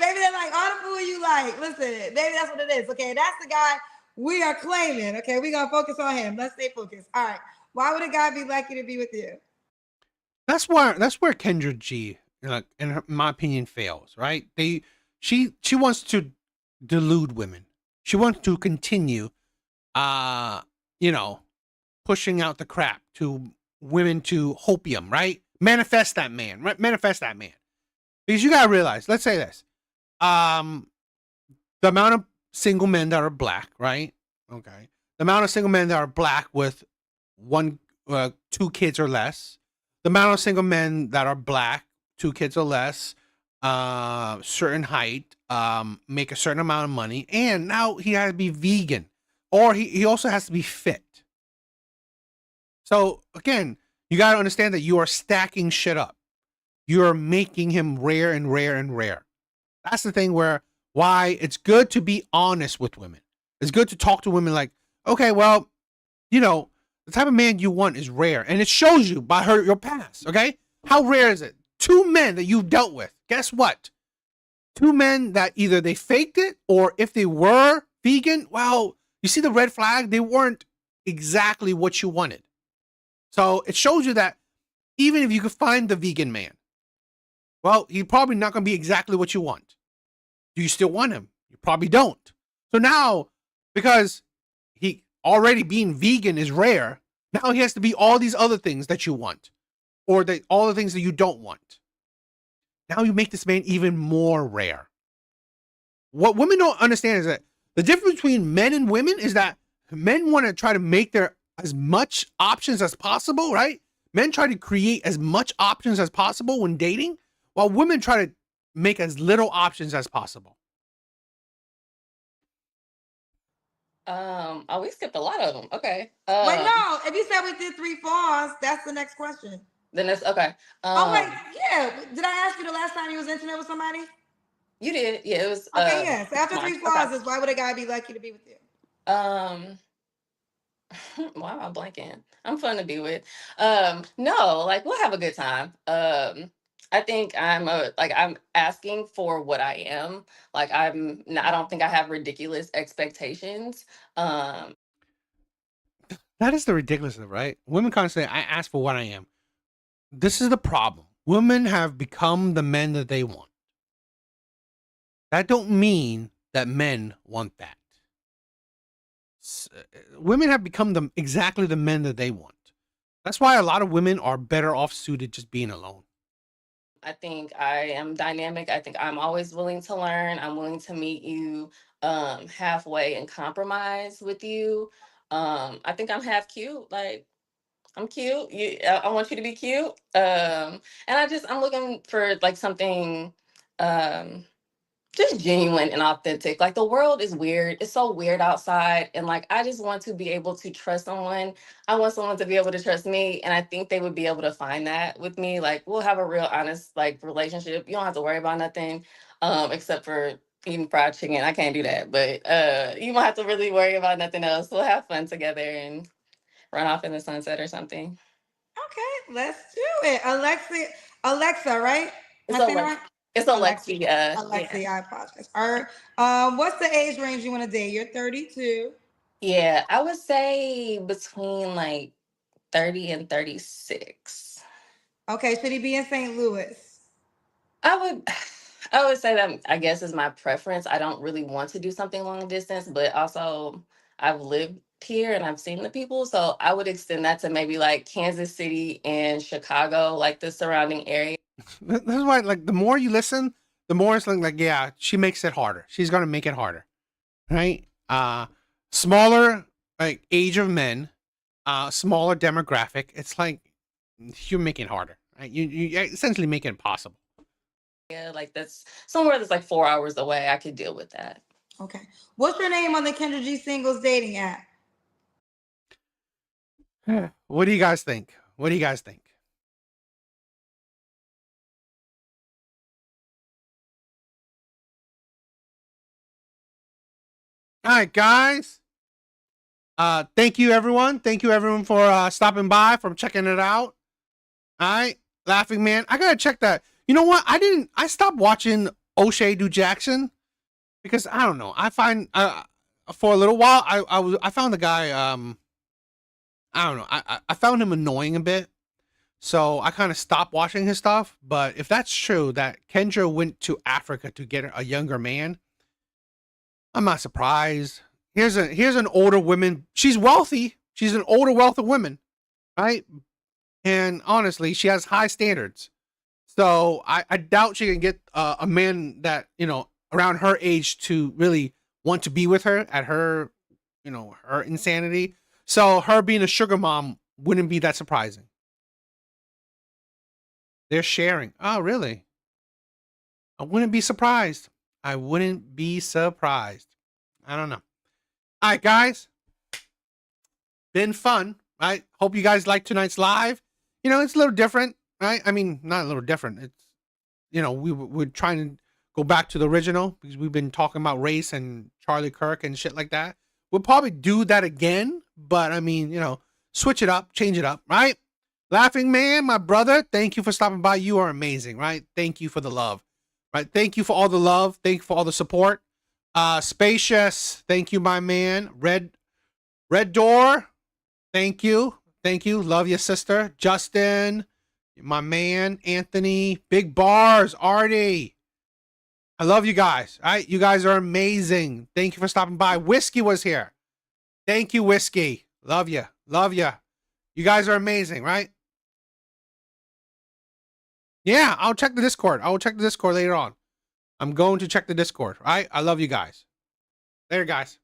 all the food you like. Listen, maybe that's what it is. Okay, that's the guy we are claiming. Okay, we're gonna focus on him. Let's stay focused. All right. Why would a guy be lucky to be with you? That's where Kendra G, in my opinion, fails. Right? She wants to delude women. She wants to continue, pushing out the crap to women to hopium. Right? Manifest that man. Right? Manifest that man. Because you gotta realize. Let's say this. The amount of single men that are black. Right? Okay. The amount of single men that are black with 2 kids or less. The amount of single men that are black, 2 kids or less, certain height, make a certain amount of money, and now he has to be vegan, or he also has to be fit. So again, you got to understand that you are stacking shit up. You are making him rare and rare and rare. That's the thing why it's good to be honest with women. It's good to talk to women like, okay, well, the type of man you want is rare, and it shows you by your past. Okay, how rare is it? 2 men that you've dealt with. Guess what? 2 men that either they faked it, or if they were vegan, well, you see the red flag. They weren't exactly what you wanted. So it shows you that even if you could find the vegan man, well, he's probably not going to be exactly what you want. Do you still want him? You probably don't. So now, because he already being vegan is rare, now he has to be all these other things that you want, or all the things that you don't want. Now you make this man even more rare. What women don't understand is that the difference between men and women is that men want to try to make their as much options as possible, right? Men try to create as much options as possible when dating, while women try to make as little options as possible. We skipped a lot of them. Okay. Wait, no. If you said we did 3 falls, that's the next question. Then that's okay. Oh wait, yeah. Did I ask you the last time you was intimate with somebody? You did. Yeah, it was. Okay, yes. After 3 falls, okay. why would a guy be lucky to be with you? Why am I blanking? I'm fun to be with. No, like we'll have a good time. I think I'm asking for what I am. Like I don't think I have ridiculous expectations. That is the ridiculousness, right? Women constantly say, I ask for what I am. This is the problem. Women have become the men that they want. That don't mean that men want that. women have become exactly the men that they want. That's why a lot of women are better off suited just being alone. I think I am dynamic. I think I'm always willing to learn. I'm willing to meet you halfway and compromise with you. I think I'm half cute. Like I'm cute. I want you to be cute. And I'm looking for like something just genuine and authentic. Like the world is weird. It's so weird outside. And like I just want to be able to trust someone. I want someone to be able to trust me. And I think they would be able to find that with me. Like we'll have a real honest like relationship. You don't have to worry about nothing. Except for eating fried chicken. I can't do that. But you won't have to really worry about nothing else. We'll have fun together and run off in the sunset or something. Okay, let's do it. Alexa, right? It's Am I saying it Alex- right? It's Alexia. Alexia, Yeah. I apologize. All right. What's the age range you want to date? You're 32. Yeah, I would say between like 30 and 36. Okay, should he be in St. Louis? I would I would say that I guess is my preference. I don't really want to do something long distance, but also I've lived here and I've seen the people, so I would extend that to maybe like Kansas City and Chicago, like the surrounding area. This is why, like, the more you listen, the more it's like, yeah, she makes it harder. She's gonna make it harder, right? Smaller like age of men, smaller demographic. It's like you're making it harder, right? You essentially make it impossible. Yeah, like that's somewhere that's like 4 hours away. I could deal with that. Okay. What's your name on the Kendra G Singles dating app? What do you guys think? What do you guys think? All right, guys. Thank you everyone. Thank you everyone for stopping by, from checking it out. All right, Laughing Man. I gotta check that. You know what? I stopped watching O'Shea do Jackson because I don't know. I find for a little while I found the guy I don't know. I found him annoying a bit. So I kind of stopped watching his stuff. But if that's true that Kendra went to Africa to get a younger man, I'm not surprised. Here's an older woman. She's wealthy. She's an older wealthy woman, right? And honestly, she has high standards. So I doubt she can get a man that, around her age to really want to be with her at her, her insanity. So her being a sugar mom wouldn't be that surprising. They're sharing. Oh, really? I wouldn't be surprised. I wouldn't be surprised. I don't know. All right, guys. Been fun, right? Hope you guys liked tonight's live. It's a little different, right? I mean, not a little different. It's, we're trying to go back to the original because we've been talking about race and Charlie Kirk and shit like that. We'll probably do that again, but I mean, switch it up, change it up, right? Laughing Man, my brother, thank you for stopping by. You are amazing, right? Thank you for the love, right? Thank you for all the love. Thank you for all the support. Spacious, thank you, my man. Red Door, thank you. Thank you. Love you, sister. Justin, my man. Anthony, Big Bars, Artie. I love you guys. All right, you guys are amazing. Thank you for stopping by. Whiskey was here. Thank you, Whiskey. Love you. Love you. You guys are amazing, right? Yeah, I'll check the Discord. I will check the Discord later on. I'm going to check the Discord, all right? I love you guys. Later, guys.